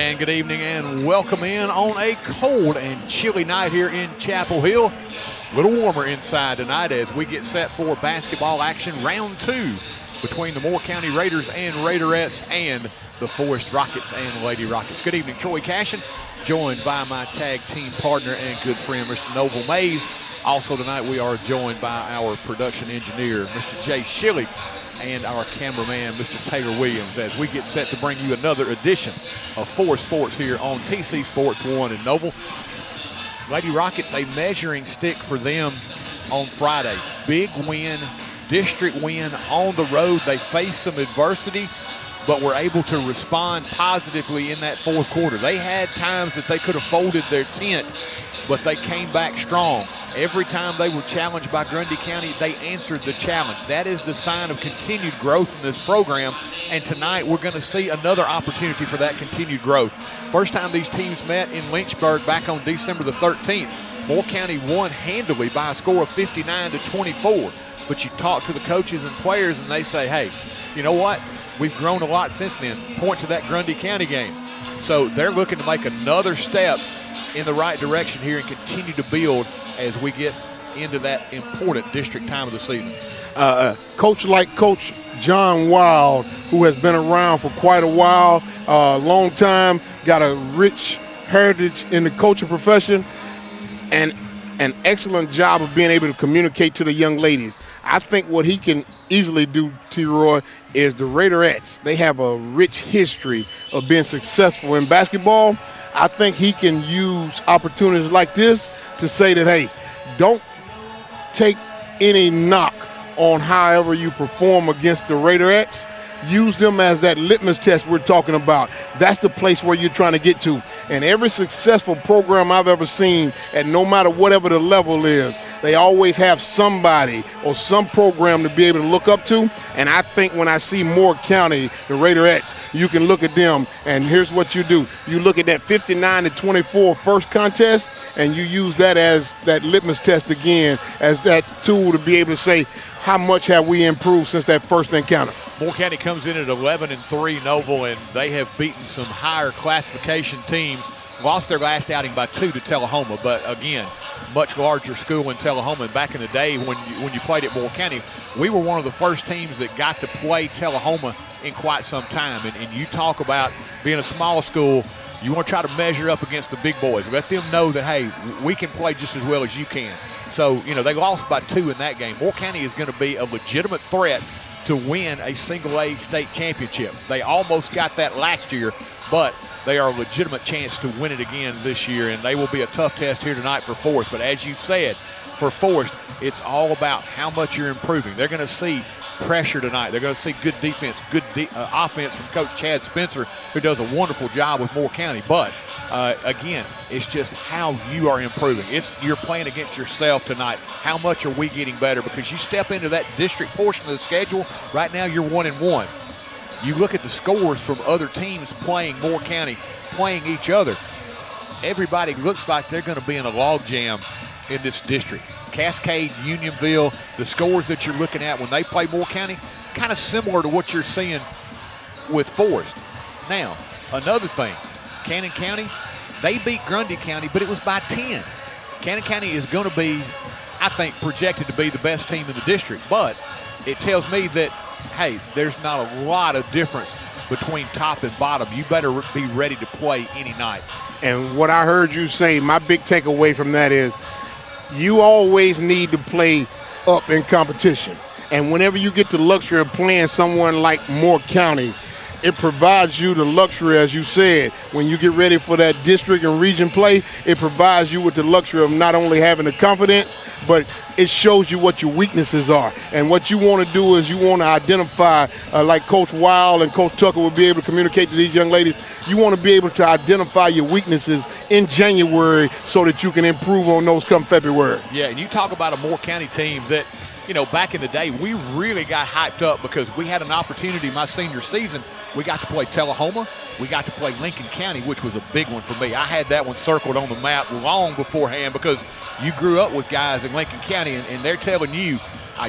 And good evening and welcome in on a cold and chilly night here in Chapel Hill. A little warmer inside tonight as we get set for basketball action round 2 between the Moore County Raiders and Raiderettes and the Forrest Rockets and Lady Rockets. Good evening, Troy Cashin, joined by my tag team partner and good friend, Mr. Noble Mays. Also tonight we are joined by our production engineer, Mr. Jay Shilley, and our cameraman, Mr. Taylor Williams, as we get set to bring you another edition of Forrest Sports here on TC Sports 1 in Noble. Lady Rockets, a measuring stick for them on Friday. Big win, district win on the road. They faced some adversity, but were able to respond positively in that fourth quarter. They had times that they could have folded their tent, but they came back strong. Every time they were challenged by Grundy County, they answered the challenge. That is the sign of continued growth in this program, and tonight we're going to see another opportunity for that continued growth. First time these teams met in Lynchburg back on December the 13th. Moore County won handily by a score of 59-24, but you talk to the coaches and players and they say, hey, you know what? We've grown a lot since then. Point to that Grundy County game. So they're looking to make another step in the right direction here and continue to build as we get into that important district time of the season. Coach like Coach John Wild, who has been around for quite a while, long time, got a rich heritage in the coaching profession, and an excellent job of being able to communicate to the young ladies. I think what he can easily do, T-Roy, is the Raiderettes. They have a rich history of being successful in basketball. I think he can use opportunities like this to say that, hey, don't take any knock on however you perform against the Raiderettes. Use them as that litmus test we're talking about. That's the place where you're trying to get to. And every successful program I've ever seen, and no matter whatever the level is, they always have somebody or some program to be able to look up to. And I think when I see Moore County, the Raiderettes, you can look at them, and here's what you do. You look at that 59-24 first contest, and you use that as that litmus test again, as that tool to be able to say, how much have we improved since that first encounter? Moore County comes in at 11-3, Noble, and they have beaten some higher classification teams. Lost their last outing by 2 to Tullahoma, but again, much larger school in Tullahoma. And back in the day when you played at Moore County, we were one of the first teams that got to play Tullahoma in quite some time. And you talk about being a small school, you want to try to measure up against the big boys. Let them know that, hey, we can play just as well as you can. So, they lost by 2 in that game. Moore County is going to be a legitimate threat to win a single-A state championship. They almost got that last year, but they are a legitimate chance to win it again this year, and they will be a tough test here tonight for Forrest. But as you said, for Forrest, it's all about how much you're improving. They're going to see pressure tonight. They're going to see good defense, good offense from Coach Chad Spencer, who does a wonderful job with Moore County. But again, it's just how you are improving. You're playing against yourself tonight. How much are we getting better? Because you step into that district portion of the schedule, right now you're 1-1. You look at the scores from other teams playing Moore County, playing each other. Everybody looks like they're going to be in a logjam in this district. Cascade, Unionville, the scores that you're looking at when they play Moore County, kind of similar to what you're seeing with Forrest. Now, another thing, Cannon County, they beat Grundy County, but it was by 10. Cannon County is going to be, I think, projected to be the best team in the district, but it tells me that, hey, there's not a lot of difference between top and bottom. You better be ready to play any night. And what I heard you say, my big takeaway from that is you always need to play up in competition. And whenever you get the luxury of playing someone like Moore County, it provides you the luxury, as you said, when you get ready for that district and region play, it provides you with the luxury of not only having the confidence, but it shows you what your weaknesses are. And what you want to do is you want to identify, like Coach Wild and Coach Tucker will be able to communicate to these young ladies, you want to be able to identify your weaknesses in January so that you can improve on those come February. Yeah, and you talk about a Moore County team that, back in the day, we really got hyped up because we had an opportunity my senior season. We got to play Tullahoma. We got to play Lincoln County, which was a big one for me. I had that one circled on the map long beforehand because you grew up with guys in Lincoln County, and they're telling you,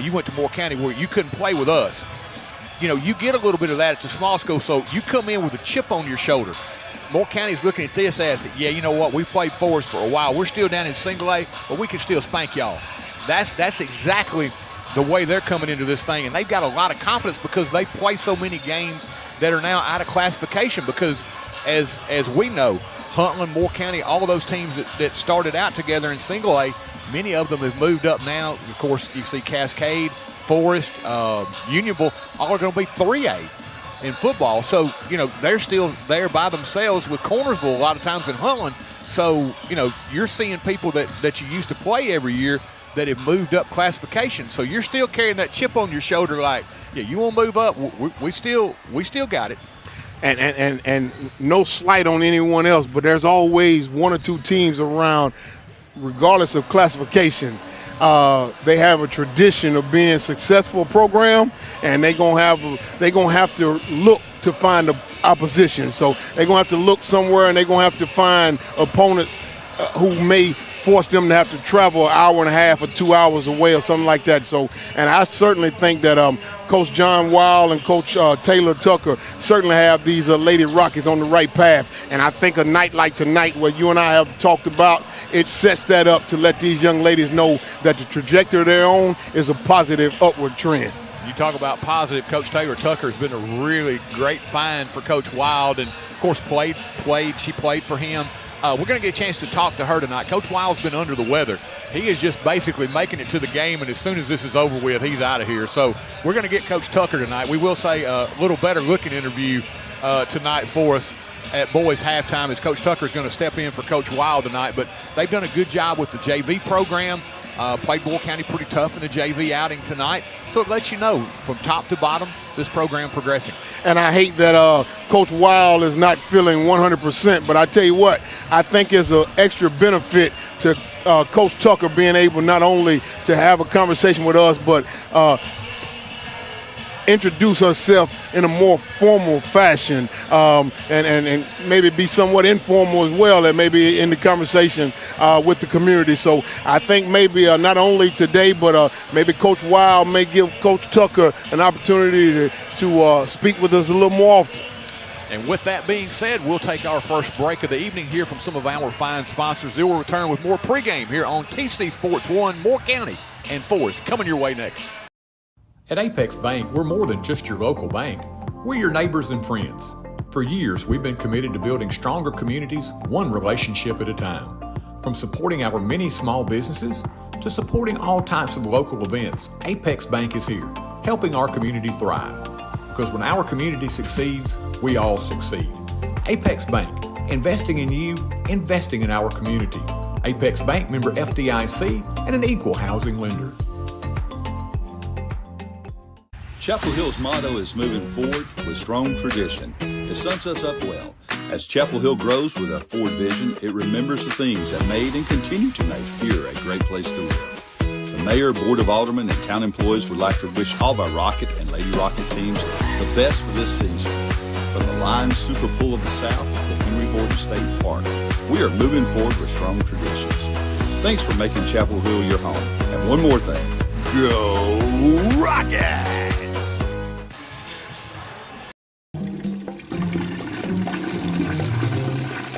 you went to Moore County where you couldn't play with us. You get a little bit of that at the small school, so you come in with a chip on your shoulder. Moore County's looking at this as, yeah, you know what, we've played Forrest for a while. We're still down in single A, but we can still spank y'all. That's exactly the way they're coming into this thing, and they've got a lot of confidence because they play so many games that are now out of classification because, as we know, Huntland, Moore County, all of those teams that started out together in single A, many of them have moved up now. Of course, you see Cascade, Forrest, Unionville, all are going to be 3A in football. So, they're still there by themselves with Cornersville a lot of times in Huntland. So, you're seeing people that you used to play every year that have moved up classification. So you're still carrying that chip on your shoulder like, yeah, you want to move up? We still got it. And no slight on anyone else, but there's always one or two teams around, regardless of classification. They have a tradition of being a successful program, and they're gonna have to look to find the opposition. So they're gonna have to look somewhere, and they're gonna have to find opponents who may force them to have to travel an hour and a half or 2 hours away or something like that. So, and I certainly think that Coach John Wild and Coach Taylor Tucker certainly have these Lady Rockets on the right path. And I think a night like tonight, where you and I have talked about, it sets that up to let these young ladies know that the trajectory they're on is a positive upward trend. You talk about positive. Coach Taylor Tucker has been a really great find for Coach Wild, and of course she played for him. We're going to get a chance to talk to her tonight. Coach Wild's been under the weather. He is just basically making it to the game, and as soon as this is over with, he's out of here. So we're going to get Coach Tucker tonight. We will say a little better looking interview tonight for us at boys halftime, as Coach Tucker is going to step in for Coach Wild tonight. But they've done a good job with the JV program. Played Moore County pretty tough in the JV outing tonight. So it lets you know from top to bottom this program progressing. And I hate that Coach Wild is not feeling 100%, but I tell you what, I think it's an extra benefit to Coach Tucker being able not only to have a conversation with us, but introduce herself in a more formal fashion, and maybe be somewhat informal as well, and maybe in the conversation with the community. So I think maybe not only today, but maybe Coach Wild may give Coach Tucker an opportunity to speak with us a little more often. And with that being said, we'll take our first break of the evening, hear from some of our fine sponsors. Then we'll return with more pregame here on TC Sports 1, Moore County and Forrest, coming your way next. At Apex Bank, we're more than just your local bank. We're your neighbors and friends. For years, we've been committed to building stronger communities, one relationship at a time. From supporting our many small businesses to supporting all types of local events, Apex Bank is here, helping our community thrive. Because when our community succeeds, we all succeed. Apex Bank, investing in you, investing in our community. Apex Bank, member FDIC, and an equal housing lender. Chapel Hill's motto is moving forward with strong tradition. It sets us up well. As Chapel Hill grows with a forward vision, it remembers the things that made and continue to make here a great place to live. The mayor, board of aldermen, and town employees would like to wish all of our Rocket and Lady Rocket teams the best for this season. From the Lions Super Bowl of the South to Henry Horton State Park, we are moving forward with strong traditions. Thanks for making Chapel Hill your home. And one more thing, go Rockets!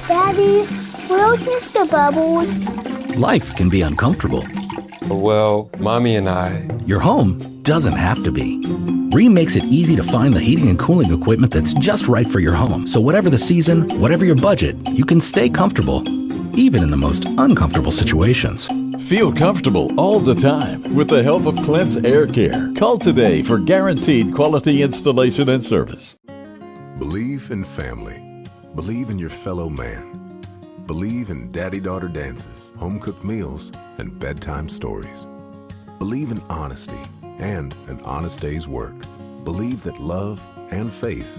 Daddy, where's Mr. Bubbles? Life can be uncomfortable. Well, Mommy and I... Your home doesn't have to be. Rheem makes it easy to find the heating and cooling equipment that's just right for your home. So whatever the season, whatever your budget, you can stay comfortable, even in the most uncomfortable situations. Feel comfortable all the time with the help of Clint's Air Care. Call today for guaranteed quality installation and service. Believe in family. Believe in your fellow man. Believe in daddy-daughter dances, home-cooked meals, and bedtime stories. Believe in honesty and an honest day's work. Believe that love and faith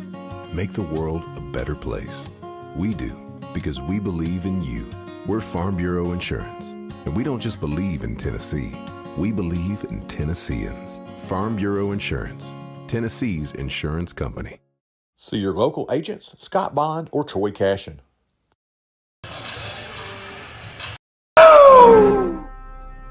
make the world a better place. We do, because we believe in you. We're Farm Bureau Insurance, and we don't just believe in Tennessee. We believe in Tennesseans. Farm Bureau Insurance, Tennessee's insurance company. See your local agents, Scott Bond or Troy Cashin.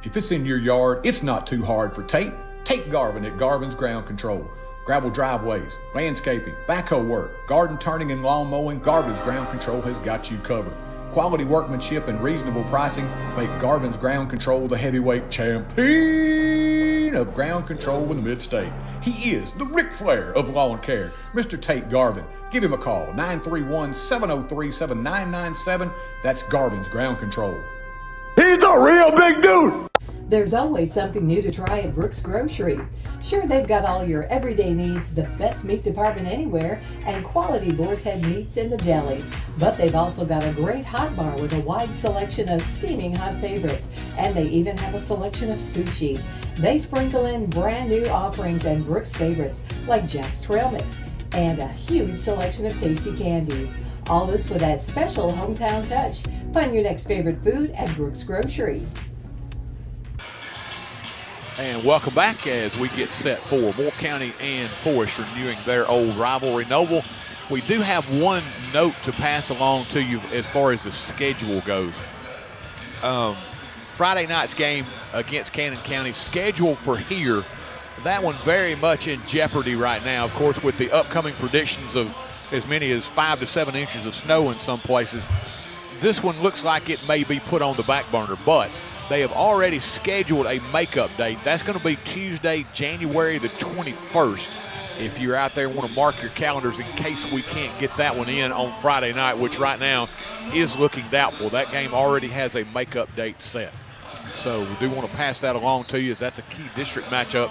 If it's in your yard, it's not too hard for Tate. Tate Garvin at Garvin's Ground Control. Gravel driveways, landscaping, backhoe work, garden turning and lawn mowing, Garvin's Ground Control has got you covered. Quality workmanship and reasonable pricing make Garvin's Ground Control the heavyweight champion of ground control in the mid-state. He is the Ric Flair of lawn care, Mr. Tate Garvin. Give him a call, 931-703-7997. That's Garvin's Ground Control. He's a real big dude. There's always something new to try at Brooks Grocery. Sure, they've got all your everyday needs, the best meat department anywhere, and quality boar's head meats in the deli. But they've also got a great hot bar with a wide selection of steaming hot favorites, and they even have a selection of sushi. They sprinkle in brand new offerings and Brooks favorites like Jack's Trail Mix and a huge selection of tasty candies. All this with that special hometown touch. Find your next favorite food at Brooks Grocery. And welcome back as we get set for Moore County and Forrest renewing their old rivalry. Noble, we do have one note to pass along to you as far as the schedule goes. Friday night's game against Cannon County scheduled for here. That one very much in jeopardy right now, of course, with the upcoming predictions of as many as 5 to 7 inches of snow in some places. This one looks like it may be put on the back burner, but they have already scheduled a makeup date. That's going to be Tuesday, January the 21st. If you're out there and want to mark your calendars in case we can't get that one in on Friday night, which right now is looking doubtful. That game already has a makeup date set. So we do want to pass that along to you as that's a key district matchup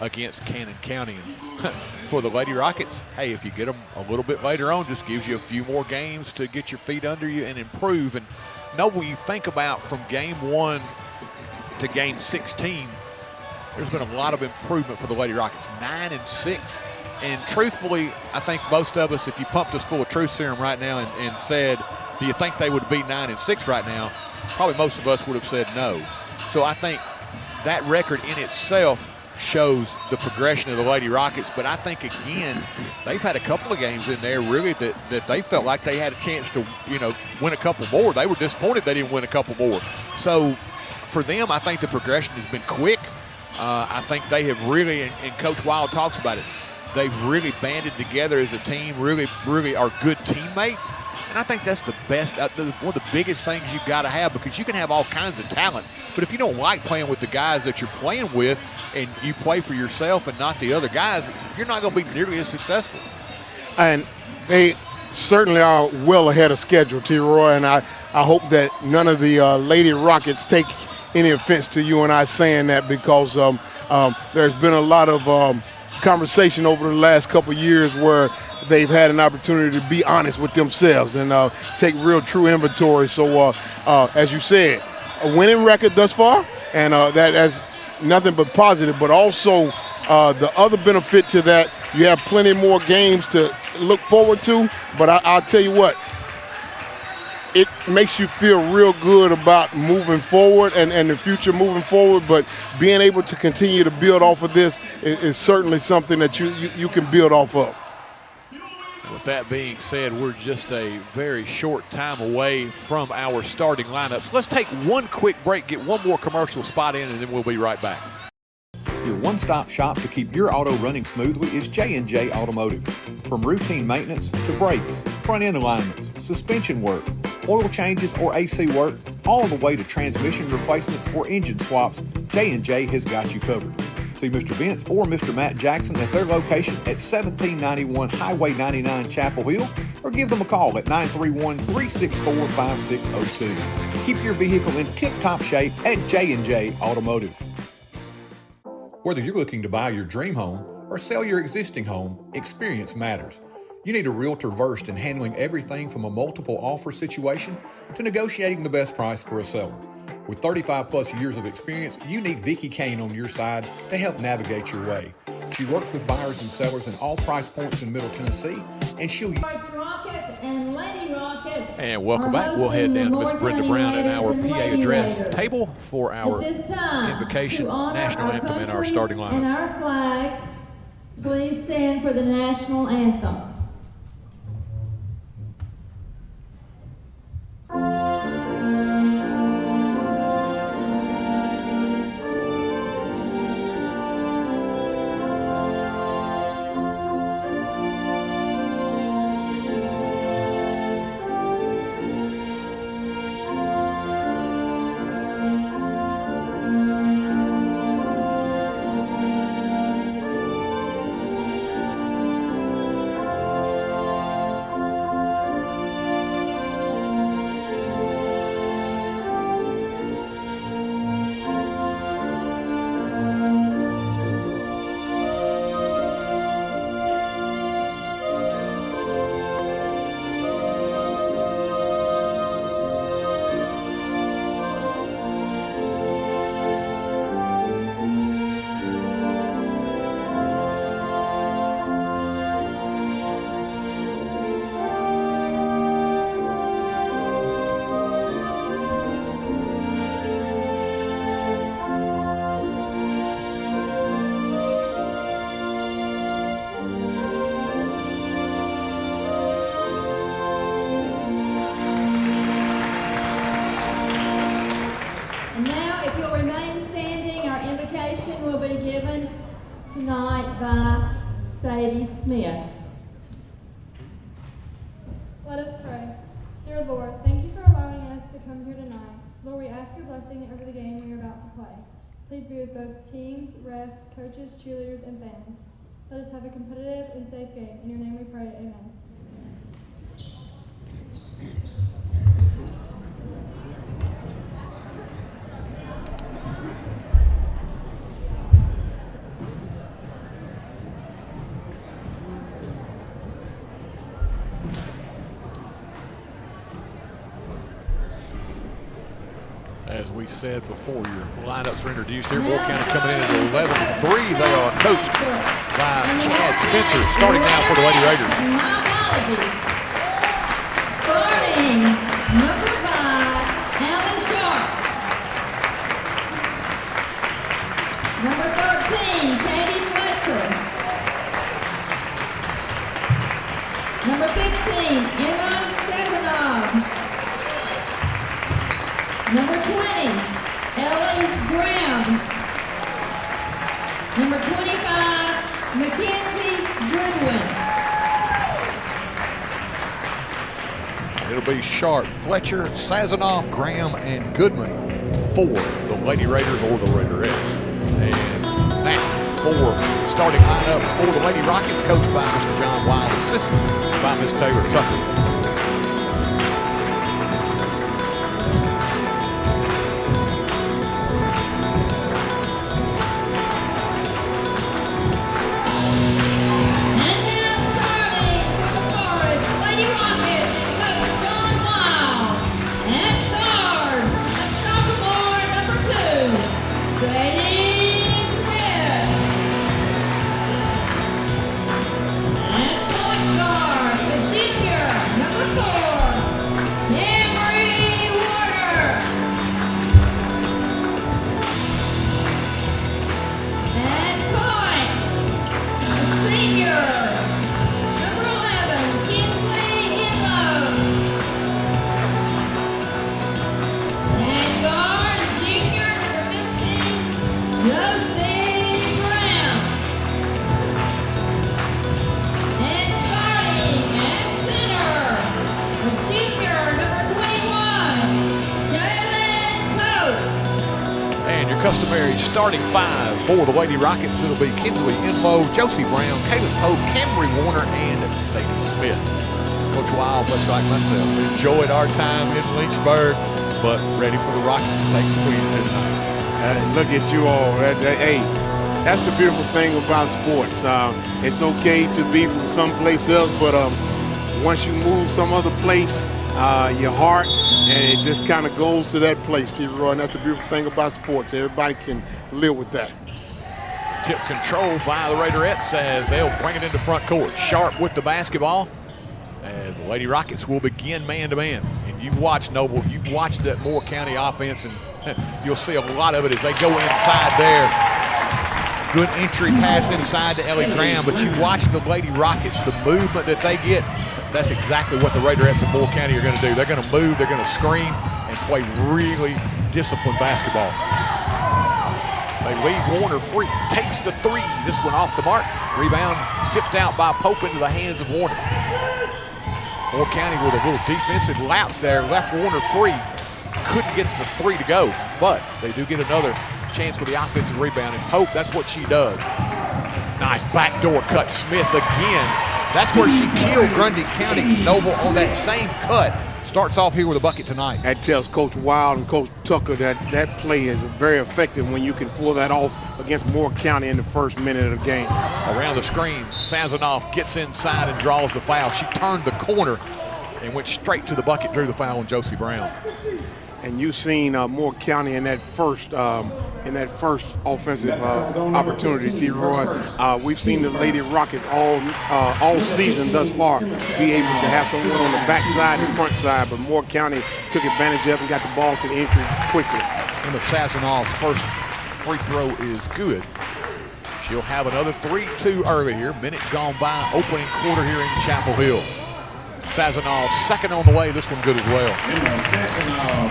against Cannon County. And for the Lady Rockets, hey, if you get them a little bit later on, just gives you a few more games to get your feet under you and improve. And Noble, you think about from game 1 to game 16, there's been a lot of improvement for the Lady Rockets, 9-6. And truthfully, I think most of us, if you pumped us full of truth serum right now and said, do you think they would be 9-6 right now? Probably most of us would have said no. So I think that record in itself shows the progression of the Lady Rockets, but I think again they've had a couple of games in there really that they felt like they had a chance to win a couple more. They were disappointed they didn't win a couple more. So for them, I think the progression has been quick. I think they have really, and Coach Wild talks about it, they've really banded together as a team, really are good teammates. And I think that's the best, one of the biggest things you've got to have, because you can have all kinds of talent, but if you don't like playing with the guys that you're playing with and you play for yourself and not the other guys, you're not going to be nearly as successful. And they certainly are well ahead of schedule, T-Roy, and I hope that none of the Lady Rockets take any offense to you and I saying that, because there's been a lot of conversation over the last couple of years where they've had an opportunity to be honest with themselves and take real true inventory. So as you said, a winning record thus far, and that has nothing but positive, but also the other benefit to that, you have plenty more games to look forward to. But I'll tell you what, it makes you feel real good about moving forward and the future moving forward, but being able to continue to build off of this is certainly something that you can build off of. With that being said, we're just a very short time away from our starting lineups. Let's take one quick break, get one more commercial spot in, and then we'll be right back. Your one-stop shop to keep your auto running smoothly is J&J Automotive. From routine maintenance to brakes, front-end alignments, suspension work, oil changes or AC work, all the way to transmission replacements or engine swaps, J&J has got you covered. See Mr. Vince or Mr. Matt Jackson at their location at 1791 Highway 99 Chapel Hill, or give them a call at 931-364-5602. Keep your vehicle in tip-top shape at J&J Automotive. Whether you're looking to buy your dream home or sell your existing home, experience matters. You need a realtor versed in handling everything from a multiple offer situation to negotiating the best price for a seller. With 35 plus years of experience, you need Vicki Kane on your side to help navigate your way. She works with buyers and sellers in all price points in Middle Tennessee, and she'll... Rockets and Lady Rockets. And welcome back. We'll head down to Miss Brenda Brown at our PA address table for our invocation, national anthem, and our starting lineup. And our flag, please stand for the national anthem. Sadie Smith. Let us pray. Dear Lord, thank you for allowing us to come here tonight. Lord, we ask your blessing over the game we are about to play. Please be with both teams, refs, coaches, cheerleaders, and fans. Let us have a competitive and safe game. In your name we pray, amen. As we said before, your lineups are introduced here. Moore County coming in at 11-3. They are coached by Chad Spencer. Starting now for the Lady Raiders. Starting number 5, Allie Sharp. Number 13, Katie Fletcher. Number 15, Emma Sazanov. Number 20, Ellie Graham. Number 25, Mackenzie Goodwin. It'll be Sharp, Fletcher, Sazanoff, Graham, and Goodman for the Lady Raiders or the Raiderettes. And now for the starting lineups for the Lady Rockets, coached by Mr. John Wild, assisted by Ms. Taylor Tucker. Customary starting 5 for the Lady Rockets. It'll be Kinsley Enlow, Josie Brown, Caleb Pope, Camry Warner, and Sadie Smith. Coach Wild, much like myself, enjoyed our time in Lynchburg, but ready for the Rockets to take some wins here tonight. Look at you all. Hey, that's the beautiful thing about sports. It's okay to be from someplace else, but once you move some other place, your heart, and it just kind of goes to that place, T. Roy, and that's the beautiful thing about sports. Everybody can live with that. Tip controlled by the Raiderettes as they'll bring it into front court. Sharp with the basketball as the Lady Rockets will begin man-to-man. And you watch, Noble, you watch that Moore County offense, and you'll see a lot of it as they go inside there. Good entry pass inside to Ellie Graham, but you watch the Lady Rockets, the movement that they get. That's exactly what the Raiderettes of Moore County are going to do. They're going to move, they're going to screen, and play really disciplined basketball. They leave Warner free, takes the 3. This one off the mark. Rebound tipped out by Pope into the hands of Warner. Moore County with a little defensive lapse there, left Warner free. Couldn't get the 3 to go, but they do get another chance with the offensive rebound. And Pope, that's what she does. Nice backdoor cut. Smith again. That's where she killed Grundy County. Noble on that same cut. Starts off here with a bucket tonight. That tells Coach Wild and Coach Tucker that play is very effective when you can pull that off against Moore County in the first minute of the game. Around the screen, Sazanoff gets inside and draws the foul. She turned the corner and went straight to the bucket, drew the foul on Josie Brown. And you've seen Moore County in that first offensive opportunity, T. Roy. We've seen the Lady Rockets all season thus far be able to have someone on the backside and front side, but Moore County took advantage of and got the ball to the entry quickly. And the Sazanoff's first free throw is good. She'll have another 3 too early here. Minute gone by, opening quarter here in Chapel Hill. Sazanoff second on the way, this one good as well.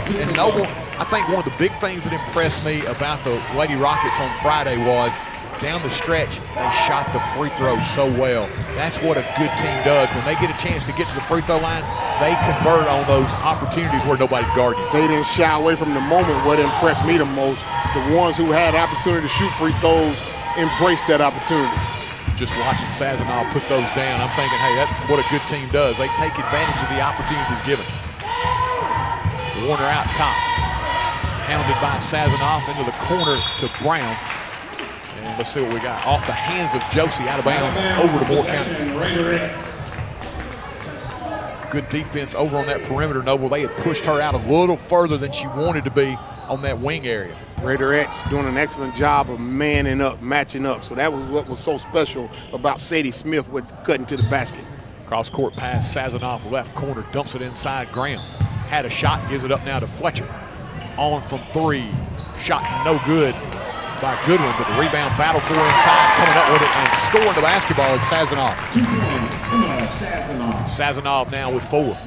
And Noble, I think one of the big things that impressed me about the Lady Rockets on Friday was down the stretch, they shot the free throw so well. That's what a good team does. When they get a chance to get to the free throw line, they convert on those opportunities where nobody's guarding. They didn't shy away from the moment. What impressed me the most, the ones who had opportunity to shoot free throws embraced that opportunity. Just watching Sazonov put those down, I'm thinking, hey, that's what a good team does. They take advantage of the opportunities given. Warner out top. Hounded by Sazonov into the corner to Brown. And let's see what we got. Off the hands of Josie, out of bounds, over to Moore County. Good defense over on that perimeter, Noble. They had pushed her out a little further than she wanted to be on that wing area. Raiderettes doing an excellent job of manning up, matching up. So that was what was so special about Sadie Smith with cutting to the basket. Cross court pass, Sazonov left corner, dumps it inside. Graham had a shot, gives it up now to Fletcher. On from three, shot no good by Goodwin, but the rebound battle for inside, coming up with it and scoring the basketball is Sazonov. Sazonov now with 4.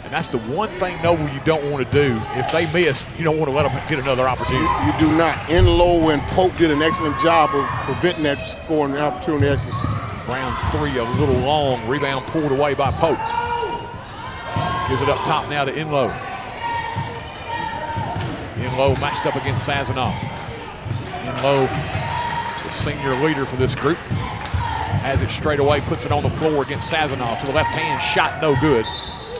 And that's the one thing, Noble, you don't want to do. If they miss, you don't want to let them get another opportunity. You do not. Enlow and Pope did an excellent job of preventing that scoring opportunity. Brown's 3 a little long, rebound pulled away by Pope. Gives it up top now to Enlow. Enlow matched up against Sazonov. Enlow, the senior leader for this group, has it straight away, puts it on the floor against Sazonov. To the left hand, shot no good.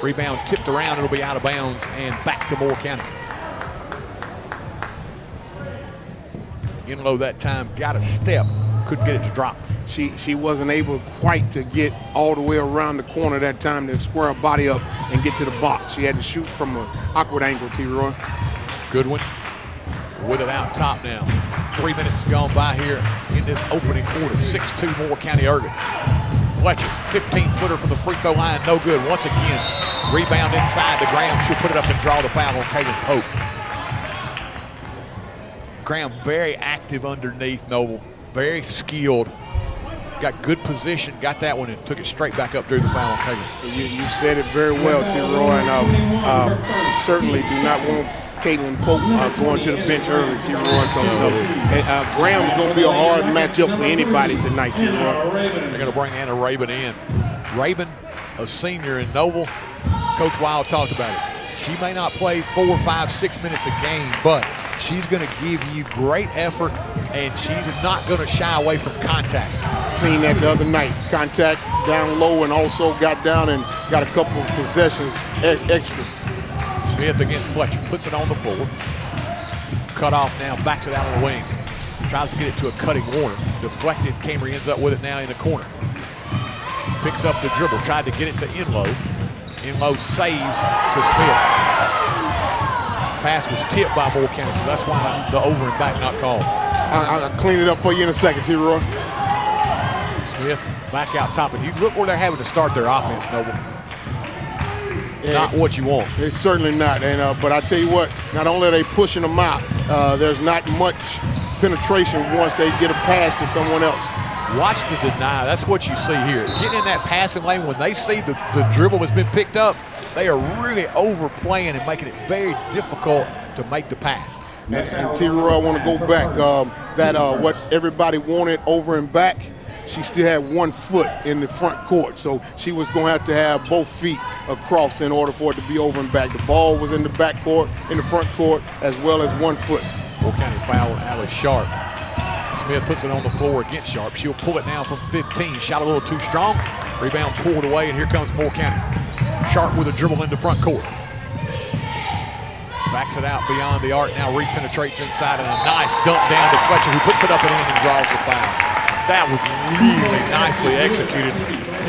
Rebound tipped around, it'll be out of bounds and back to Moore County. Enlow that time got a step, couldn't get it to drop. She wasn't able quite to get all the way around the corner that time to square her body up and get to the box. She had to shoot from an awkward angle, T-Roy. Goodwin with it out top now. 3 minutes gone by here in this opening quarter. 6-2 Moore County Ergun. Fletcher, 15-footer from the free throw line, no good. Once again, rebound inside to Graham. She'll put it up and draw the foul on Kaylin Pope. Graham very active underneath, Noble. Very skilled. Got good position, got that one and took it straight back up through the foul on Kaylin. You said it very well, T-Roy, and certainly do not want Caitlin Pope going to the bench early, T-Roy. Graham is going to be a hard matchup for anybody tonight, T-Roy. They're going to bring Anna Rabin in. Rabin, a senior in Noble. Coach Wild talked about it. She may not play 4, 5, 6 minutes a game, but she's going to give you great effort, and she's not going to shy away from contact. Seen that the other night. Contact down low and also got down and got a couple of possessions extra. Smith against Fletcher, puts it on the floor. Cut off now, backs it out on the wing. Tries to get it to a cutting Warner. Deflected, Camry ends up with it now in the corner. Picks up the dribble, tried to get it to Enlow. Enlow saves to Smith. Pass was tipped by Moore County, so that's why the over and back not called. I'll clean it up for you in a second, T-Roy. Smith back out top, and you look where they're having to start their offense, Noble. Not what you want. It's certainly not. And but I tell you what, not only are they pushing them out, there's not much penetration once they get a pass to someone else. Watch the deny. That's what you see here. Getting in that passing lane, when they see the dribble has been picked up, they are really overplaying and making it very difficult to make the pass. And T-Roy, I want to go back. What everybody wanted over and back, she still had 1 foot in the front court. So she was going to have both feet across in order for it to be over and back. The ball was in the back court, in the front court, as well as 1 foot. Moore County foul on Alice Sharp. Smith puts it on the floor against Sharp. She'll pull it now from 15. Shot a little too strong. Rebound pulled away, and here comes Moore County. Sharp with a dribble into front court. Backs it out beyond the arc, now re-penetrates inside, and a nice dunk down to Fletcher, who puts it up and in and draws the foul. That was really nicely executed.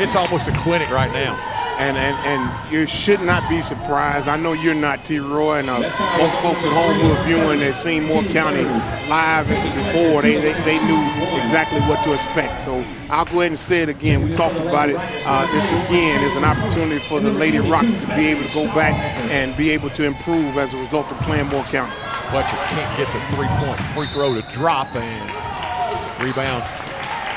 It's almost a clinic right now. And you should not be surprised. I know you're not, T-Roy, and most folks at home who are viewing, they've seen Moore County live before. They knew exactly what to expect. So I'll go ahead and say it again. We talked about it. This, again, is an opportunity for the Lady Rockets to be able to go back and be able to improve as a result of playing Moore County. Fletcher can't get the three-point free throw to drop, and rebound.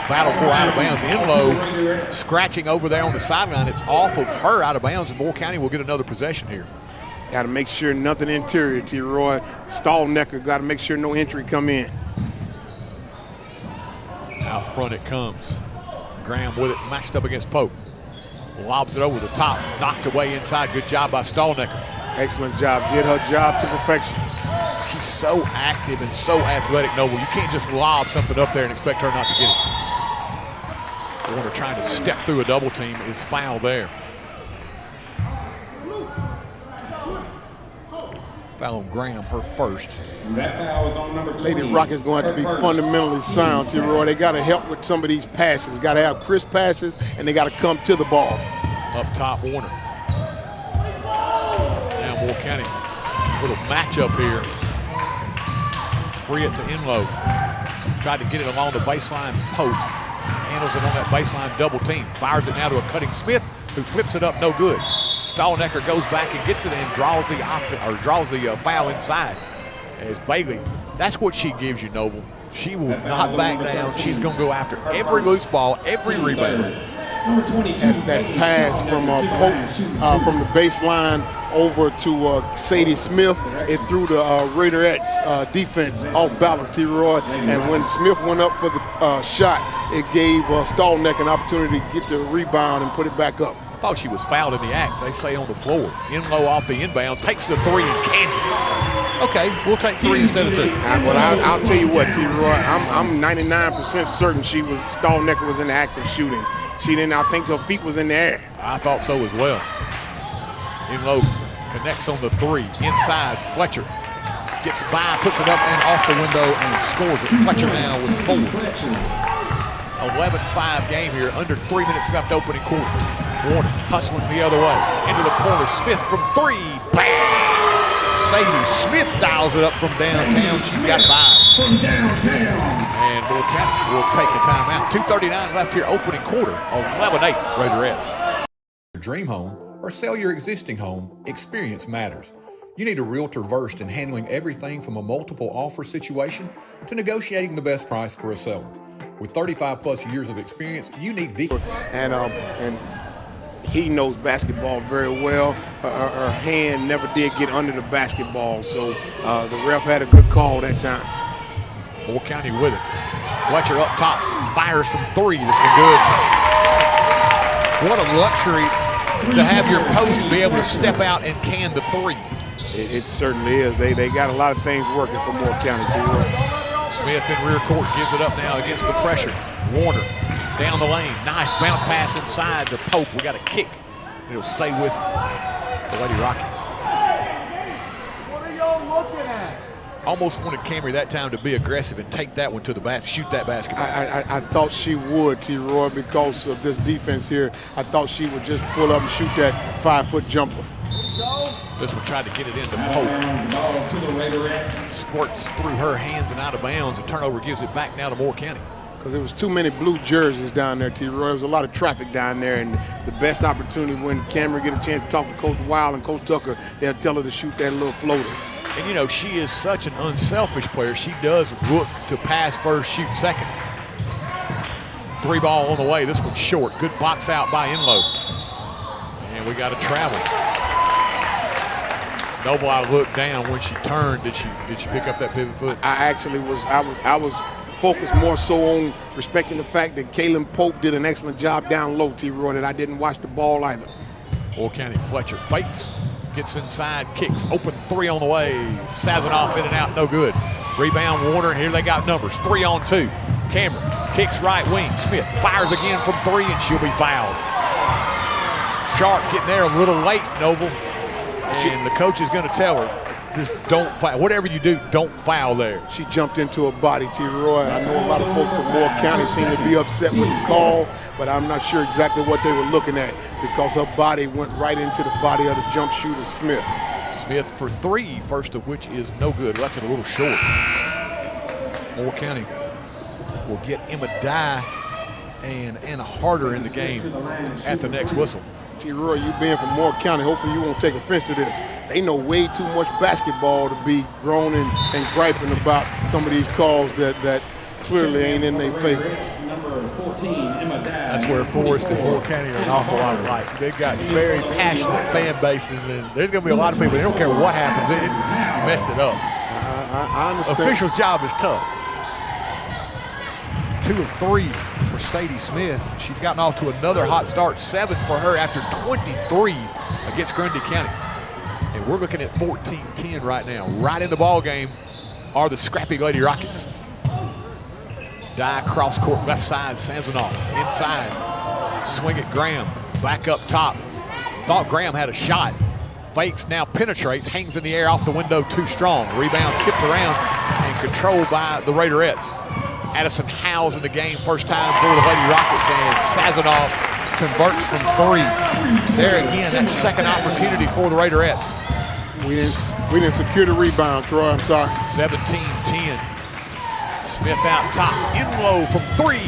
Battle for out of bounds. Enlow scratching over there on the sideline. It's off of her out of bounds, and Moore County will get another possession here. Got to make sure nothing interior, T-Roy. Stallnecker got to make sure no entry come in. Out front it comes. Graham with it, matched up against Pope. Lobs it over the top, knocked away inside. Good job by Stallnecker. Excellent job. Did her job to perfection. She's so active and so athletic, Noble. You can't just lob something up there and expect her not to get it. Warner trying to step through a double team is fouled there. Foul on Graham, her first. That foul is on number 20. Lady Rockets going to have to be fundamentally sound, T-Roy. They got to help with some of these passes. Got to have crisp passes, and they got to come to the ball. Up top, Warner. Now Moore County, little matchup here. Free it to Enlow. Tried to get it along the baseline. Pope handles it on that baseline double team. Fires it now to a cutting Smith, who flips it up, no good. Stallnecker goes back and gets it and draws the foul inside. As Bailey, that's what she gives you, Noble. She will not back down. She's going to go after every loose ball, every rebound. That pass from Pope from the baseline over to Sadie Smith, it threw the Raiderettes defense off balance, T-Roy. And when Smith went up for the shot, it gave Stallnecker an opportunity to get the rebound and put it back up. I thought she was fouled in the act. They say on the floor. Enlow off the inbounds, takes the three and cans it. Okay, we'll take three instead of two. Well, I'll tell you what, T-Roy, I'm 99% certain Stallnecker was in the act of shooting. She didn't. I think her feet was in the air. I thought so as well. Enlow connects on the three. Inside, Fletcher gets by, puts it up and off the window and scores it. Fletcher now with 4. 11-5 game here. Under 3 minutes left opening quarter. Warner hustling the other way. Into the corner. Smith from 3. Bam! Sadie Smith dials it up from downtown. She's got 5. From downtown. And Moore County will take a timeout. 2:39 left here, opening quarter. 11-8 Raiderettes. Dream home or sell your existing home, experience matters. You need a realtor versed in handling everything from a multiple offer situation to negotiating the best price for a seller. With 35 plus years of experience, you need the and he knows basketball very well. Her hand never did get under the basketball, so the ref had a good call that time. Moore County with it. Fletcher up top, fires from 3. This is good. What a luxury to have your post be able to step out and can the 3. It certainly is. They got a lot of things working for Moore County too. Smith in rear court gives it up now against the pressure. Warner down the lane. Nice bounce pass inside to Pope. We got a kick. It'll stay with the Lady Rockets. What are y'all looking at? Almost wanted Camry that time to be aggressive and take that one to the basket, shoot that basketball. I thought she would, T-Roy, because of this defense here. I thought she would just pull up and shoot that 5-foot jumper. This one tried to get it into Pope. Squirts through her hands and out of bounds. The turnover gives it back now to Moore County. Because there was too many blue jerseys down there, T-Roy. There was a lot of traffic down there, and the best opportunity when Cameron get a chance to talk to Coach Wild and Coach Tucker, they'll tell her to shoot that little floater. And, you know, she is such an unselfish player. She does look to pass first, shoot second. 3 ball on the way. This one's short. Good box out by Enlow. And we got to travel. Noble, I looked down when she turned. Did she pick up that pivot foot? I was focused more so on respecting the fact that Kaylin Pope did an excellent job down low, T-Roy, that I didn't watch the ball either. Moore County Fletcher fakes, gets inside, kicks, open 3 on the way. Sazanoff in and out, no good. Rebound, Warner, here they got numbers. 3 on 2. Cameron kicks right wing. Smith fires again from 3 and she'll be fouled. Sharp getting there a little late, Noble. And the coach is going to tell her, just don't foul. Whatever you do, don't foul there. She jumped into her body, T-Roy. I know a lot of folks from Moore County seem to be upset with the call, but I'm not sure exactly what they were looking at because her body went right into the body of the jump shooter, Smith. Smith for 3, first of which is no good. That's a little short. Moore County will get Emma Dye and Anna Harder in the game at the next whistle. T-Roy, you being from Moore County, hopefully you won't take offense to this. They know way too much basketball to be groaning and griping about some of these calls that clearly ain't in their favor. That's where Forrest and Moore County are an awful lot alike. They've got very passionate fan bases, and there's going to be a lot of people, they don't care what happens. You messed it up. I understand. Official's job is tough. 2 of 3 for Sadie Smith. She's gotten off to another hot start, 7 for her after 23 against Grundy County. And we're looking at 14-10 right now. Right in the ball game are the scrappy Lady Rockets. Die cross court left side, Sanzanoff inside. Swing it, Graham. Back up top. Thought Graham had a shot. Fakes, now penetrates, hangs in the air off the window too strong. Rebound tipped around and controlled by the Raiderettes. Addison Howes in the game, first time for the Lady Rockets, and Sanzanoff converts from 3. There again, that second opportunity for the Raiderettes. We didn't secure the rebound, Troy, I'm sorry. 17-10. Smith out top, in low from 3.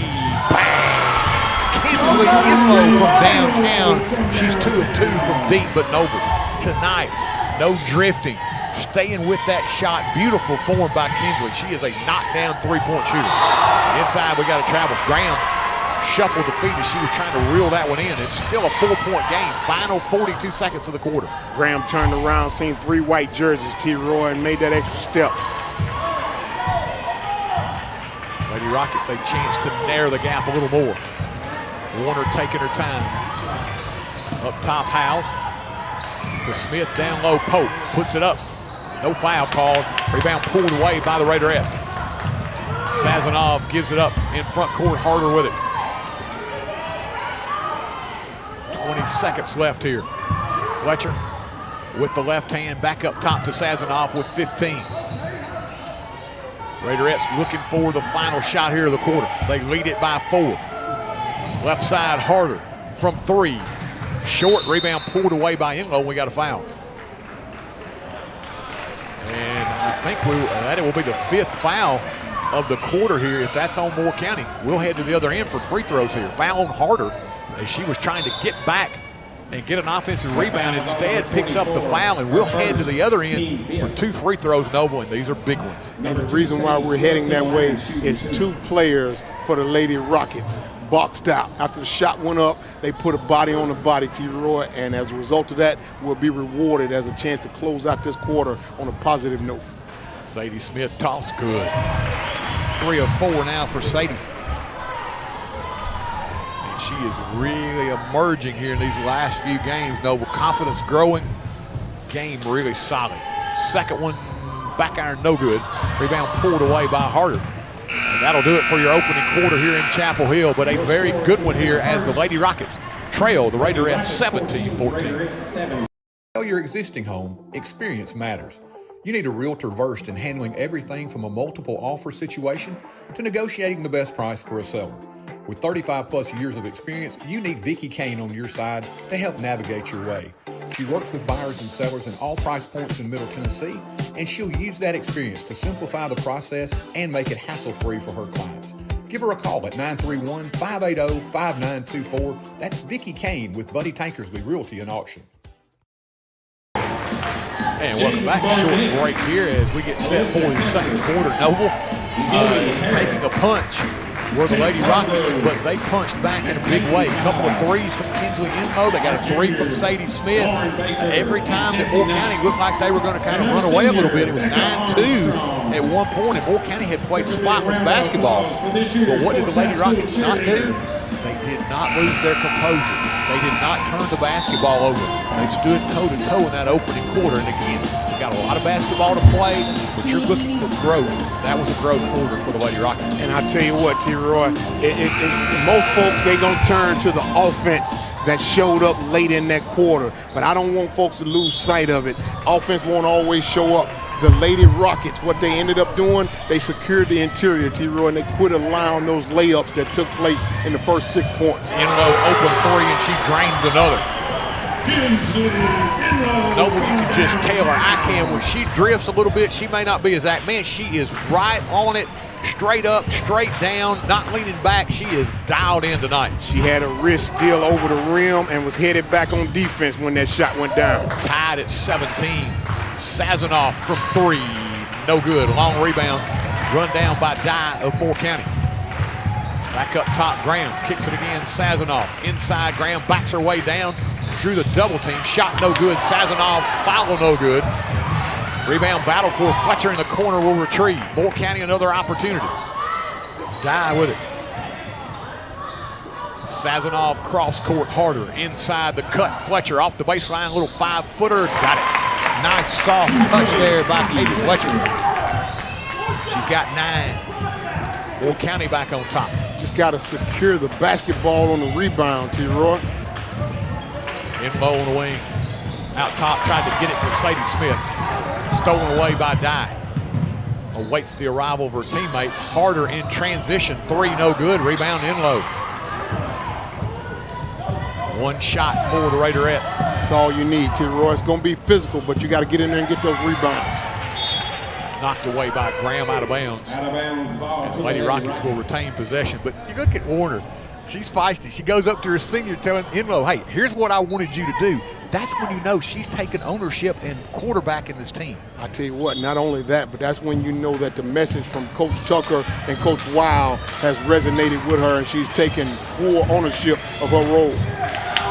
Bang! Kinsley in low from downtown. She's 2 of 2 from deep, but Noble tonight, no drifting. Staying with that shot. Beautiful form by Kinsley. She is a knockdown three-point shooter. Inside, we got to travel. Graham shuffled the feet as she was trying to reel that one in. It's still a 4-point game. Final 42 seconds of the quarter. Graham turned around, seen 3 white jerseys, T. Roy, and made that extra step. Lady Rockets a chance to narrow the gap a little more. Warner taking her time. Up top, House. To Smith, down low, Pope. Puts it up. No foul called. Rebound pulled away by the Raiderettes. Sanzanoff gives it up in front court, Harder with it. 20 seconds left here. Fletcher with the left hand, back up top to Sanzanoff with 15. Raiderettes looking for the final shot here of the quarter. They lead it by 4. Left side, Harder from 3. Short, rebound pulled away by Enlow. We got a foul. And I think that will be the 5th foul of the quarter here. If that's on Moore County, we'll head to the other end for free throws here. Foul on Harder as she was trying to get back and get an offensive rebound. Instead, picks up the foul, and we'll head to the other end for 2 free throws, Noble, and these are big ones. And the reason why we're heading that way is 2 players for the Lady Rockets boxed out. After the shot went up, they put a body on the body, T. Roy, and as a result of that, we'll be rewarded as a chance to close out this quarter on a positive note. Sadie Smith toss good. 3 of 4 now for Sadie. And she is really emerging here in these last few games. Noble, confidence growing, game really solid. Second one, back iron, no good. Rebound pulled away by Harder. And that'll do it for your opening quarter here in Chapel Hill, but a very good one here as the Lady Rockets trail the Raiderettes 17-14. Sell your existing home, experience matters. You need a realtor versed in handling everything from a multiple offer situation to negotiating the best price for a seller. With 35 plus years of experience, you need Vicki Kane on your side to help navigate your way. She works with buyers and sellers in all price points in Middle Tennessee, and she'll use that experience to simplify the process and make it hassle-free for her clients. Give her a call at 931-580-5924. That's Vicki Kane with Buddy Tankersley Realty and Auction. And welcome back. Short break here as we get set for the second quarter. Noble taking a punch were the Lady Rockets, but they punched back in a big way. A couple of threes from Kinsley Enlow. They got a 3 from Sadie Smith. Every time that Moore County looked like they were going to kind of run away a little bit, it was 9-2 at one point, and Moore County had played spotless basketball. But what did the Lady Rockets not do? They did not lose their composure. They did not turn the basketball over. They stood toe-to-toe in that opening quarter. And again, you got a lot of basketball to play, but you're looking for growth. That was a growth quarter for the Lady Rockets. And I'll tell you what, T. Roy, most folks, they going to turn to the offense that showed up late in that quarter. But I don't want folks to lose sight of it. Offense won't always show up. The Lady Rockets, what they ended up doing, they secured the interior, T-Roy, and they quit allowing those layups that took place in the first 6 points. Enlow open 3, and she drains another. Noble, you can just tell her. I can. When she drifts a little bit, she may not be as that. Man, she is right on it. Straight up, straight down, not leaning back. She is dialed in tonight. She had a wrist still over the rim and was headed back on defense when that shot went down. Tied at 17. Sanzanoff from 3. No good. Long rebound. Run down by Dye of Moore County. Back up top, Graham kicks it again. Sanzanoff inside. Graham backs her way down. Drew the double team. Shot no good. Sanzanoff foul no good. Rebound battle for Fletcher in the corner will retrieve. Moore County another opportunity. Dye with it. Sazonov cross court harder. Inside the cut. Fletcher off the baseline. Little 5-footer. Got it. Nice soft touch there by Katie Fletcher. She's got 9. Moore County back on top. Just got to secure the basketball on the rebound, T-Roy. Inlow on the wing. Out top, tried to get it to Sadie Smith. Stolen away by Dye. Awaits the arrival of her teammates. Harder in transition. 3 no good. Rebound Inlow. One shot for the Raiderettes. That's all you need, T-Roy. It's going to be physical, but you got to get in there and get those rebounds. Knocked away by Graham out of bounds. And Lady Rockets will retain possession. But you look at Warner. She's feisty. She goes up to her senior telling Inlow, hey, here's what I wanted you to do. That's when you know she's taking ownership and quarterbacking this team. I tell you what, not only that, but that's when you know that the message from Coach Tucker and Coach Wild has resonated with her, and she's taken full ownership of her role.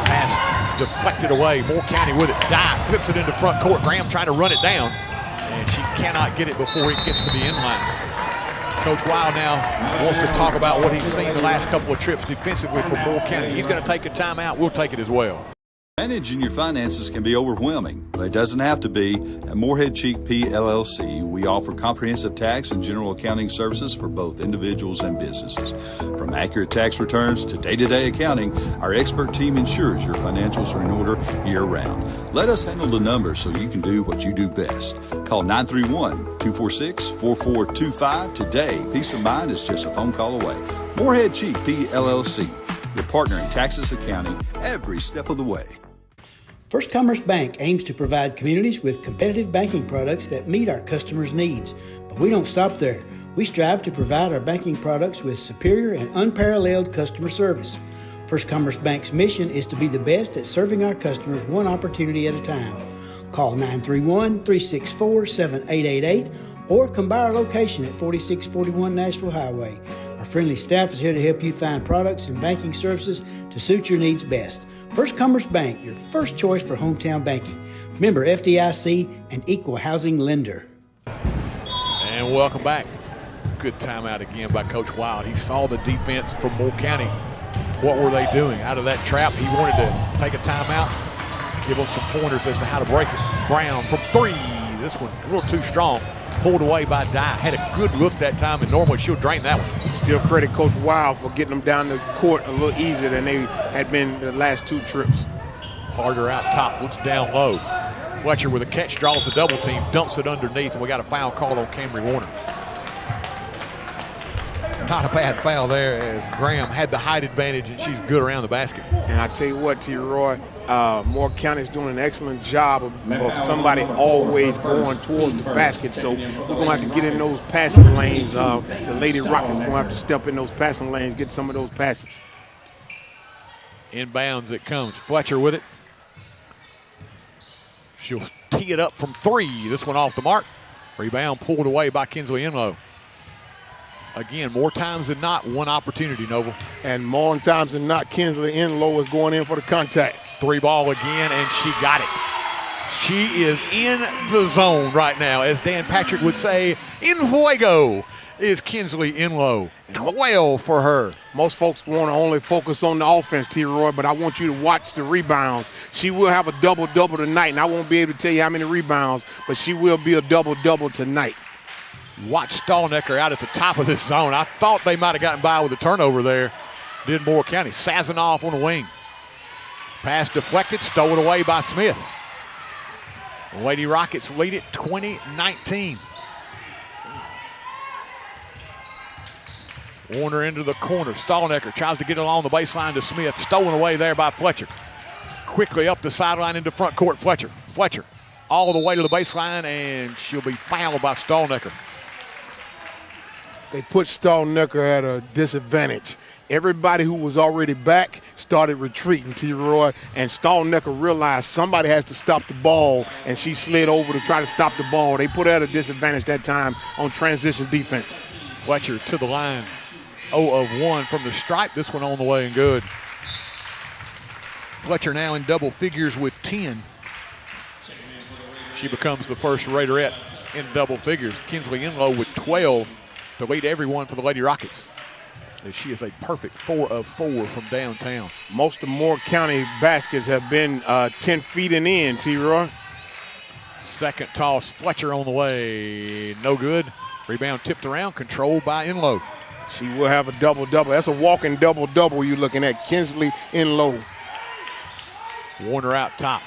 Pass deflected away. Moore County with it. Dye flips it into front court. Graham trying to run it down, and she cannot get it before it gets to the end line. Coach Wild now wants to talk about what he's seen the last couple of trips defensively for Moore County. He's going to take a timeout. We'll take it as well. Managing your finances can be overwhelming, but it doesn't have to be. At Moorhead Cheek PLLC, we offer comprehensive tax and general accounting services for both individuals and businesses. From accurate tax returns to day-to-day accounting, our expert team ensures your financials are in order year-round. Let us handle the numbers so you can do what you do best. Call 931-246-4425 today. Peace of mind is just a phone call away. Moorhead Cheek PLLC, your partner in taxes accounting every step of the way. First Commerce Bank aims to provide communities with competitive banking products that meet our customers' needs. But we don't stop there. We strive to provide our banking products with superior and unparalleled customer service. First Commerce Bank's mission is to be the best at serving our customers one opportunity at a time. Call 931-364-7888 or come by our location at 4641 Nashville Highway. Our friendly staff is here to help you find products and banking services to suit your needs best. First Commerce Bank, your first choice for hometown banking. Member FDIC and equal housing lender. And welcome back. Good timeout again by Coach Wild. He saw the defense from Moore County. What were they doing? Out of that trap, he wanted to take a timeout, give them some pointers as to how to break it. Brown from 3. This one a little too strong. Pulled away by Dye. Had a good look that time, and normally she'll drain that one. Still credit Coach Wild for getting them down the court a little easier than they had been the last 2 trips. Harder out top, looks down low. Fletcher with a catch, draws the double team, dumps it underneath, and we got a foul called on Camry Warner. Not a bad foul there, as Graham had the height advantage, and she's good around the basket. And I tell you what, T-Roy, Moore County is doing an excellent job of somebody always going towards the basket. So we're going to have to get in those passing lanes. The Lady Rockets going to have to step in those passing lanes, get some of those passes. Inbounds it comes. Fletcher with it. She'll tee it up from 3. This one off the mark. Rebound pulled away by Kinsley Inlow. Again, more times than not, one opportunity, Noble. And more times than not, Kinsley Inlow is going in for the contact. 3 ball again, and she got it. She is in the zone right now. As Dan Patrick would say, in fuego is Kinsley Inlow. 12 for her. Most folks want to only focus on the offense, T-Roy, but I want you to watch the rebounds. She will have a double-double tonight, and I won't be able to tell you how many rebounds, but she will be a double-double tonight. Watch Stallnecker out at the top of this zone. I thought they might have gotten by with a turnover there. Did Moore County. Sazonov on the wing. Pass deflected, stolen away by Smith. Lady Rockets lead it 20-19. Warner into the corner. Stallnecker tries to get it along the baseline to Smith. Stolen away there by Fletcher. Quickly up the sideline into front court. Fletcher all the way to the baseline, and she'll be fouled by Stallnecker. They put Stallnecker at a disadvantage. Everybody who was already back started retreating, T-Roy, and Stallnecker realized somebody has to stop the ball, and she slid over to try to stop the ball. They put her at a disadvantage that time on transition defense. Fletcher to the line. 0 of 1 from the stripe. This one on the way and good. Fletcher now in double figures with 10. She becomes the first Raiderette in double figures. Kinsley Inlow with 12 to lead everyone for the Lady Rockets. She is a perfect 4 of 4 from downtown. Most of Moore County baskets have been 10 feet and in, T-Roy. Second toss, Fletcher on the way. No good. Rebound tipped around, controlled by Enlow. She will have a double-double. That's a walking double-double you're looking at. Kinsley Enlow. Warner out top.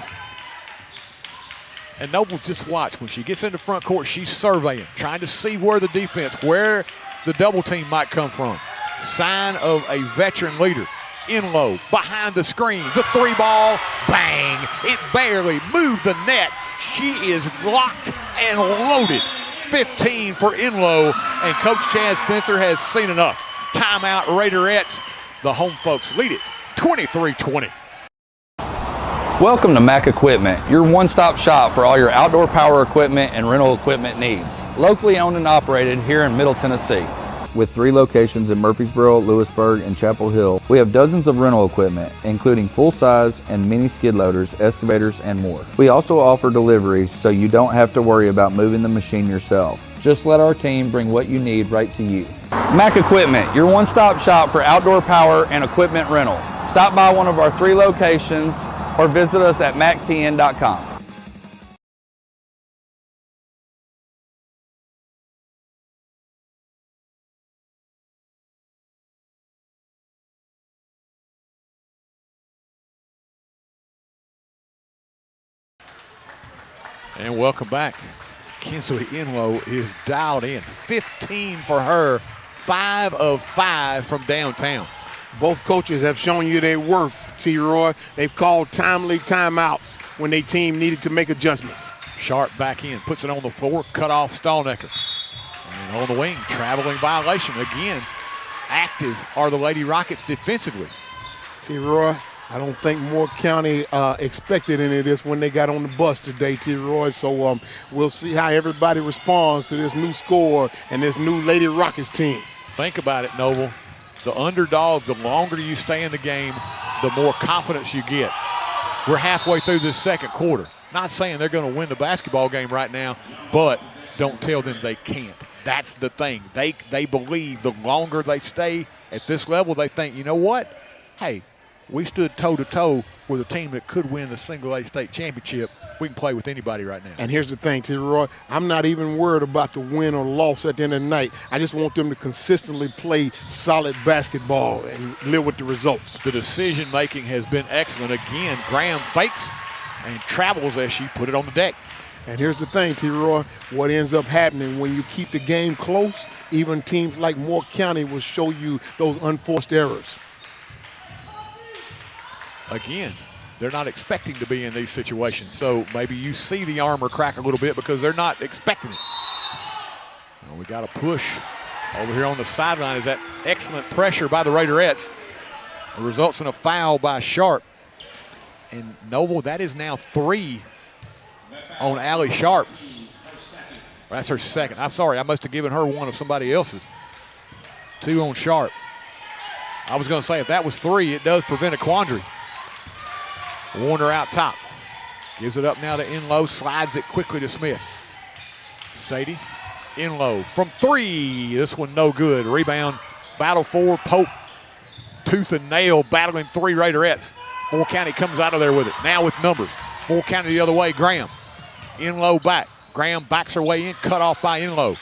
And Noble, just watch. When she gets into front court, she's surveying, trying to see where the defense, where the double team might come from. Sign of a veteran leader. Enlow behind the screen. The 3-ball, bang. It barely moved the net. She is locked and loaded. 15 for Enlow, and Coach Chad Spencer has seen enough. Timeout, Raiderettes. The home folks lead it 23-20. Welcome to Mac Equipment, your one-stop shop for all your outdoor power equipment and rental equipment needs. Locally owned and operated here in Middle Tennessee. With 3 locations in Murfreesboro, Lewisburg, and Chapel Hill, we have dozens of rental equipment, including full-size and mini skid loaders, excavators, and more. We also offer deliveries, so you don't have to worry about moving the machine yourself. Just let our team bring what you need right to you. Mac Equipment, your one-stop shop for outdoor power and equipment rental. Stop by one of our 3 locations or visit us at mactn.com. And welcome back. Kinsley Enlow is dialed in. 15 for her, 5 of 5 from downtown. Both coaches have shown you their worth, T-Roy. They've called timely timeouts when their team needed to make adjustments. Sharp back in, puts it on the floor, cut off Stallnecker. And on the wing, traveling violation. Again, active are the Lady Rockets defensively. T-Roy, I don't think Moore County expected any of this when they got on the bus today, T-Roy. So we'll see how everybody responds to this new score and this new Lady Rockets team. Think about it, Noble. The underdog, the longer you stay in the game, the more confidence you get. We're halfway through this second quarter. Not saying they're going to win the basketball game right now, but don't tell them they can't. That's the thing. They believe the longer they stay at this level, they think, you know what? Hey, we stood toe-to-toe with a team that could win the single A state championship. We can play with anybody right now. And here's the thing, T-Roy, I'm not even worried about the win or loss at the end of the night. I just want them to consistently play solid basketball and live with the results. The decision-making has been excellent. Again, Graham fakes and travels as she put it on the deck. And here's the thing, T-Roy, what ends up happening when you keep the game close, even teams like Moore County will show you those unforced errors. Again, they're not expecting to be in these situations. So maybe you see the armor crack a little bit because they're not expecting it. Well, we got a push over here on the sideline. Is that excellent pressure by the Raiderettes. It results in a foul by Sharp. And Noble, that is now 3 on Allie Sharp. That's her second. I'm sorry, I must have given her one of somebody else's. 2 on Sharp. I was going to say if that was 3, it does prevent a quandary. Warner out top. Gives it up now to Enlow. Slides it quickly to Smith. Sadie. Enlow from 3. This one no good. Rebound. Battle 4. Pope. Tooth and nail battling 3 Raiderettes. Moore County comes out of there with it. Now with numbers. Moore County the other way. Graham. Enlow back. Graham backs her way in. Cut off by Enlow.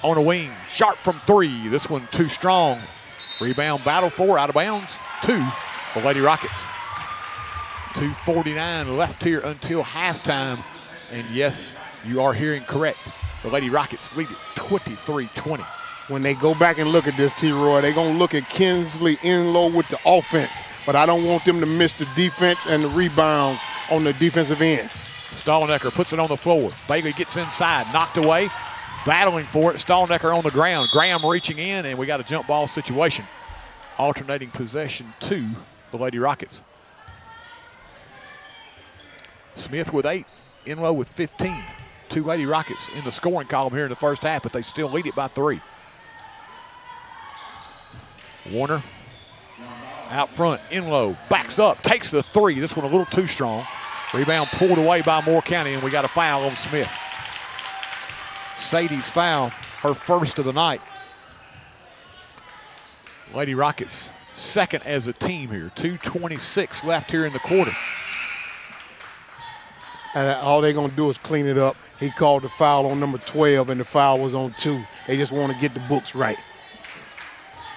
On a wing. Sharp from 3. This one too strong. Rebound. Battle 4 out of bounds. 2 for Lady Rockets. 2:49 left here until halftime. And yes, you are hearing correct. The Lady Rockets lead it 23-20. When they go back and look at this, T-Roy, they're going to look at Kinsley Enlow with the offense. But I don't want them to miss the defense and the rebounds on the defensive end. Stallnecker puts it on the floor. Bailey gets inside, knocked away. Battling for it, Stallnecker on the ground. Graham reaching in, and we got a jump ball situation. Alternating possession to the Lady Rockets. Smith with 8, Enlow with 15. 2 Lady Rockets in the scoring column here in the first half, but they still lead it by 3. Warner out front, Enlow backs up, takes the 3. This one a little too strong. Rebound pulled away by Moore County, and we got a foul on Smith. Sadie's foul, her first of the night. Lady Rockets second as a team here. 2:26 left here in the quarter. And all they're going to do is clean it up. He called the foul on number 12, and the foul was on 2. They just want to get the books right.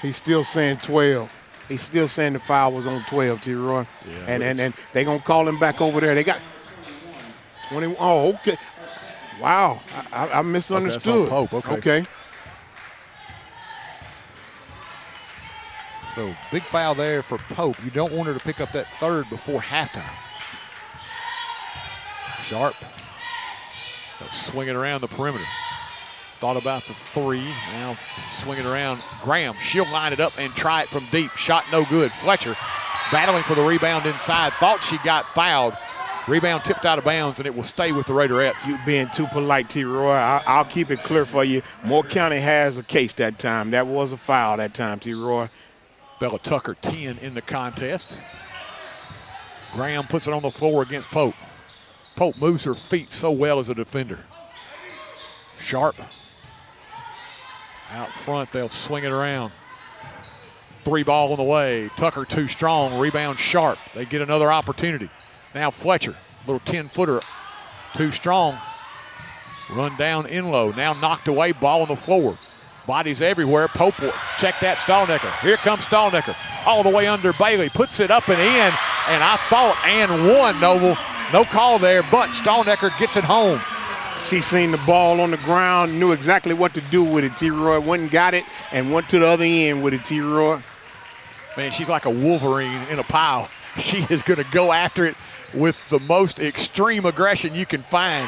He's still saying 12. He's still saying the foul was on 12, T-Roy. Yeah, and they're going to call him back over there. They got 21. Oh, okay. Wow. I misunderstood. Okay, that's on Pope. Okay. So big foul there for Pope. You don't want her to pick up that third before halftime. Sharp. Swinging around the perimeter. Thought about the three. Now swinging around. Graham, she'll line it up and try it from deep. Shot no good. Fletcher battling for the rebound inside. Thought she got fouled. Rebound tipped out of bounds, and it will stay with the Raiderettes. You being too polite, T-Roy. I'll keep it clear for you. Moore County has a case that time. That was a foul that time, T-Roy. Bella Tucker 10 in the contest. Graham puts it on the floor against Pope. Pope moves her feet so well as a defender. Sharp. Out front, they'll swing it around. 3 ball on the way. Tucker too strong. Rebound Sharp. They get another opportunity. Now Fletcher, little 10-footer, too strong. Run down in low. Now knocked away, ball on the floor. Bodies everywhere. Pope will check that. Stallnecker. Here comes Stallnecker. All the way under Bailey. Puts it up and in. And I thought and one, Noble. No call there, but Stallnecker gets it home. She seen the ball on the ground, knew exactly what to do with it. T-Roy went and got it and went to the other end with it, T-Roy. Man, she's like a Wolverine in a pile. She is going to go after it with the most extreme aggression you can find.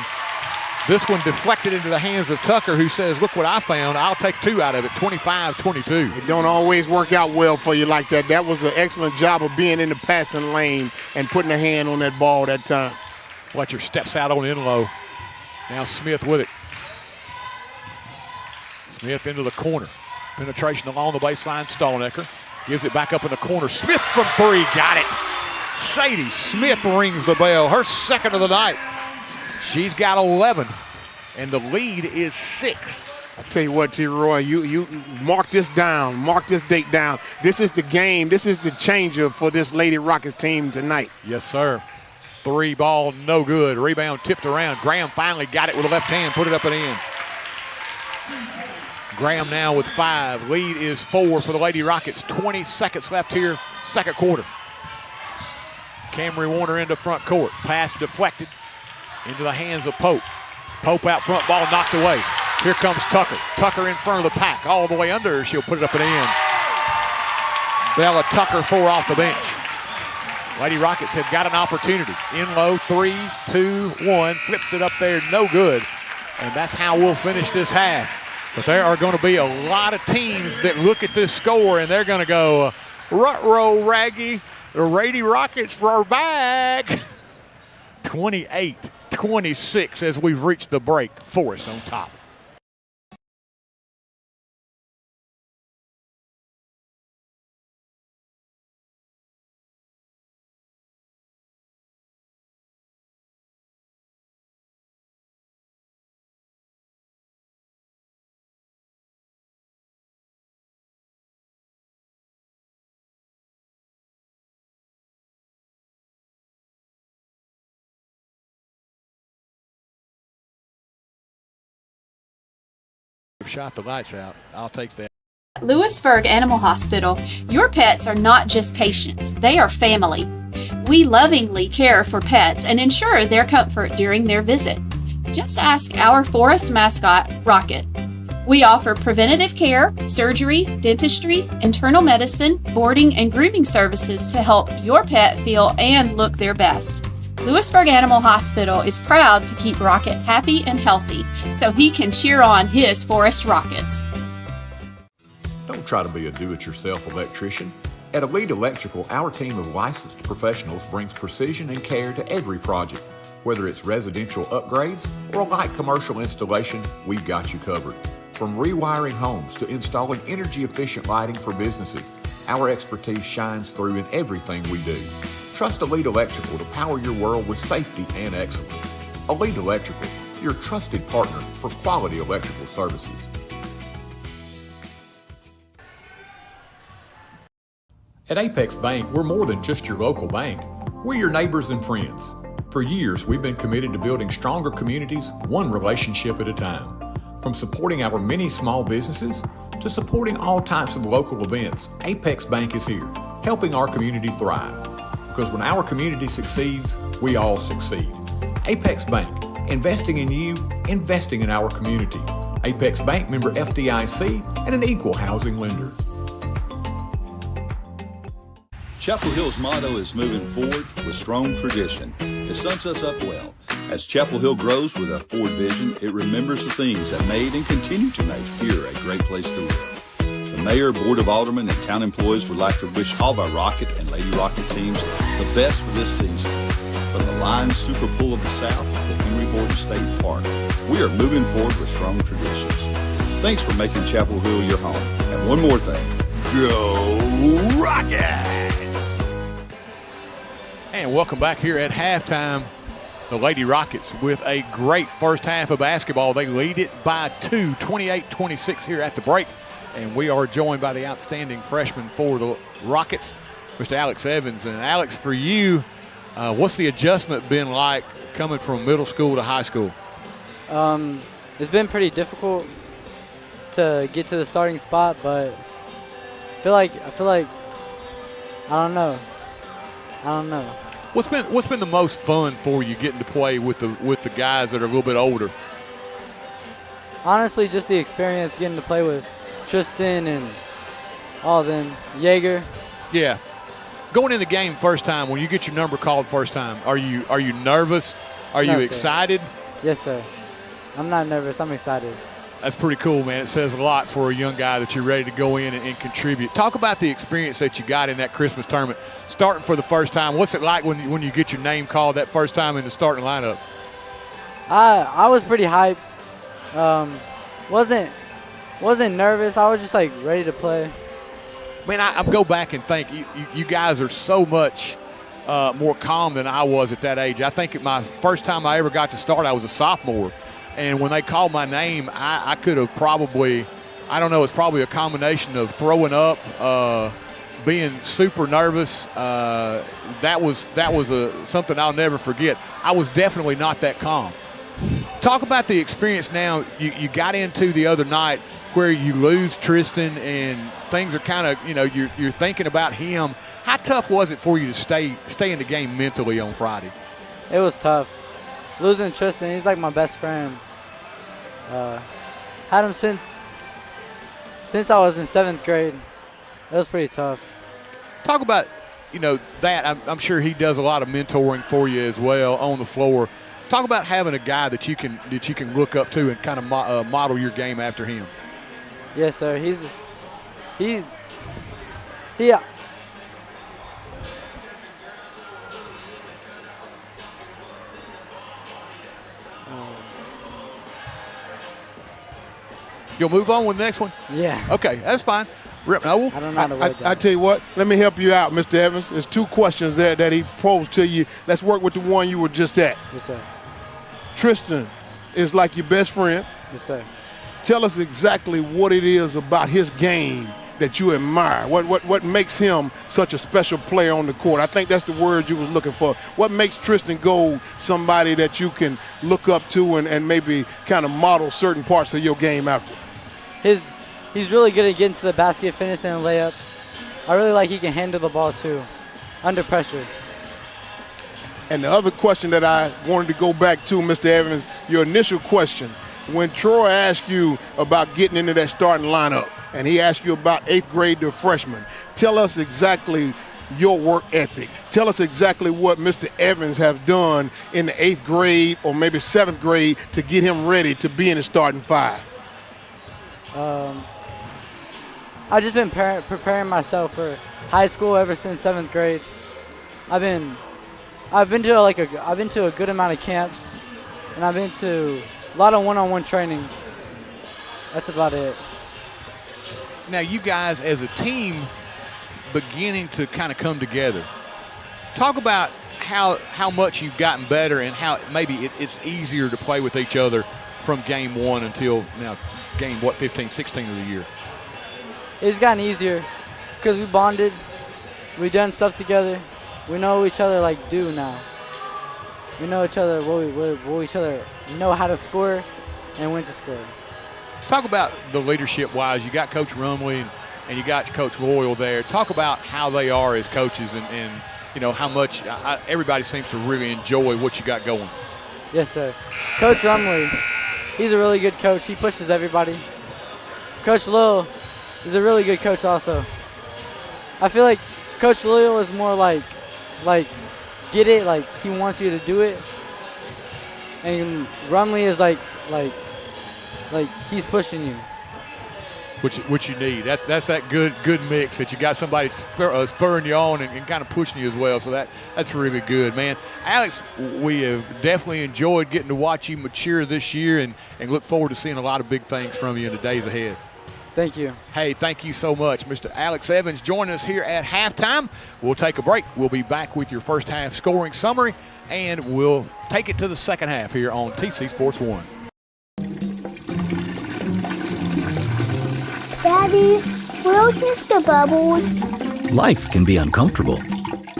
This one deflected into the hands of Tucker, who says, look what I found. I'll take 2 out of it, 25-22. It don't always work out well for you like that. That was an excellent job of being in the passing lane and putting a hand on that ball that time. Fletcher steps out on in low. Now Smith with it. Smith into the corner. Penetration along the baseline. Stallnecker gives it back up in the corner. Smith from 3, got it. Sadie Smith rings the bell, her second of the night. She's got 11, and the lead is 6. I'll tell you what, T-Roy, you mark this down, mark this date down. This is the game, this is the changer for this Lady Rockets team tonight. Yes, sir. 3 ball, no good. Rebound tipped around. Graham finally got it with the left hand, put it up and in. Graham now with 5. Lead is 4 for the Lady Rockets. 20 seconds left here, second quarter. Camry Warner into front court. Pass deflected into the hands of Pope. Pope out front, ball knocked away. Here comes Tucker. Tucker in front of the pack, all the way under. She'll put it up and in. Bella Tucker 4 off the bench. Lady Rockets have got an opportunity. In low, 3, 2, 1. Flips it up there, no good. And that's how we'll finish this half. But there are going to be a lot of teams that look at this score and they're going to go, rut-row, Raggy. The Lady Rockets are back. 28-26 as we've reached the break. Forrest on top. Shot the lights out. I'll take that. Lewisburg Animal Hospital, your pets are not just patients, they are family. We lovingly care for pets and ensure their comfort during their visit. Just ask our Forrest mascot, Rocket. We offer preventative care, surgery, dentistry, internal medicine, boarding, and grooming services to help your pet feel and look their best. Lewisburg Animal Hospital is proud to keep Rocket happy and healthy so he can cheer on his Forrest Rockets. Don't try to be a do-it-yourself electrician. At Elite Electrical, our team of licensed professionals brings precision and care to every project. Whether it's residential upgrades or a light commercial installation, we've got you covered. From rewiring homes to installing energy-efficient lighting for businesses, our expertise shines through in everything we do. Trust Elite Electrical to power your world with safety and excellence. Elite Electrical, your trusted partner for quality electrical services. At Apex Bank, we're more than just your local bank. We're your neighbors and friends. For years, we've been committed to building stronger communities, one relationship at a time. From supporting our many small businesses to supporting all types of local events, Apex Bank is here, helping our community thrive. Because when our community succeeds, we all succeed. Apex Bank, investing in you, investing in our community. Apex Bank, member FDIC, and an equal housing lender. Chapel Hill's motto is moving forward with strong tradition. It sums us up well. As Chapel Hill grows with a forward vision, it remembers the things that made and continue to make here a great place to live. The Mayor, Board of Aldermen, and town employees would like to wish all of our Rocket and Lady Rocket teams the best for this season. From the Lions Super Bowl of the South to Henry Horton State Park, we are moving forward with strong traditions. Thanks for making Chapel Hill your home. And one more thing, go Rockets! And welcome back here at halftime. The Lady Rockets with a great first half of basketball. They lead it by 2, 28-26 here at the break. And we are joined by the outstanding freshman for the Rockets, Mr. Alex Evans. And Alex, for you, what's the adjustment been like coming from middle school to high school? It's been pretty difficult to get to the starting spot, but I feel like I don't know. What's been the most fun for you getting to play with the guys that are a little bit older? Honestly, just the experience getting to play with Tristan and all of them, Jaeger. Yeah. Going in the game first time, when you get your number called first time, are you nervous? Are you excited? Yes, sir. I'm not nervous. I'm excited. That's pretty cool, man. It says a lot for a young guy that you're ready to go in and contribute. Talk about the experience that you got in that Christmas tournament, starting for the first time. What's it like when you get your name called that first time in the starting lineup? I was pretty hyped. Wasn't nervous. I was just like ready to play. Man, I go back and think you guys are so much more calm than I was at that age. I think my first time I ever got to start, I was a sophomore. And when they called my name, I could have probably, I don't know, it's probably a combination of throwing up, being super nervous. That was something I'll never forget. I was definitely not that calm. Talk about the experience now you got into the other night where you lose Tristan and things are kind of, you're thinking about him. How tough was it for you to stay in the game mentally on Friday? It was tough. Losing Tristan, he's like my best friend. Had him since I was in 7th grade. It was pretty tough. Talk about, that. I'm sure he does a lot of mentoring for you as well on the floor. Talk about having a guy that you can look up to and kind of model your game after him. Yes, sir. He. You'll move on with the next one? Yeah. Okay, that's fine. Rip Noble? I don't know how to work that. I tell you what, let me help you out, Mr. Evans. There's 2 questions there that he posed to you. Let's work with the one you were just at. Yes, sir. Tristan is like your best friend. Yes, sir. Tell us exactly what it is about his game that you admire. What makes him such a special player on the court? I think that's the word you was looking for. What makes Tristan Gold somebody that you can look up to and maybe kind of model certain parts of your game after? He's really good at getting to the basket, finishing layups. I really like he can handle the ball too, under pressure. And the other question that I wanted to go back to, Mr. Evans, your initial question, when Troy asked you about getting into that starting lineup, and he asked you about 8th grade to freshman, tell us exactly your work ethic. Tell us exactly what Mr. Evans has done in the 8th grade or maybe 7th grade to get him ready to be in the starting 5. I've just been preparing myself for high school ever since 7th grade. I've been to a good amount of camps, and I've been to a lot of one-on-one training. That's about it. Now, you guys as a team beginning to kind of come together. Talk about how much you've gotten better and how maybe it's easier to play with each other from game 1 until now game, 15, 16 of the year. It's gotten easier because we bonded, we've done stuff together. We know each other like do now. We know each other, what each other know how to score and when to score. Talk about the leadership-wise. You got Coach Rumley and you got Coach Loyal there. Talk about how they are as coaches and you know, how much everybody seems to really enjoy what you got going. Yes, sir. Coach Rumley, he's a really good coach. He pushes everybody. Coach Loyal is a really good coach also. I feel like Coach Loyal is more like get it, like he wants you to do it. And Rumley is like he's pushing you. Which you need. That's that good mix that you got somebody spurring you on and kind of pushing you as well. So that's really good, man. Alex, we have definitely enjoyed getting to watch you mature this year and look forward to seeing a lot of big things from you in the days ahead. Thank you. Hey, thank you so much. Mr. Alex Evans joining us here at halftime. We'll take a break. We'll be back with your first half scoring summary, and we'll take it to the second half here on TC Sports 1. Daddy, where's Mr. Bubbles? Life can be uncomfortable.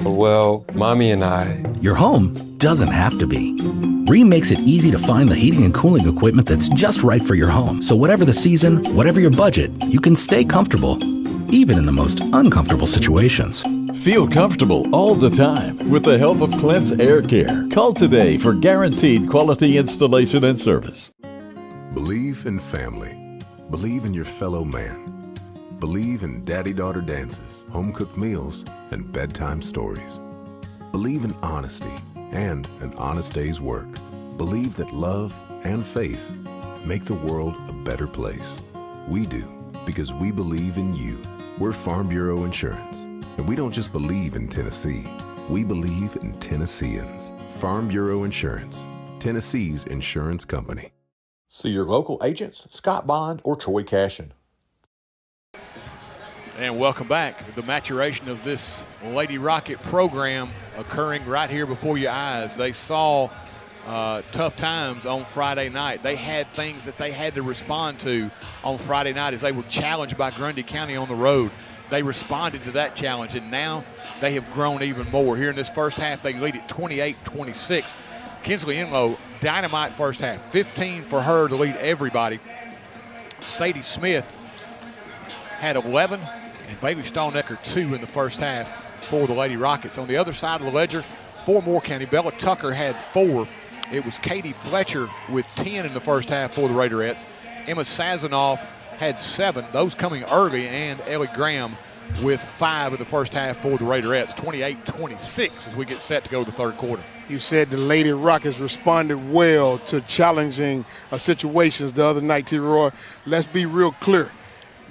Well, Mommy and I. Your home doesn't have to be. Rheem makes it easy to find the heating and cooling equipment that's just right for your home. So whatever the season, whatever your budget, you can stay comfortable, even in the most uncomfortable situations. Feel comfortable all the time with the help of Clint's Air Care. Call today for guaranteed quality installation and service. Believe in family. Believe in your fellow man. Believe in daddy-daughter dances, home-cooked meals, and bedtime stories. Believe in honesty and an honest day's work. Believe that love and faith make the world a better place. We do, because we believe in you. We're Farm Bureau Insurance, and we don't just believe in Tennessee. We believe in Tennesseans. Farm Bureau Insurance, Tennessee's insurance company. See your local agents, Scott Bond or Troy Cashin. And welcome back. The maturation of this Lady Rocket program occurring right here before your eyes. They saw tough times on Friday night. They had things that they had to respond to on Friday night as they were challenged by Grundy County on the road. They responded to that challenge, and now they have grown even more. Here in this first half, they lead at 28-26. Kinsley Enlow, dynamite first half. 15 for her to lead everybody. Sadie Smith had 11, and Bailey Stonecker 2 in the first half for the Lady Rockets. On the other side of the ledger, 4 Moore County. Bella Tucker had 4. It was Katie Fletcher with 10 in the first half for the Raiderettes. Emma Sazanoff had 7, those coming early, and Ellie Graham with 5 in the first half for the Raiderettes. 28-26 as we get set to go to the third quarter. You said the Lady Rockets responded well to challenging situations the other night, T-Roy. Let's be real clear.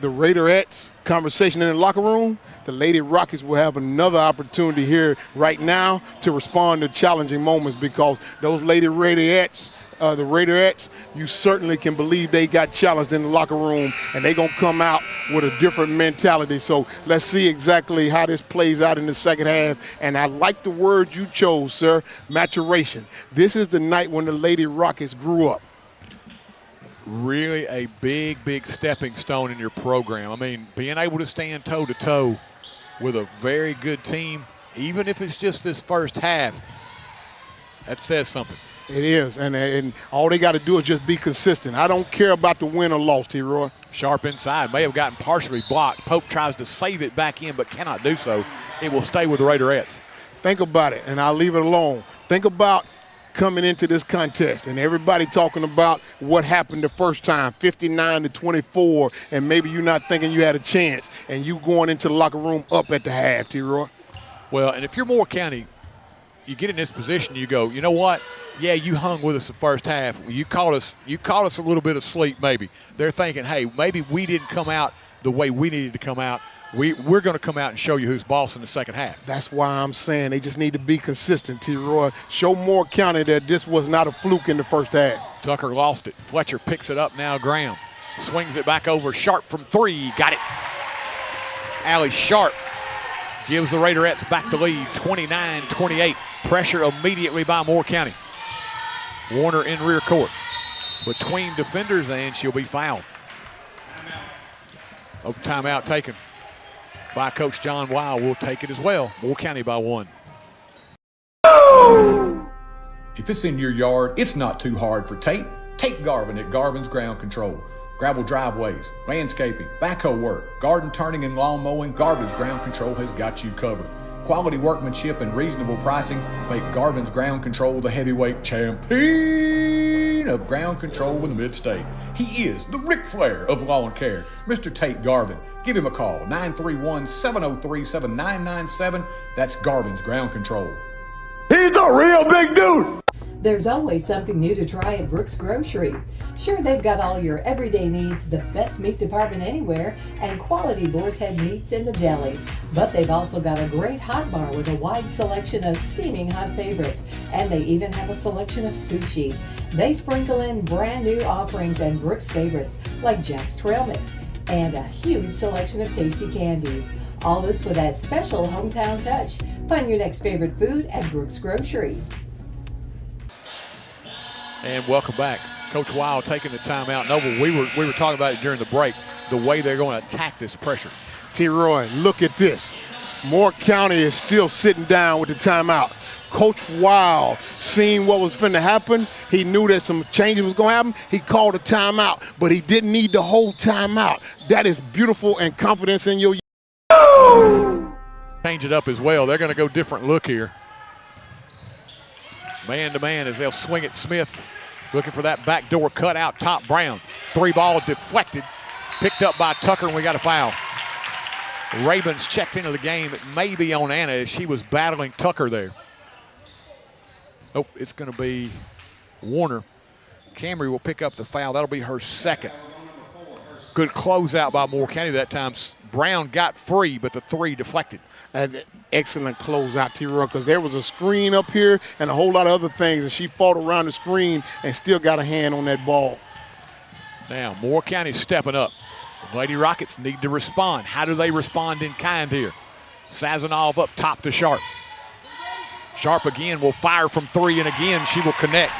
The Raiderettes conversation in the locker room, the Lady Rockets will have another opportunity here right now to respond to challenging moments, because those Lady Raiderettes, the Raiderettes, you certainly can believe they got challenged in the locker room, and they're going to come out with a different mentality. So let's see exactly how this plays out in the second half. And I like the word you chose, sir, maturation. This is the night when the Lady Rockets grew up. Really a big stepping stone in your program. I mean, being able to stand toe-to-toe with a very good team, even if it's just this first half, that says something. It is, and all they got to do is just be consistent. I don't care about the win or loss, T-Roy. Sharp inside, may have gotten partially blocked. Pope tries to save it back in, but cannot do so. It will stay with the Raiderettes. Think about it, and I'll leave it alone. Think about coming into this contest and everybody talking about what happened the first time, 59-24, and maybe you're not thinking you had a chance, and you going into the locker room up at the half, T-Roy. Well, and if you're Moore County, you get in this position, you go, you know what? Yeah, you hung with us the first half. You caught us a little bit of sleep maybe. They're thinking, hey, maybe we didn't come out the way we needed to come out. We're going to come out and show you who's boss in the second half. That's why I'm saying they just need to be consistent, T-Roy. Show Moore County that this was not a fluke in the first half. Tucker lost it. Fletcher picks it up now. Graham swings it back over. Sharp from 3. Got it. Allie Sharp gives the Raiderettes back the lead, 29-28. Pressure immediately by Moore County. Warner in rear court between defenders, and she'll be fouled. Timeout taken. by Coach John Weil will take it as well. Moore County by 1. If it's in your yard, it's not too hard for Tate. Tate Garvin at Garvin's Ground Control. Gravel driveways, landscaping, backhoe work, garden turning and lawn mowing, Garvin's Ground Control has got you covered. Quality workmanship and reasonable pricing make Garvin's Ground Control the heavyweight champion of ground control in the mid-state. He is the Ric Flair of lawn care, Mr. Tate Garvin. Give him a call, 931-703-7997. That's Garvin's Ground Control. He's a real big dude. There's always something new to try at Brooks Grocery. Sure, they've got all your everyday needs, the best meat department anywhere, and quality boar's head meats in the deli. But they've also got a great hot bar with a wide selection of steaming hot favorites, and they even have a selection of sushi. They sprinkle in brand new offerings and Brooks favorites like Jack's Trail Mix and a huge selection of tasty candies. All this with that special hometown touch. Find your next favorite food at Brooks Grocery. And welcome back. Coach Weil taking the timeout. Noble, we were talking about it during the break, the way they're going to attack this pressure. T-Roy, look at this. Moore County is still sitting down with the timeout. Coach Weil, seeing what was finna happen, he knew that some changes was going to happen. He called a timeout, but he didn't need the whole timeout. That is beautiful and confidence in your. Change it up as well. They're going to go different look here. Man to man as they'll swing it. Smith looking for that backdoor cut out top. Brown. 3-ball deflected. Picked up by Tucker, and we got a foul. Ravens checked into the game. It may be on Anna as she was battling Tucker there. Nope, it's going to be Warner. Camry will pick up the foul. That'll be her second. Good closeout by Moore County that time. Brown got free, but the 3 deflected. An excellent closeout, T-Roy, because there was a screen up here and a whole lot of other things, and she fought around the screen and still got a hand on that ball. Now, Moore County stepping up. The Lady Rockets need to respond. How do they respond in kind here? Sazanov up top to Sharp. Sharp again will fire from 3, and again she will connect.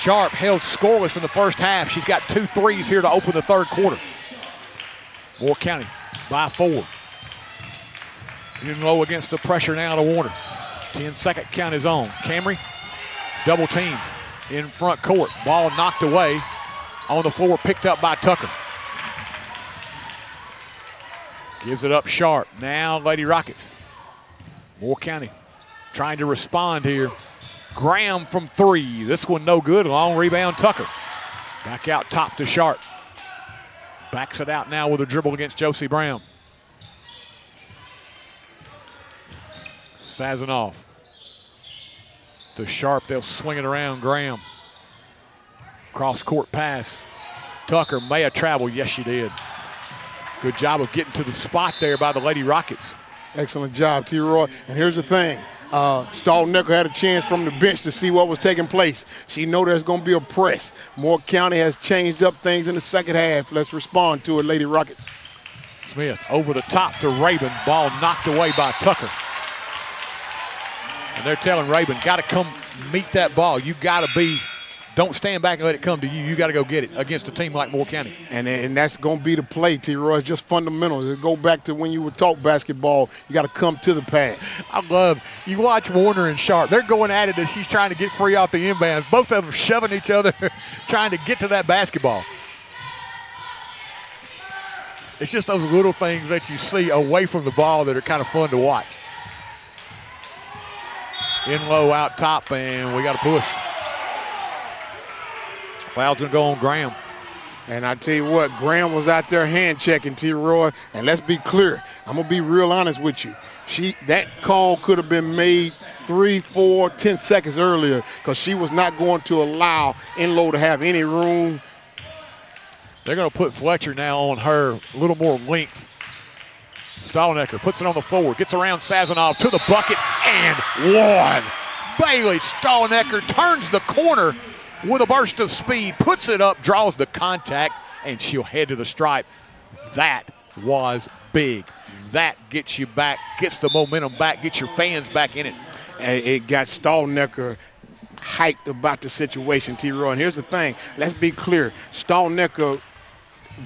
Sharp held scoreless in the first half. She's got 2 threes here to open the third quarter. Moore County by 4. In low against the pressure now to Warner. 10-second count is on. Camry double teamed in front court. Ball knocked away on the floor, picked up by Tucker. Gives it up Sharp. Now Lady Rockets. Moore County trying to respond here. Graham from 3. This one no good. Long rebound Tucker. Back out top to Sharp. Backs it out now with a dribble against Josie Brown. Sazanov to Sharp. They'll swing it around. Graham. Cross-court pass. Tucker may have traveled. Yes, she did. Good job of getting to the spot there by the Lady Rockets. Excellent job, T-Roy. And here's the thing. Stallnecker had a chance from the bench to see what was taking place. She know there's going to be a press. Moore County has changed up things in the second half. Let's respond to it, Lady Rockets. Smith over the top to Rabin. Ball knocked away by Tucker. And they're telling Rabin, got to come meet that ball. You got to be, don't stand back and let it come to you. You got to go get it against a team like Moore County. And that's going to be the play, T-Roy. It's just fundamentals. It go back to when you would talk basketball. You got to come to the pass. I love, you watch Warner and Sharp. They're going at it as she's trying to get free off the inbounds. Both of them shoving each other, trying to get to that basketball. It's just those little things that you see away from the ball that are kind of fun to watch. In low, out top, and we got a push. Foul's going to go on Graham. And I tell you what, Graham was out there hand-checking T-Roy. And let's be clear. I'm going to be real honest with you. That call could have been made 3, 4, 10 seconds earlier because she was not going to allow in-low to have any room. They're going to put Fletcher now on her, a little more length. Stallnecker puts it on the floor, gets around Sazanov to the bucket, and one. Bailey Stallnecker turns the corner with a burst of speed, puts it up, draws the contact, and she'll head to the stripe. That was big. That gets you back, gets the momentum back, gets your fans back in it. And it got Stallnecker hyped about the situation, T-Roy. And here's the thing. Let's be clear. Stallnecker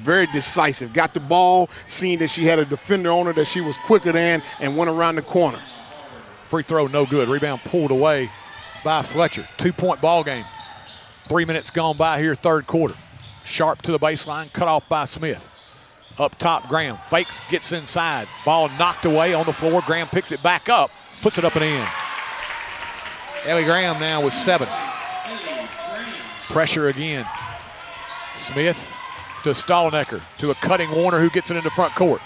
very decisive. Got the ball, seeing that she had a defender on her that she was quicker than, and went around the corner. Free throw, no good. Rebound pulled away by Fletcher. 2-point ball game. 3 minutes gone by here, third quarter. Sharp to the baseline, cut off by Smith. Up top, Graham fakes, gets inside. Ball knocked away on the floor. Graham picks it back up, puts it up and in. Ellie Graham now with 7. Pressure again. Smith to Stallnecker, to a cutting Warner who gets it into front court.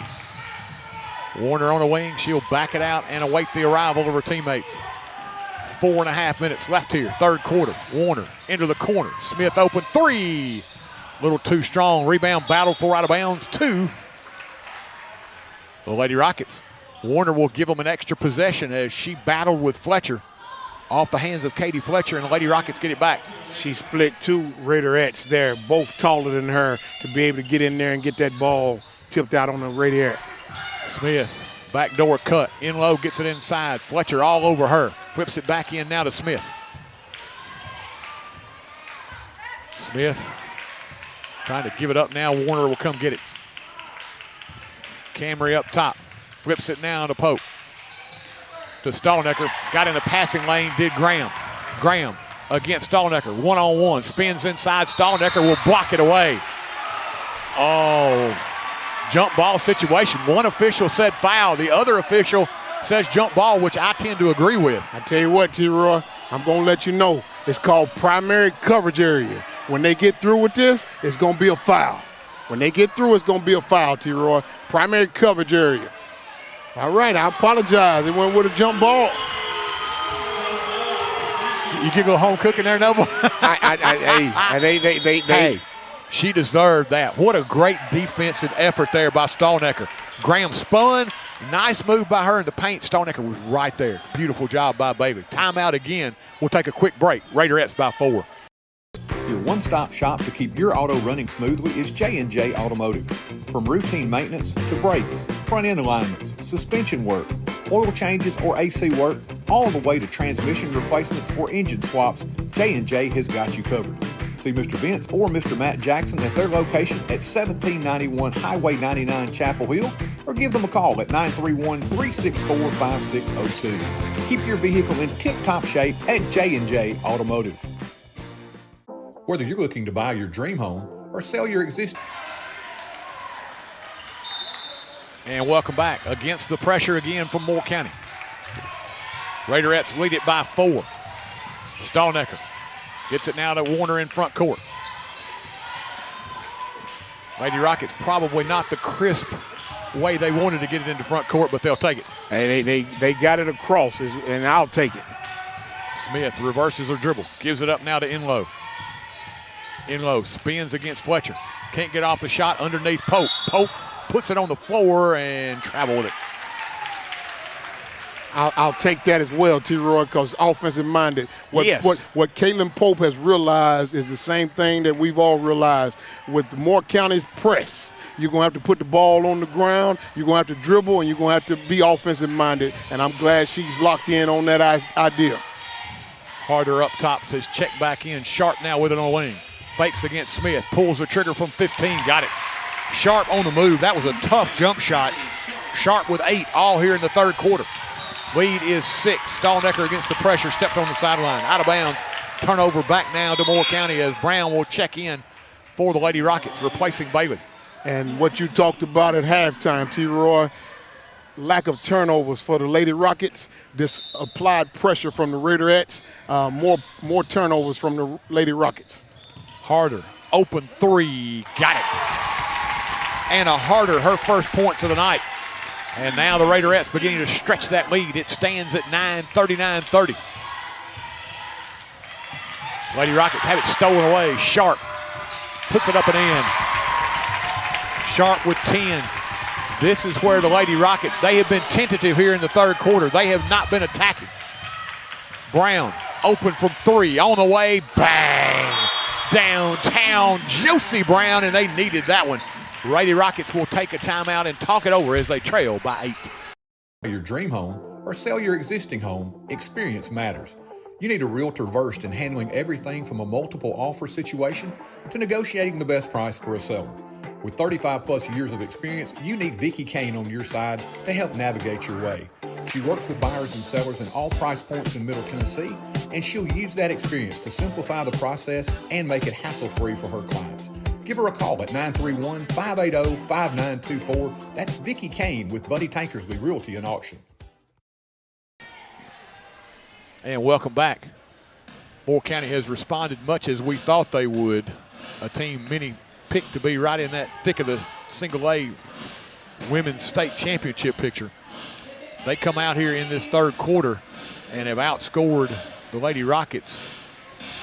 Warner on the wing, she'll back it out and await the arrival of her teammates. 4.5 minutes left here, third quarter. Warner into the corner. Smith open 3. Little too strong. Rebound battle for out of bounds. 2. The Lady Rockets. Warner will give them an extra possession as she battled with Fletcher. Off the hands of Katie Fletcher, and the Lady Rockets get it back. She split 2 Raiderettes there, both taller than her, to be able to get in there and get that ball tipped out on the Raiderette. Smith, backdoor cut. In low, gets it inside. Fletcher all over her. Flips it back in now to Smith. Smith trying to give it up now. Warner will come get it. Camry up top. Flips it now to Pope. To Stallnecker. Got in the passing lane, did Graham. Graham against Stallnecker. One-on-one. Spins inside. Stallnecker will block it away. Oh, jump ball situation. One official said foul. The other official says jump ball, which I tend to agree with. I tell you what, T-Roy, I'm going to let you know. It's called primary coverage area. When they get through with this, it's going to be a foul. When they get through, it's going to be a foul, T-Roy. Primary coverage area. All right, I apologize. It went with a jump ball. You can go home cooking there, Noble. Hey, she deserved that. What a great defensive effort there by Stallnecker. Graham spun. Nice move by her in the paint. Stallnecker was right there. Beautiful job by Bailey. Timeout again. We'll take a quick break. Raiderettes by 4. Your one-stop shop to keep your auto running smoothly is J&J Automotive. From routine maintenance to brakes, front-end alignments, suspension work, oil changes or AC work, all the way to transmission replacements or engine swaps, J&J has got you covered. See Mr. Vince or Mr. Matt Jackson at their location at 1791 Highway 99 Chapel Hill, or give them a call at 931-364-5602. Keep your vehicle in tip-top shape at J&J Automotive. Whether you're looking to buy your dream home or sell your existing... And welcome back. Against the pressure again from Moore County. Raiderettes lead it by 4. Stallnecker gets it now to Warner in front court. Lady Rockets probably not the crisp way they wanted to get it into front court, but they'll take it. Hey, they got it across, and I'll take it. Smith reverses her dribble. Gives it up now to Inlow. Inlow spins against Fletcher. Can't get off the shot underneath Pope. Pope puts it on the floor and travel with it. I'll take that as well, T-Roy, because offensive-minded. What Caitlin Pope has realized is the same thing that we've all realized. With the Moore County's press, you're going to have to put the ball on the ground, you're going to have to dribble, and you're going to have to be offensive-minded, and I'm glad she's locked in on that idea. Harder up top, says check back in. Sharp now with it on the wing. Fakes against Smith, pulls the trigger from 15, got it. Sharp on the move. That was a tough jump shot. Sharp with 8, all here in the third quarter. Lead is 6. Stallnecker against the pressure, stepped on the sideline. Out of bounds. Turnover back now to Moore County as Brown will check in for the Lady Rockets, replacing Bailey. And what you talked about at halftime, T-Roy, lack of turnovers for the Lady Rockets. This applied pressure from the Raiderettes. More turnovers from the Lady Rockets. Harder, open 3, got it. Anna Harder, her first points of the night. And now the Raiderettes beginning to stretch that lead. It stands at 9, 39-30. Lady Rockets have it stolen away. Sharp puts it up and in. Sharp with 10. This is where the Lady Rockets, they have been tentative here in the third quarter. They have not been attacking. Brown open from 3, on the way, bang! Downtown, Josie Brown, and they needed that one. Lady Rockets will take a timeout and talk it over as they trail by 8. Your dream home or sell your existing home, experience matters. You need a realtor versed in handling everything from a multiple offer situation to negotiating the best price for a seller. With 35-plus years of experience, you need Vicki Kane on your side to help navigate your way. She works with buyers and sellers in all price points in Middle Tennessee, and she'll use that experience to simplify the process and make it hassle-free for her clients. Give her a call at 931-580-5924. That's Vicki Kane with Buddy Tankersley Realty and Auction. And welcome back. Moore County has responded much as we thought they would. A team many picked to be right in that thick of the single-A women's state championship picture. They come out here in this third quarter and have outscored the Lady Rockets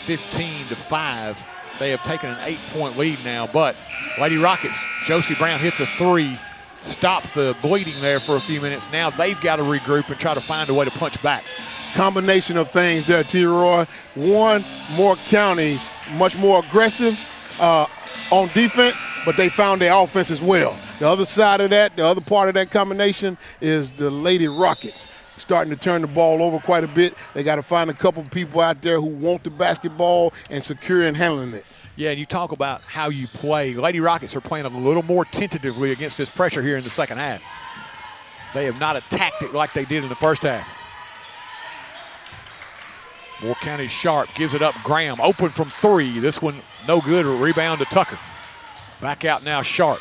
15-5. They have taken an 8-point lead now, but Lady Rockets, Josie Brown hit the three, stopped the bleeding there for a few minutes. Now they've got to regroup and try to find a way to punch back. Combination of things there, T-Roy. One, Moore County much more aggressive on defense, but they found their offense as well. The other side of that, the other part of that combination is the Lady Rockets starting to turn the ball over quite a bit. They got to find a couple people out there who want the basketball and secure and handling it. Yeah, and you talk about how you play. Lady Rockets are playing a little more tentatively against this pressure here in the second half. They have not attacked it like they did in the first half. Moore County Sharp gives it up. Graham open from three. This one no good. Rebound to Tucker. Back out now Sharp.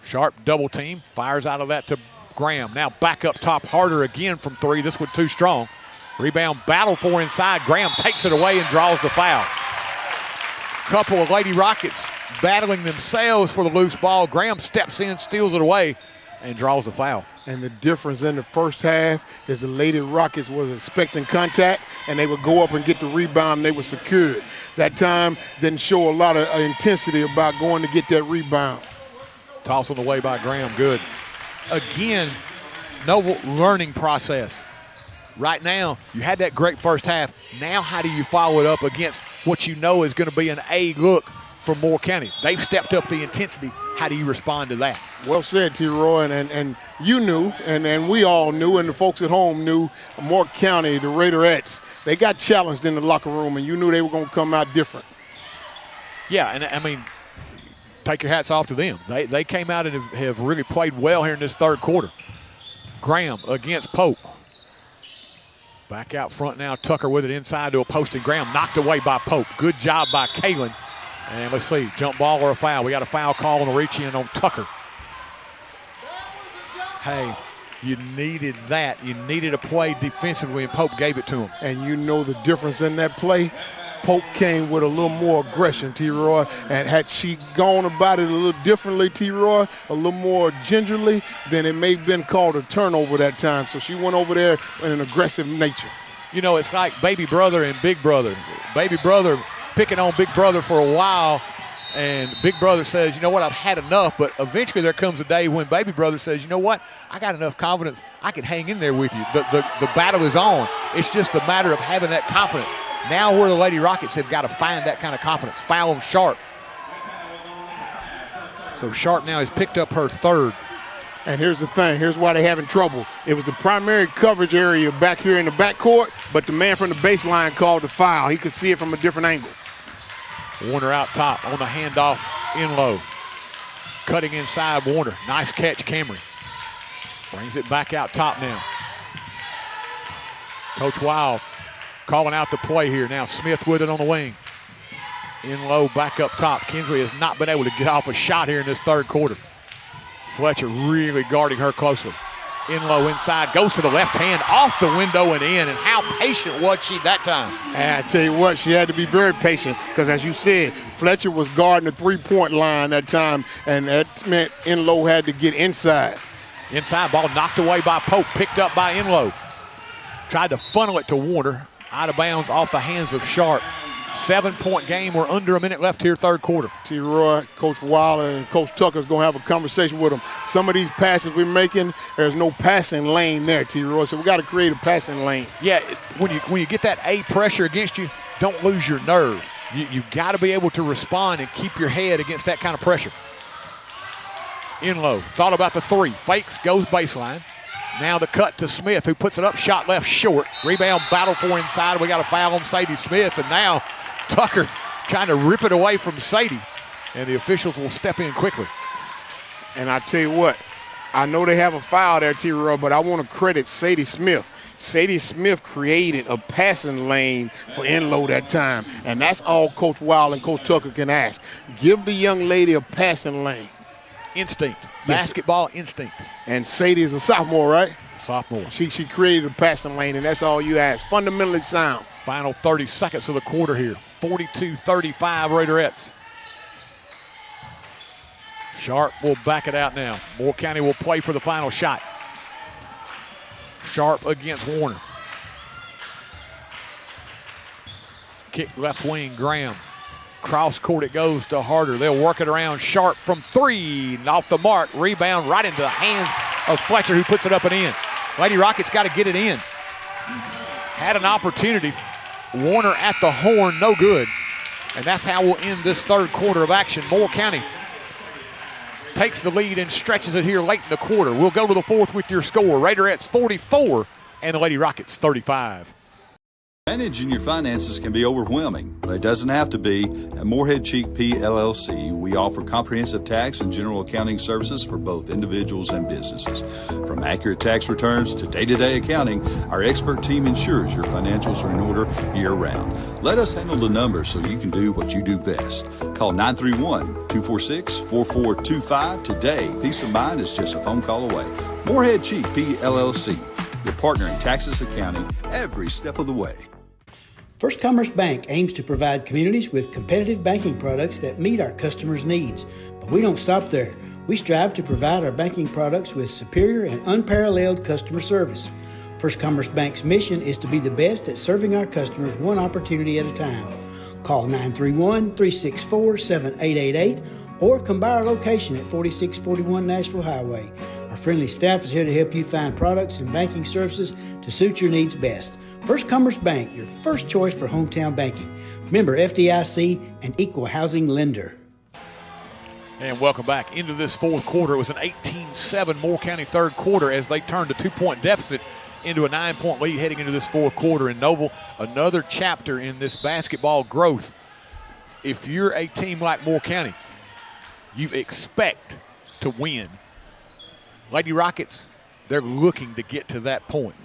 Sharp double team. Fires out of that to Graham. Now back up top. Harder again from three. This one too strong. Rebound battle for inside. Graham takes it away and draws the foul. Couple of Lady Rockets battling themselves for the loose ball. Graham steps in, steals it away, and draws the foul. And the difference in the first half is the Lady Rockets was expecting contact, and they would go up and get the rebound, and they were secured. That time didn't show a lot of intensity about going to get that rebound. Toss on the way by Graham, good. Again, no learning process. Right now, you had that great first half. Now how do you follow it up against what you know is going to be an A look from Moore County? They've stepped up the intensity. How do you respond to that? Well said, T-Roy, and you knew, and we all knew, and the folks at home knew, Moore County, the Raiderettes, they got challenged in the locker room, and you knew they were going to come out different. Yeah, and I mean, take your hats off to them. They came out and have really played well here in this third quarter. Graham against Pope. Back out front now, Tucker with it inside to a post, and Graham knocked away by Pope. Good job by Kalen. And let's see, jump ball or a foul. We got a foul call on the reach in on Tucker. Hey, you needed that. You needed a play defensively, and Pope gave it to him. And you know the difference in that play? Pope came with a little more aggression, T-Roy, and had she gone about it a little differently, T-Roy, a little more gingerly, then it may have been called a turnover that time. So she went over there in an aggressive nature. You know, it's like baby brother and big brother. Baby brother picking on big brother for a while, and big brother says, you know what, I've had enough. But eventually there comes a day when baby brother says, you know what, I got enough confidence. I can hang in there with you. The battle is on. It's just a matter of having that confidence. Now where the Lady Rockets have got to find that kind of confidence. Foul on Sharp. So Sharp now has picked up her third. And here's the thing. Here's why they're having trouble. It was the primary coverage area back here in the backcourt, but the man from the baseline called the foul. He could see it from a different angle. Warner out top on the handoff in low. Cutting inside Warner. Nice catch, Camry. Brings it back out top now. Coach Wild calling out the play here. Now Smith with it on the wing. In low, back up top. Kinsley has not been able to get off a shot here in this third quarter. Fletcher really guarding her closely. In low, inside, goes to the left hand, off the window and in. And how patient was she that time? And I tell you what, she had to be very patient because, as you said, Fletcher was guarding the three-point line that time, and that meant Inlow had to get inside. Inside, ball knocked away by Pope, picked up by Inlow. Tried to funnel it to Warner. Out of bounds off the hands of Sharp. 7-point game. We're under a minute left here, third quarter. T-Roy, Coach Wilder, and Coach Tucker's going to have a conversation with them. Some of these passes we're making, there's no passing lane there, T-Roy, so we got to create a passing lane. Yeah, when you get that A pressure against you, don't lose your nerve. You got to be able to respond and keep your head against that kind of pressure. In low, thought about the three. Fakes, goes baseline. Now the cut to Smith, who puts it up, shot left short. Rebound battle for inside. We got a foul on Sadie Smith, and now Tucker trying to rip it away from Sadie. and the officials will step in quickly. And I tell you what, I know they have a foul there, T-Roy, but I want to credit Sadie Smith. Sadie Smith created a passing lane for Enlow that time, and that's all Coach Wild and Coach Tucker can ask. Give the young lady a passing lane. Instinct. Yes. Basketball instinct. And Sadie is a sophomore, right? Sophomore. She created a passing lane, and that's all you ask. Fundamentally sound. Final 30 seconds of the quarter here. 42-35 Raiderettes. Sharp will back it out now. Moore County will play for the final shot. Sharp against Warner. Kick left wing, Graham. Cross court it goes to Harder. They'll work it around. Sharp from three. Off the mark. Rebound right into the hands of Fletcher, who puts it up and in. Lady Rockets got to get it in. Had an opportunity. Warner at the horn, no good. And that's how we'll end this third quarter of action. Moore County takes the lead and stretches it here late in the quarter. We'll go to the fourth with your score. Raiderettes 44 and the Lady Rockets 35. Managing your finances can be overwhelming, but it doesn't have to be. At Moorhead Cheek P. LLC, we offer comprehensive tax and general accounting services for both individuals and businesses. From accurate tax returns to day-to-day accounting, our expert team ensures your financials are in order year-round. Let us handle the numbers so you can do what you do best. Call 931-246-4425 today. Peace of mind is just a phone call away. Moorhead Cheek P. LLC, your partner in taxes accounting every step of the way. First Commerce Bank aims to provide communities with competitive banking products that meet our customers' needs. But we don't stop there. We strive to provide our banking products with superior and unparalleled customer service. First Commerce Bank's mission is to be the best at serving our customers one opportunity at a time. Call 931-364-7888 or come by our location at 4641 Nashville Highway. Our friendly staff is here to help you find products and banking services to suit your needs best. First Commerce Bank, your first choice for hometown banking. Member FDIC and equal housing lender. And welcome back into this fourth quarter. It was an 18-7 Moore County third quarter as they turned a 2-point deficit into a 9-point lead heading into this fourth quarter. And Noble, another chapter in this basketball growth. If you're a team like Moore County, you expect to win. Lady Rockets, they're looking to get to that point.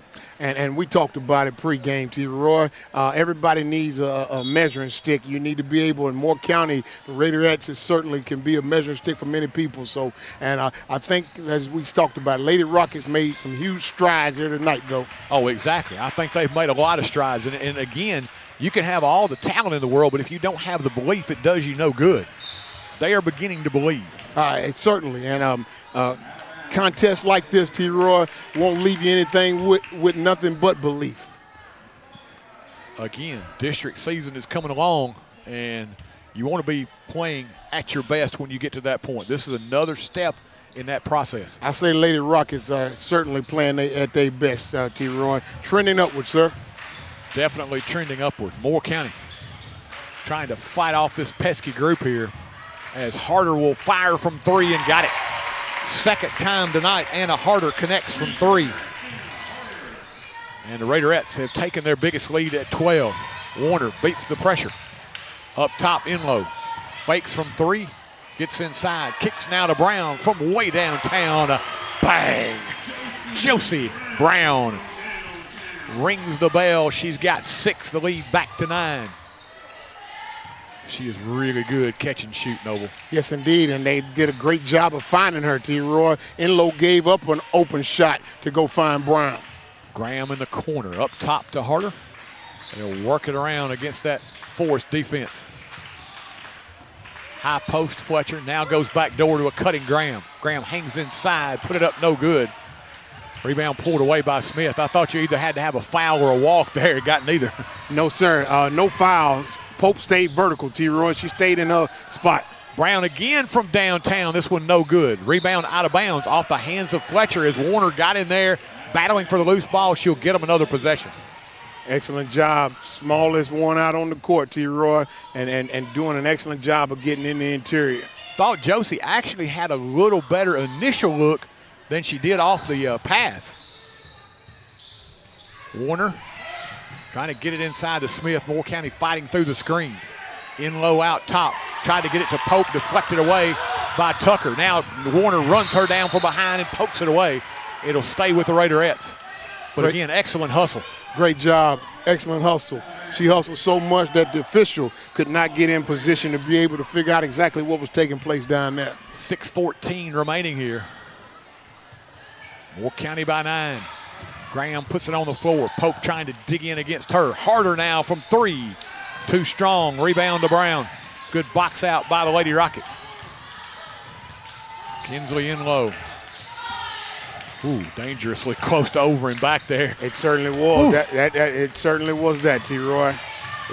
And we talked about it pregame, T-Roy. Everybody needs a measuring stick. You need to be able, in Moore County, the Raiderettes certainly can be a measuring stick for many people. So, and I think, as we talked about, Lady Rockets made some huge strides here tonight, though. Oh, exactly. I think they've made a lot of strides. And again, you can have all the talent in the world, but if you don't have the belief, it does you no good. They are beginning to believe. Certainly. And contests like this, T-Roy, won't leave you anything with nothing but belief. Again, district season is coming along, and you want to be playing at your best when you get to that point. This is another step in that process. I say Lady Rockets are certainly playing at their best, T-Roy. Trending upward, sir. Definitely trending upward. Moore County trying to fight off this pesky group here as Harder will fire from three and got it. Second time tonight, Anna Harder connects from three. And the Raiderettes have taken their biggest lead at 12. Warner beats the pressure. Up top, Enlow. Fakes from three, gets inside, kicks now to Brown from way downtown. Bang! Josie Brown rings the bell. She's got 6, the lead back to 9. She is really good catch and shoot, Noble. Yes, indeed, and they did a great job of finding her, T-Roy. Enlow gave up an open shot to go find Brown. Graham in the corner, up top to Harder. They'll work it around against that Forrest defense. High post Fletcher, now goes back door to a cutting Graham. Graham hangs inside, put it up, no good. Rebound pulled away by Smith. I thought you either had to have a foul or a walk there. Got neither. No, sir, no foul. Pope stayed vertical, T-Roy. She stayed in her spot. Brown again from downtown. This one no good. Rebound out of bounds off the hands of Fletcher as Warner got in there battling for the loose ball. She'll get him another possession. Excellent job. Smallest one out on the court, T-Roy, and doing an excellent job of getting in the interior. Thought Josie actually had a little better initial look than she did off the pass. Warner trying to get it inside to Smith. Moore County fighting through the screens. In low out top. Tried to get it to Pope, deflected away by Tucker. Now Warner runs her down from behind and pokes it away. It'll stay with the Raiderettes. But again, excellent hustle. Great job. Excellent hustle. She hustled so much that the official could not get in position to be able to figure out exactly what was taking place down there. 6:14 remaining here. Moore County by 9. Graham puts it on the floor. Pope trying to dig in against her. Harder now from 3. Too strong. Rebound to Brown. Good box out by the Lady Rockets. Kinsley in low. Ooh, dangerously close to over and back there. It certainly was. It certainly was that, T-Roy.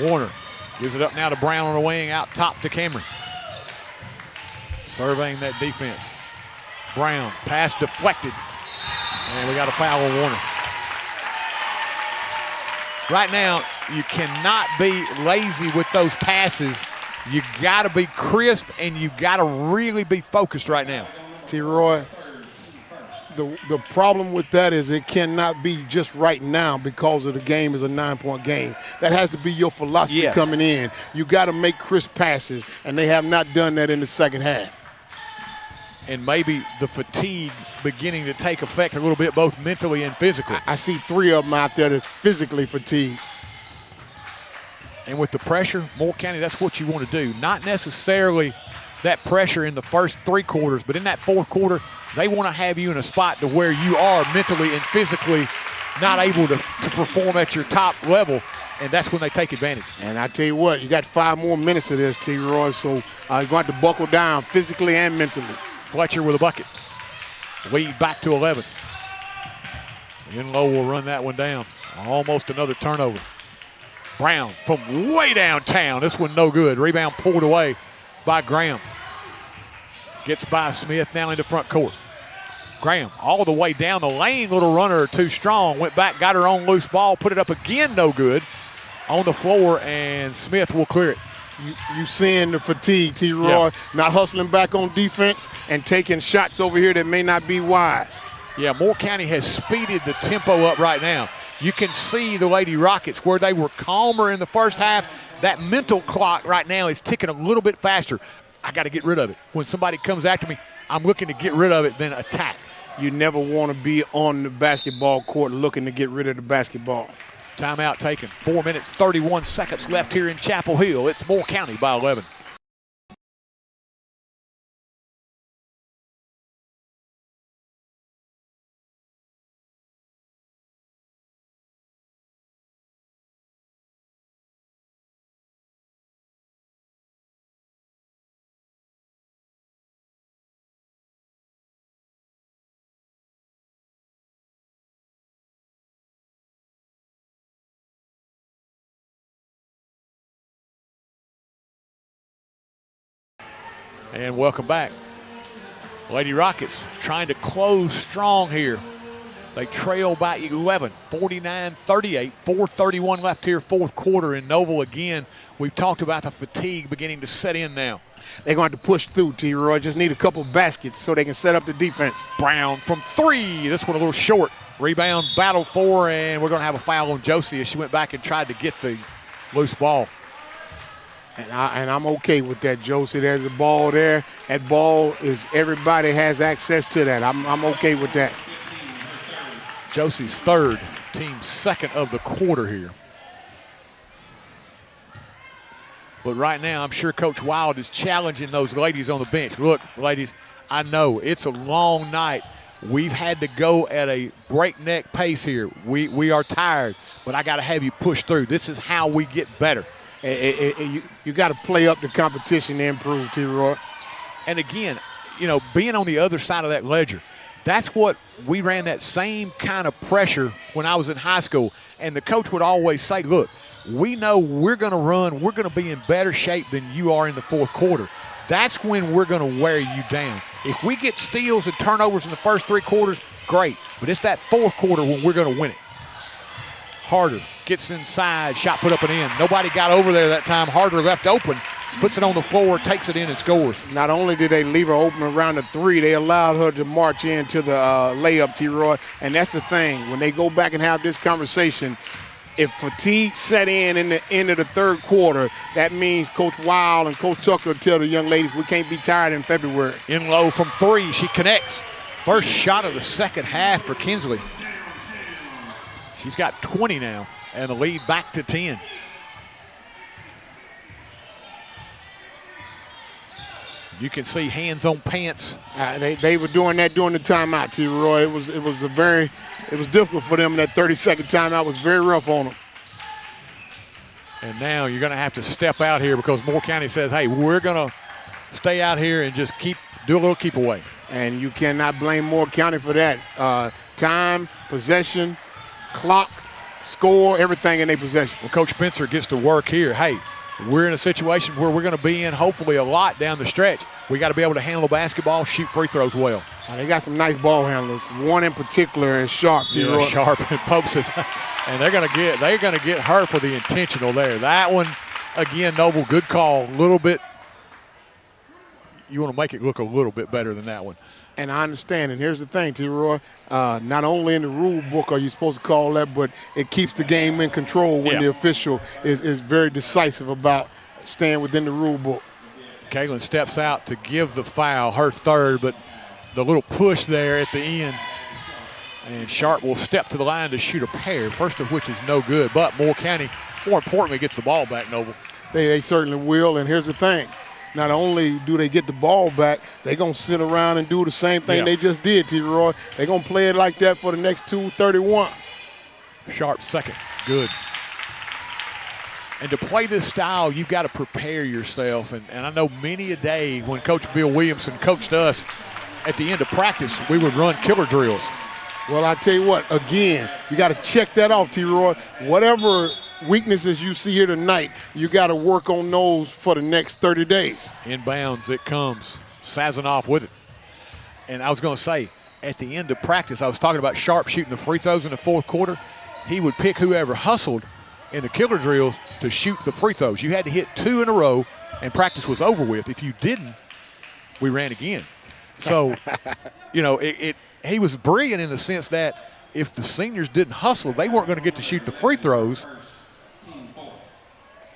Warner gives it up now to Brown on the wing, out top to Cameron. Surveying that defense. Brown, pass deflected. And we got a foul on Warner. Right now, you cannot be lazy with those passes. You got to be crisp, and you got to really be focused right now. T-Roy, the problem with that is it cannot be just right now because of the game is a 9-point game. That has to be your philosophy coming in. You got to make crisp passes, and they have not done that in the second half. And maybe the fatigue beginning to take effect a little bit, both mentally and physically. I see 3 of them out there that's physically fatigued. And with the pressure, Moore County, that's what you want to do. Not necessarily that pressure in the first 3 quarters, but in that fourth quarter, they want to have you in a spot to where you are mentally and physically not able to perform at your top level, and that's when they take advantage. And I tell you what, you got 5 more minutes of this, T-Roy, so you're going to have to buckle down physically and mentally. Fletcher with a bucket. Lead back to 11. Inlow will run that one down. Almost another turnover. Brown from way downtown. This one no good. Rebound pulled away by Graham. Gets by Smith now into front court. Graham all the way down the lane. Little runner too strong. Went back, got her own loose ball. Put it up again, no good. On the floor, and Smith will clear it. You seeing the fatigue, T-Roy, not hustling back on defense and taking shots over here that may not be wise. Yeah, Moore County has speeded the tempo up right now. You can see the Lady Rockets where they were calmer in the first half. That mental clock right now is ticking a little bit faster. I got to get rid of it. When somebody comes after me, I'm looking to get rid of it, then attack. You never want to be on the basketball court looking to get rid of the basketball. Timeout taken. 4 minutes, 31 seconds left here in Chapel Hill. It's Moore County by 11. And welcome back. Lady Rockets trying to close strong here. They trail by 11, 49-38, 4:31 left here, fourth quarter. In Noble again, we've talked about the fatigue beginning to set in now. They're going to have to push through, T-Roy. Just need a couple baskets so they can set up the defense. Brown from 3. This one a little short. Rebound, battle for, and we're going to have a foul on Josie as she went back and tried to get the loose ball. And I'm okay with that, Josie. There's a ball there. That ball is, everybody has access to that. I'm okay with that. Josie's third, team second of the quarter here. But right now, I'm sure Coach Wild is challenging those ladies on the bench. Look, ladies, I know it's a long night. We've had to go at a breakneck pace here. We are tired, but I got to have you push through. This is how we get better. You got to play up the competition to improve, T-Roy. And again, you know, being on the other side of that ledger, that's what we ran that same kind of pressure when I was in high school. And the coach would always say, look, we know we're going to run. We're going to be in better shape than you are in the fourth quarter. That's when we're going to wear you down. If we get steals and turnovers in the first 3 quarters, great. But it's that fourth quarter when we're going to win it. Harder gets inside, shot put up and in. Nobody got over there that time. Harder left open, puts it on the floor, takes it in and scores. Not only did they leave her open around the 3, they allowed her to march into the layup, T-Roy. And that's the thing. When they go back and have this conversation, if fatigue set in the end of the third quarter, that means Coach Wild and Coach Tucker tell the young ladies we can't be tired in February. In low from 3, she connects. First shot of the second half for Kinsley. She's got 20 now, and the lead back to 10. You can see hands on pants. They were doing that during the timeout, T. Roy. It was difficult for them. That 30-second timeout was very rough on them. And now you're going to have to step out here because Moore County says, hey, we're going to stay out here and just do a little keep away. And you cannot blame Moore County for that. Time, possession, clock, score, everything in their possession. Well, Coach Spencer gets to work here. Hey, we're in a situation where we're going to be in hopefully a lot down the stretch. We got to be able to handle basketball, shoot free throws well. They got some nice ball handlers. One in particular is Sharp. Yeah, Sharp and Popes is, and they're going to get her for the intentional there. That one, again, Noble, good call. A little bit. You want to make it look a little bit better than that one. And I understand. And here's the thing, T. Roy. Not only in the rule book are you supposed to call that, but it keeps the game in control when the official is very decisive about staying within the rule book. Kaylin steps out to give the foul, her third, but the little push there at the end. And Sharp will step to the line to shoot a pair, first of which is no good. But Moore County, more importantly, gets the ball back, Noble. They certainly will. And here's the thing. Not only do they get the ball back, they're going to sit around and do the same thing they just did, T. Roy. They're going to play it like that for the next 2:31. Sharp second. Good. And to play this style, you've got to prepare yourself. And I know many a day when Coach Bill Williamson coached us, at the end of practice, we would run killer drills. Well, I tell you what, again, you got to check that off, T. Roy. Whatever weaknesses you see here tonight, you got to work on those for the next 30 days. Inbounds, it comes. Sazanoff with it. And I was going to say, at the end of practice, I was talking about Sharp shooting the free throws in the fourth quarter. He would pick whoever hustled in the killer drills to shoot the free throws. You had to hit 2 in a row, and practice was over with. If you didn't, we ran again. So, he was brilliant in the sense that if the seniors didn't hustle, they weren't going to get to shoot the free throws.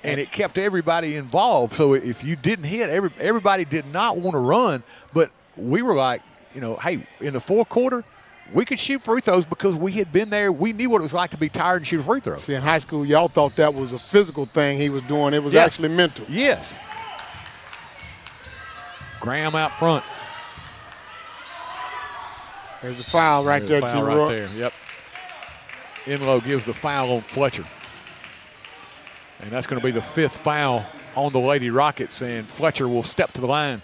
And it kept everybody involved. So if you didn't hit, everybody did not want to run. But we were like, hey, in the fourth quarter, we could shoot free throws because we had been there. We knew what it was like to be tired and shoot a free throw. See, in high school, y'all thought that was a physical thing he was doing. It was actually mental. Yes. Graham out front. There's a foul right there, T. Roy. Right there, yep. Enlow gives the foul on Fletcher. And that's going to be the 5th foul on the Lady Rockets, and Fletcher will step to the line.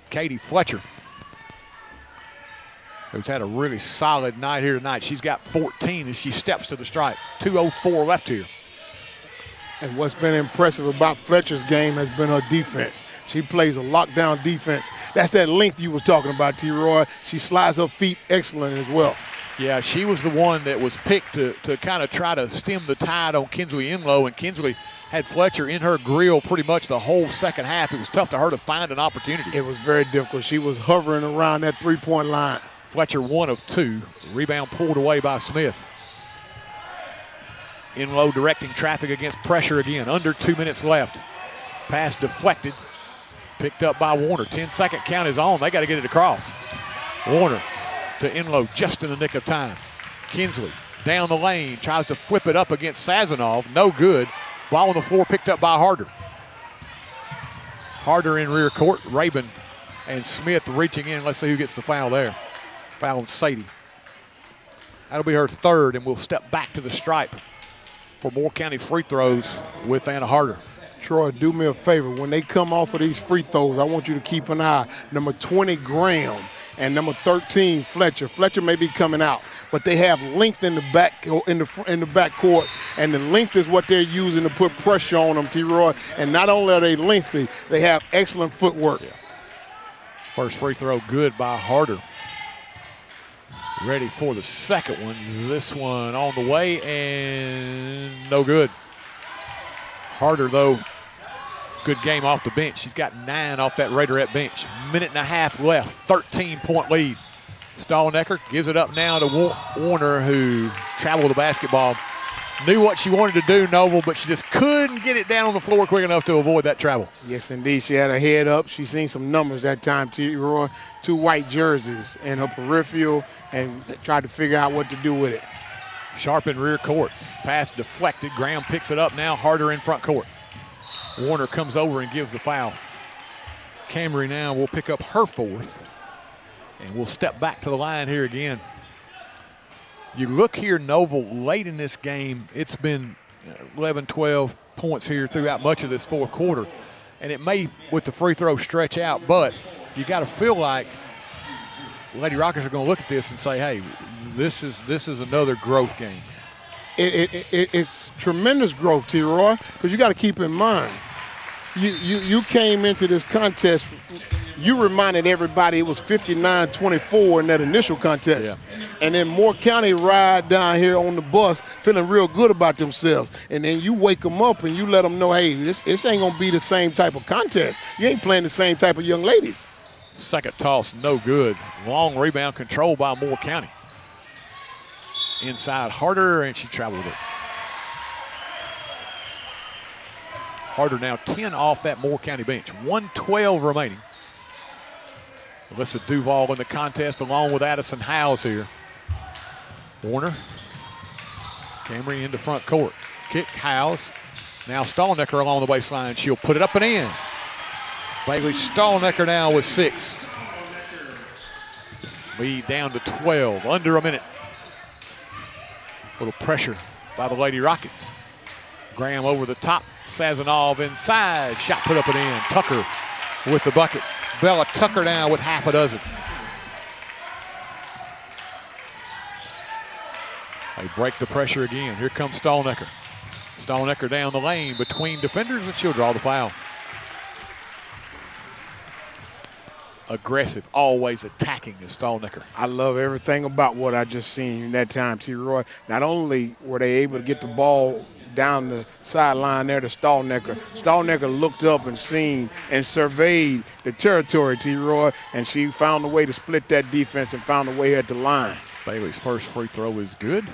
Katie Fletcher, who's had a really solid night here tonight. She's got 14 as she steps to the stripe. 2:04 left here. And what's been impressive about Fletcher's game has been her defense. She plays a lockdown defense. That's that length you was talking about, T. Roy. She slides her feet excellent as well. Yeah, she was the one that was picked to kind of try to stem the tide on Kinsley Enlow, and Kinsley had Fletcher in her grill pretty much the whole second half. It was tough to her to find an opportunity. It was very difficult. She was hovering around that three-point line. Fletcher 1 of 2. Rebound pulled away by Smith. Enlow directing traffic against pressure again. Under 2 minutes left. Pass deflected. Picked up by Warner. 10-second count is on. They got to get it across. Warner to Enlow just in the nick of time. Kinsley down the lane. Tries to flip it up against Sazanoff. No good. Ball on the floor picked up by Harder. Harder in rear court. Rabin and Smith reaching in. Let's see who gets the foul there. Foul on Sadie. That'll be her 3rd, and we'll step back to the stripe for Moore County free throws with Anna Harder. Troy, do me a favor. When they come off of these free throws, I want you to keep an eye. Number 20, Graham, and number 13, Fletcher. Fletcher may be coming out, but they have length in the back in the back court, and the length is what they're using to put pressure on them, T. Roy. And not only are they lengthy, they have excellent footwork. Yeah. First free throw good by Harder. Ready for the second one. This one on the way and no good. Harder, though, good game off the bench. She's got 9 off that Raiderette bench. Minute and a half left, 13-point lead. Stallnecker gives it up now to Warner, who traveled the basketball Knew what she wanted to do, Noble, but she just couldn't get it down on the floor quick enough to avoid that travel. Yes, indeed. She had her head up. She seen some numbers that time, T-Roy. 2 white jerseys in her peripheral and tried to figure out what to do with it. Sharp in rear court. Pass deflected. Graham picks it up now. Harder in front court. Warner comes over and gives the foul. Camry now will pick up her 4th. And we'll step back to the line here again. You look here, Noble, late in this game, it's been 11, 12 points here throughout much of this 4th quarter. And it may, with the free throw, stretch out, but you got to feel like Lady Rockets are going to look at this and say, hey, this is another growth game. It's tremendous growth, T-Roy, because you got to keep in mind, you came into this contest, you reminded everybody it was 59-24 in that initial contest. Yeah. And then Moore County ride down here on the bus feeling real good about themselves. And then you wake them up and you let them know, hey, this ain't going to be the same type of contest. You ain't playing the same type of young ladies. Second toss, no good. Long rebound controlled by Moore County. Inside Harder, and she traveled it. Harder now 10 off that Moore County bench. 1:12 remaining. Alyssa Duval in the contest along with Addison Howes here. Warner. Camry into front court. Kick Howes. Now Stallnecker along the baseline. She'll put it up and in. Bailey Stallnecker now with 6. Lead down to 12. Under a minute. Little pressure by the Lady Rockets. Graham over the top. Sazonov inside. Shot put up and in. Tucker with the bucket. Bella Tucker now with half a dozen. They break the pressure again. Here comes Stallnecker. Stallnecker down the lane between defenders, and she'll draw the foul. Aggressive, always attacking is Stallnecker. I love everything about what I just seen in that time, T-Roy. Not only were they able to get the ball down the sideline there to Stallnecker. Stallnecker looked up and seen and surveyed the territory, T-Roy, and she found a way to split that defense and found a way at the line. Bailey's first free throw is good.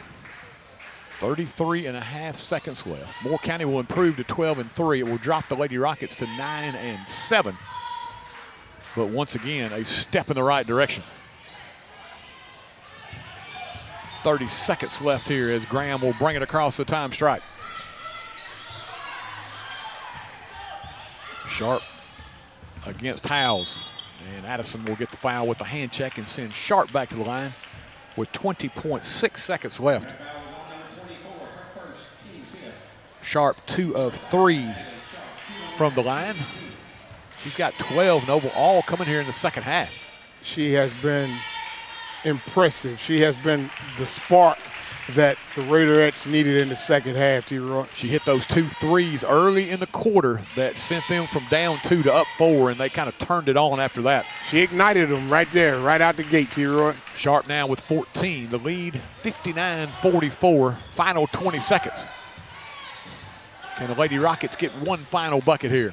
33.5 seconds left. Moore County will improve to 12-3. It will drop the Lady Rockets to 9-7. But once again, a step in the right direction. 30 seconds left here as Graham will bring it across the time stripe. Sharp against Howes. And Addison will get the foul with the hand check and send Sharp back to the line with 20.6 seconds left. Sharp 2 of 3 from the line. She's got 12, Noble, all coming here in the second half. She has been impressive. She has been the spark that the Raiderettes needed in the second half, T-Roy. She hit those 2 threes early in the quarter that sent them from down 2 to up 4, and they kind of turned it on after that. She ignited them right there, right out the gate, T-Roy. Sharp now with 14. The lead, 59-44, final 20 seconds. Can the Lady Rockets get one final bucket here?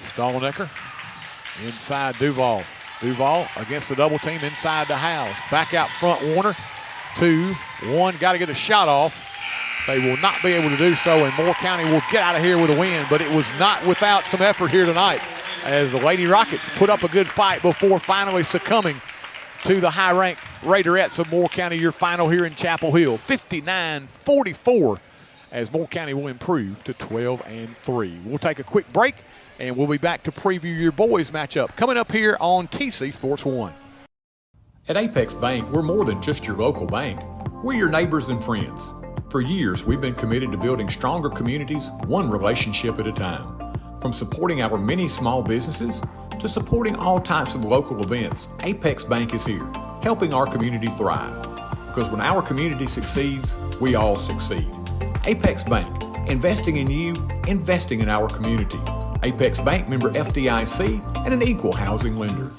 Stallnecker inside Duval. Duval against the double team inside the house. Back out front, Warner. 2-1. Got to get a shot off. They will not be able to do so, and Moore County will get out of here with a win, but it was not without some effort here tonight as the Lady Rockets put up a good fight before finally succumbing to the high-ranked Raiderettes of Moore County. Your final here in Chapel Hill, 59-44, as Moore County will improve to 12-3. We'll take a quick break, and we'll be back to preview your boys matchup coming up here on TC Sports 1. At Apex Bank, we're more than just your local bank. We're your neighbors and friends. For years, we've been committed to building stronger communities, one relationship at a time. From supporting our many small businesses to supporting all types of local events, Apex Bank is here, helping our community thrive. Because when our community succeeds, we all succeed. Apex Bank, investing in you, investing in our community. Apex Bank, member FDIC, and an equal housing lender.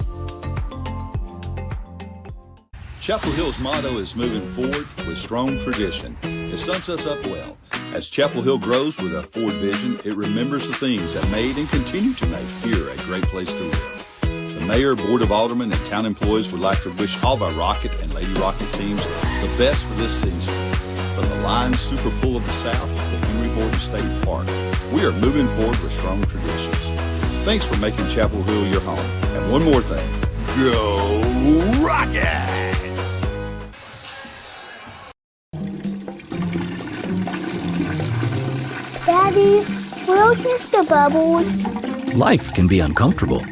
Chapel Hill's motto is moving forward with strong tradition. It sums us up well. As Chapel Hill grows with a forward vision, it remembers the things that made and continue to make here a great place to live. The mayor, board of aldermen, and town employees would like to wish all of our Rocket and Lady Rocket teams the best for this season. From the Lions Super Bowl of the South to Henry Horton State Park, we are moving forward with strong traditions. Thanks for making Chapel Hill your home. And one more thing, go Rockets! Daddy, where's Mr. Bubbles? Life can be uncomfortable.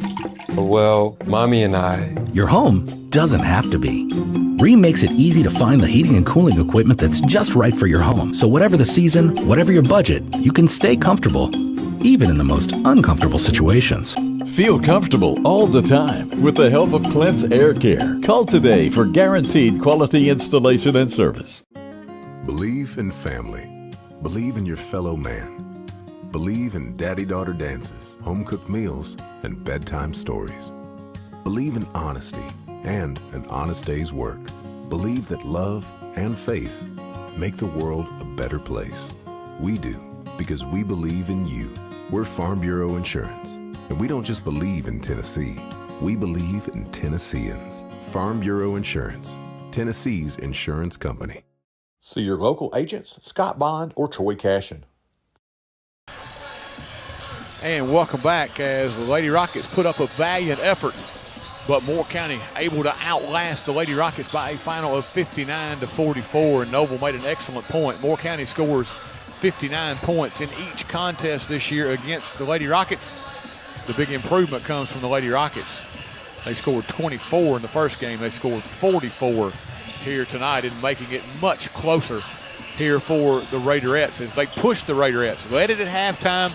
Well, Mommy and I... Your home doesn't have to be. Rheem makes it easy to find the heating and cooling equipment that's just right for your home. So whatever the season, whatever your budget, you can stay comfortable, even in the most uncomfortable situations. Feel comfortable all the time with the help of Clint's Air Care. Call today for guaranteed quality installation and service. Believe in family. Believe in your fellow man. Believe in daddy-daughter dances, home-cooked meals, and bedtime stories. Believe in honesty and an honest day's work. Believe that love and faith make the world a better place. We do, because we believe in you. We're Farm Bureau Insurance, and we don't just believe in Tennessee. We believe in Tennesseans. Farm Bureau Insurance, Tennessee's insurance company. See your local agents, Scott Bond or Troy Cashin. And welcome back as the Lady Rockets put up a valiant effort, but Moore County able to outlast the Lady Rockets by a final of 59-44. And Noble made an excellent point. Moore County scores 59 points in each contest this year against the Lady Rockets. The big improvement comes from the Lady Rockets. They scored 24 in the first game. They scored 44 here tonight, and making it much closer here for the Raiderettes as they pushed the Raiderettes. Led it at halftime.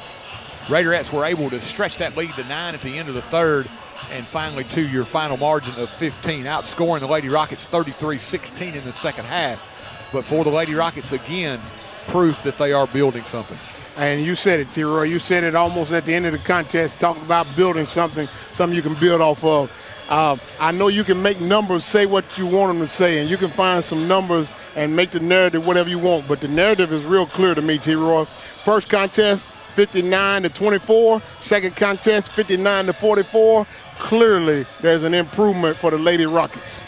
Raiderettes were able to stretch that lead to 9 at the end of the third, and finally to your final margin of 15, outscoring the Lady Rockets 33-16 in the second half. But for the Lady Rockets, again, proof that they are building something. And you said it, T-Roy. You said it almost at the end of the contest, talking about building something you can build off of. I know you can make numbers say what you want them to say, and you can find some numbers and make the narrative whatever you want, but the narrative is real clear to me, T-Roy. First contest, 59-24. Second contest, 59-44. Clearly, there's an improvement for the Lady Rockets.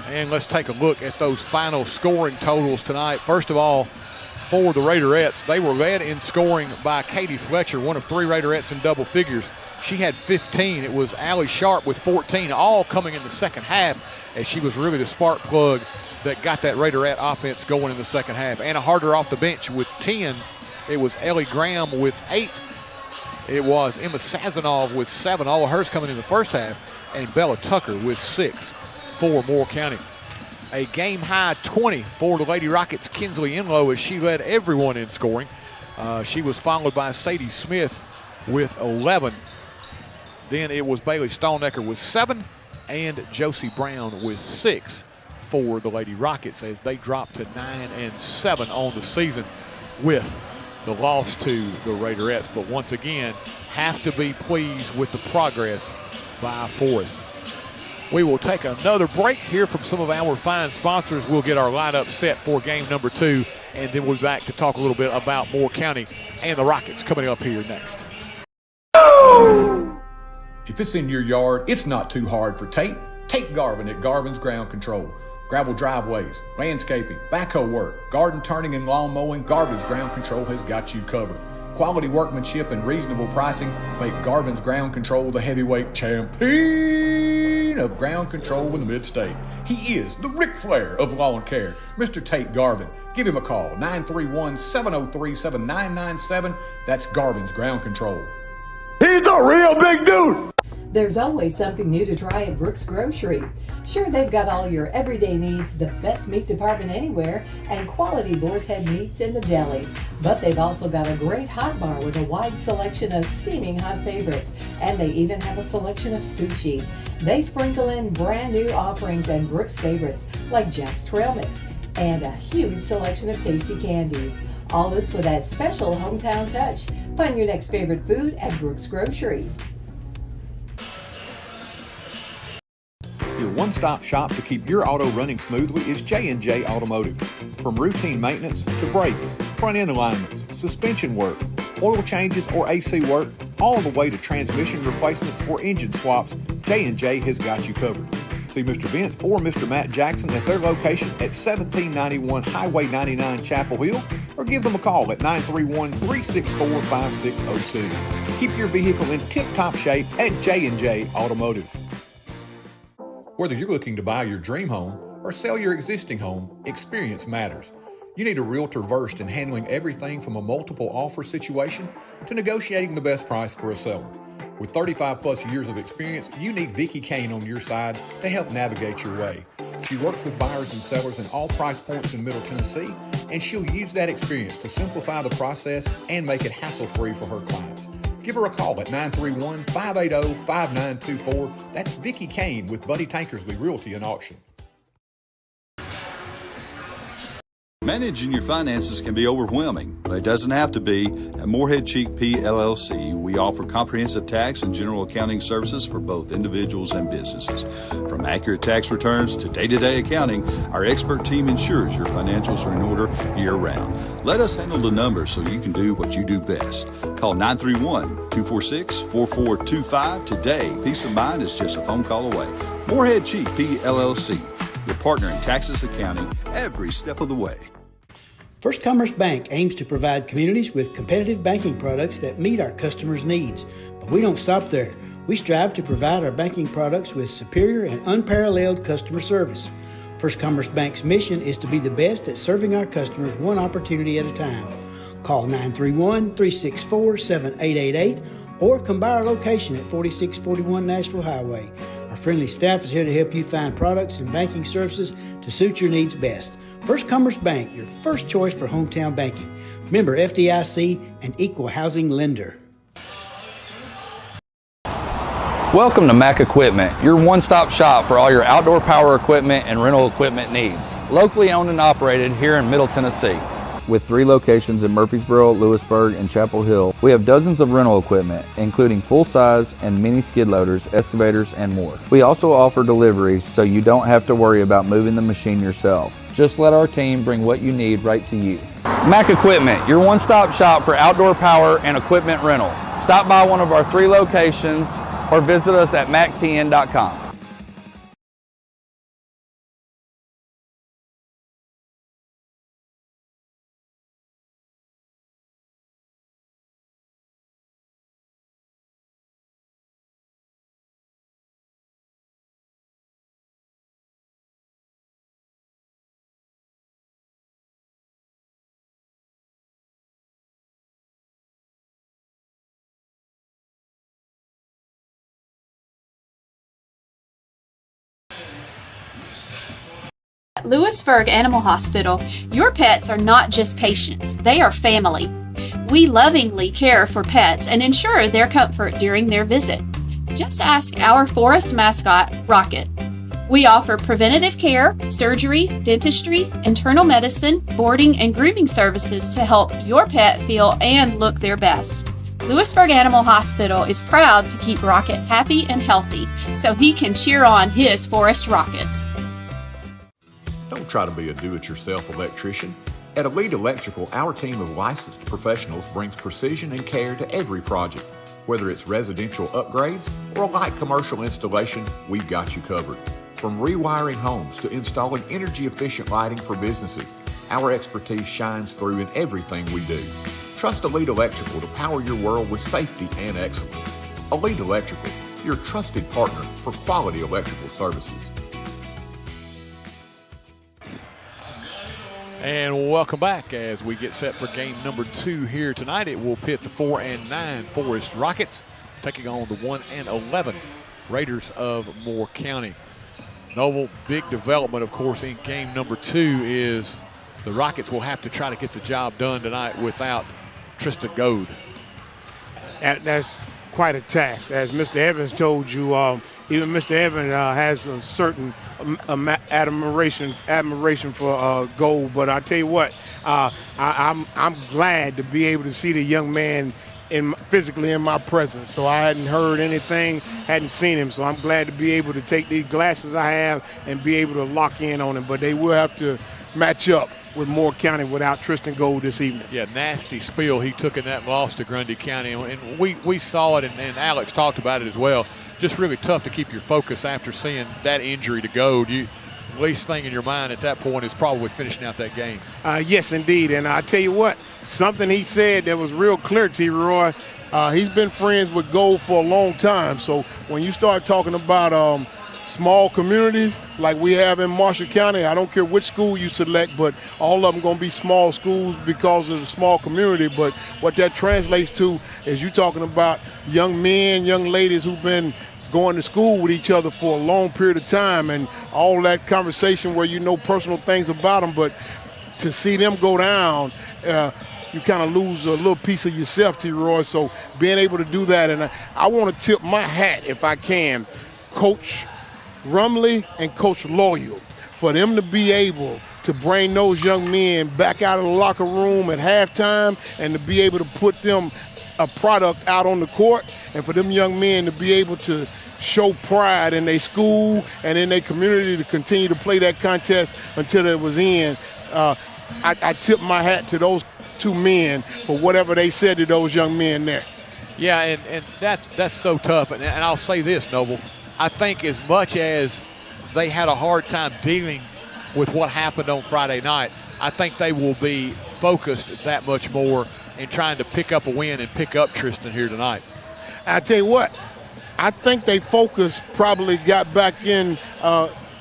And let's take a look at those final scoring totals tonight. First of all, for the Raiderettes, they were led in scoring by Katie Fletcher, one of 3 Raiderettes in double figures. She had 15. It was Allie Sharp with 14, all coming in the second half, as she was really the spark plug that got that Raiderette offense going in the second half. Anna Harder off the bench with 10. It was Ellie Graham with 8. It was Emma Sazanov with 7, all of hers coming in the first half, and Bella Tucker with 6 for Moore County. A game-high 20 for the Lady Rockets' Kinsley Enlow as she led everyone in scoring. She was followed by Sadie Smith with 11. Then it was Bailey Stonenecker with 7 and Josie Brown with 6 for the Lady Rockets as they dropped to 9-7 on the season with the loss to the Raiderettes. But once again, have to be pleased with the progress by Forrest. We will take another break, hear from some of our fine sponsors. We'll get our lineup set for game number 2, and then we'll be back to talk a little bit about Moore County and the Rockets coming up here next. If it's in your yard, it's not too hard for Tate. Tate Garvin at Garvin's Ground Control. Gravel driveways, landscaping, backhoe work, garden turning and lawn mowing, Garvin's Ground Control has got you covered. Quality workmanship and reasonable pricing make Garvin's Ground Control the heavyweight champion of ground control in the mid-state. He is the Ric Flair of lawn care, Mr. Tate Garvin. Give him a call, 931-703-7997. That's Garvin's Ground Control. He's a real big dude. There's always something new to try at Brooks Grocery. Sure, they've got all your everyday needs, the best meat department anywhere, and quality boar's head meats in the deli. But they've also got a great hot bar with a wide selection of steaming hot favorites, and they even have a selection of sushi. They sprinkle in brand new offerings and Brooks favorites like Jack's Trail Mix and a huge selection of tasty candies. All this with that special hometown touch. Find your next favorite food at Brooks Grocery. Your one-stop shop to keep your auto running smoothly is J&J Automotive. From routine maintenance to brakes, front-end alignments, suspension work, oil changes or AC work, all the way to transmission replacements or engine swaps, J&J has got you covered. See Mr. Vince or Mr. Matt Jackson at their location at 1791 Highway 99 Chapel Hill, or give them a call at 931-364-5602. Keep your vehicle in tip-top shape at J&J Automotive. Whether you're looking to buy your dream home or sell your existing home, experience matters. You need a realtor versed in handling everything from a multiple offer situation to negotiating the best price for a seller. With 35 plus years of experience, you need Vicki Kane on your side to help navigate your way. She works with buyers and sellers in all price points in Middle Tennessee, and she'll use that experience to simplify the process and make it hassle-free for her clients. Give her a call at 931-580-5924. That's Vicki Kane with Buddy Tankersley Realty and Auction. Managing your finances can be overwhelming, but it doesn't have to be. At Morehead Cheek P. LLC, we offer comprehensive tax and general accounting services for both individuals and businesses. From accurate tax returns to day-to-day accounting, our expert team ensures your financials are in order year-round. Let us handle the numbers so you can do what you do best. Call 931-246-4425 today. Peace of mind is just a phone call away. Morehead Cheek P. LLC, your partner in taxes accounting every step of the way. First Commerce Bank aims to provide communities with competitive banking products that meet our customers' needs. But we don't stop there. We strive to provide our banking products with superior and unparalleled customer service. First Commerce Bank's mission is to be the best at serving our customers one opportunity at a time. Call 931-364-7888 or come by our location at 4641 Nashville Highway. Our friendly staff is here to help you find products and banking services to suit your needs best. First Commerce Bank, your first choice for hometown banking. Member FDIC and equal housing lender. Welcome to Mac Equipment, your one-stop shop for all your outdoor power equipment and rental equipment needs. Locally owned and operated here in Middle Tennessee. With 3 locations in Murfreesboro, Lewisburg, and Chapel Hill, we have dozens of rental equipment, including full-size and mini skid loaders, excavators, and more. We also offer deliveries so you don't have to worry about moving the machine yourself. Just let our team bring what you need right to you. Mac Equipment, your one-stop shop for outdoor power and equipment rental. Stop by one of our 3 locations or visit us at mactn.com. Lewisburg Animal Hospital, your pets are not just patients, they are family. We lovingly care for pets and ensure their comfort during their visit. Just ask our Forrest mascot, Rocket. We offer preventative care, surgery, dentistry, internal medicine, boarding, and grooming services to help your pet feel and look their best. Lewisburg Animal Hospital is proud to keep Rocket happy and healthy so he can cheer on his Forrest Rockets. Don't try to be a do-it-yourself electrician. At Elite Electrical, our team of licensed professionals brings precision and care to every project. Whether it's residential upgrades or a light commercial installation, we've got you covered. From rewiring homes to installing energy-efficient lighting for businesses, our expertise shines through in everything we do. Trust Elite Electrical to power your world with safety and excellence. Elite Electrical, your trusted partner for quality electrical services. And welcome back as we get set for game number 2 here tonight. It will pit the 4-9 Forrest Rockets taking on the 1-11 Raiders of Moore County. Noble, big development, of course, in game number 2 is the Rockets will have to try to get the job done tonight without Tristan Goad. That's quite a task. As Mr. Evans told you, even Mr. Evans has a certain admiration for Gold. But I tell you what, I'm glad to be able to see the young man physically in my presence. So I hadn't heard anything, hadn't seen him. So I'm glad to be able to take these glasses I have and be able to lock in on him. But they will have to match up with Moore County without Tristan Gold this evening. Yeah, nasty spill he took in that loss to Grundy County. And we saw it, and Alex talked about it as well. just really tough to keep your focus after seeing that injury to go. Least thing in your mind at that point is probably finishing out that game. Yes, indeed. And I tell you what, something he said that was real clear, T-Roy, he's been friends with Gold for a long time. So when you start talking about small communities like we have in Marshall County, I don't care which school you select, but all of them going to be small schools because of the small community. But what that translates to is you talking about young men, young ladies who've been going to school with each other for a long period of time, and all that conversation where you know personal things about them, but to see them go down, you kind of lose a little piece of yourself, T-Roy. So being able to do that, and I want to tip my hat, if I can, Coach Rumley and Coach Loyal, for them to be able to bring those young men back out of the locker room at halftime and to be able to put them a product out on the court, and for them young men to be able to show pride in their school and in their community to continue to play that contest until it was in. I tip my hat to those two men for whatever they said to those young men there. Yeah, and that's so tough. And I'll say this, Noble. I think as much as they had a hard time dealing with what happened on Friday night, I think they will be focused that much more in trying to pick up a win and pick up Tristan here tonight. I tell you what, I think they focus probably got back in,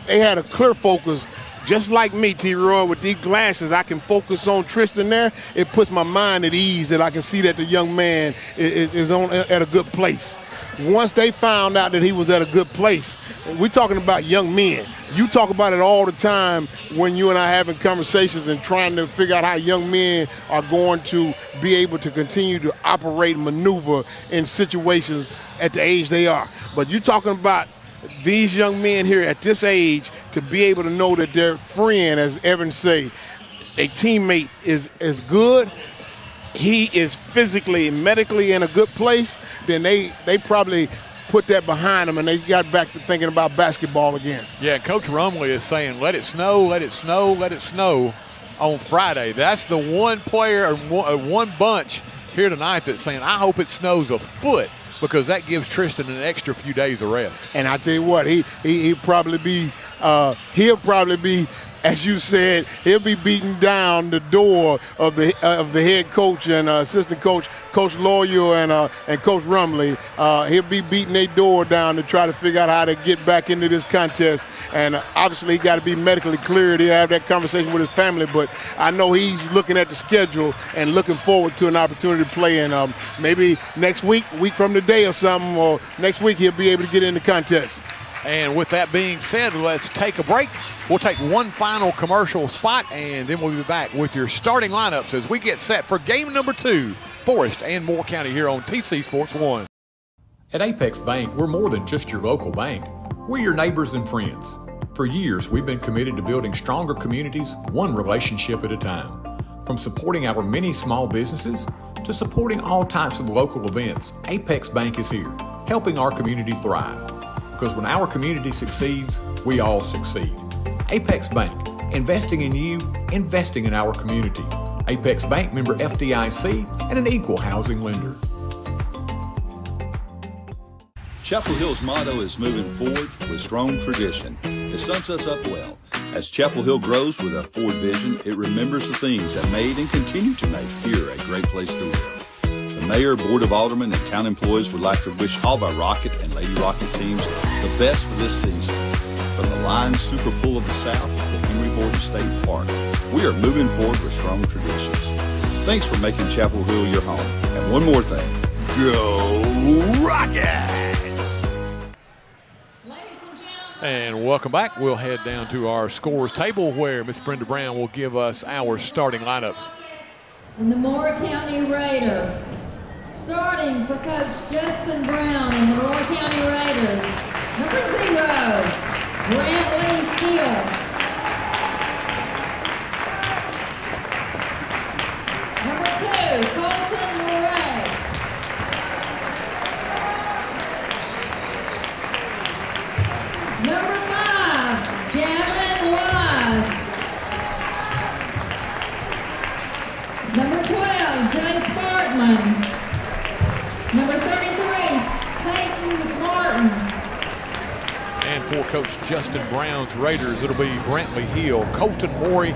they had a clear focus. Just like me, T-Roy, with these glasses, I can focus on Tristan there. It puts my mind at ease that I can see that the young man is at a good place. Once they found out that he was at a good place, we're talking about young men. You talk about it all the time when you and I having conversations and trying to figure out how young men are going to be able to continue to operate and maneuver in situations at the age they are. But you're talking about these young men here at this age to be able to know that their friend, as Evan say, a teammate is good, he is physically and medically in a good place, then they probably put that behind them and they got back to thinking about basketball again. Yeah, Coach Rumley is saying, let it snow, let it snow, let it snow on Friday. That's the one player or one bunch here tonight that's saying, I hope it snows a foot, because that gives Tristan an extra few days of rest. And I tell you what, he'll probably be, as you said, he'll be beating down the door of the head coach and assistant coach, Coach Loyal and Coach Rumley. He'll be beating their door down to try to figure out how to get back into this contest. And obviously he got to be medically cleared. He'll have that conversation with his family. But I know he's looking at the schedule and looking forward to an opportunity to play. And maybe next week from today or something, or next week he'll be able to get in the contest. And with that being said, let's take a break. We'll take one final commercial spot, and then we'll be back with your starting lineups as we get set for game number 2, Forrest and Moore County here on TC Sports 1. At Apex Bank, we're more than just your local bank. We're your neighbors and friends. For years, we've been committed to building stronger communities, one relationship at a time. From supporting our many small businesses to supporting all types of local events, Apex Bank is here, helping our community thrive. Because when our community succeeds, we all succeed. Apex Bank, investing in you, investing in our community. Apex Bank, member FDIC, and an equal housing lender. Chapel Hill's motto is moving forward with strong tradition. It sums us up well. As Chapel Hill grows with a forward vision, it remembers the things that made and continue to make here a great place to live. The Mayor, Board of Aldermen, and town employees would like to wish all of our Rocket and Lady Rocket teams the best for this season. From the Lions Super Bowl of the South to Henry Horton State Park, we are moving forward with strong traditions. Thanks for making Chapel Hill your home. And one more thing, go Rockets! And welcome back. We'll head down to our scores table where Miss Brenda Brown will give us our starting lineups. And the Moore County Raiders. Starting for Coach Justin Brown and the Moore County Raiders, number 0, Brantley Hill. Number 2, Colton Murray. Number 5, Gavin Wise. Number 12, Jay Spartman. Number 33, Peyton Martin. for Coach Justin Brown's Raiders, it'll be Brantley Hill, Colton Morey,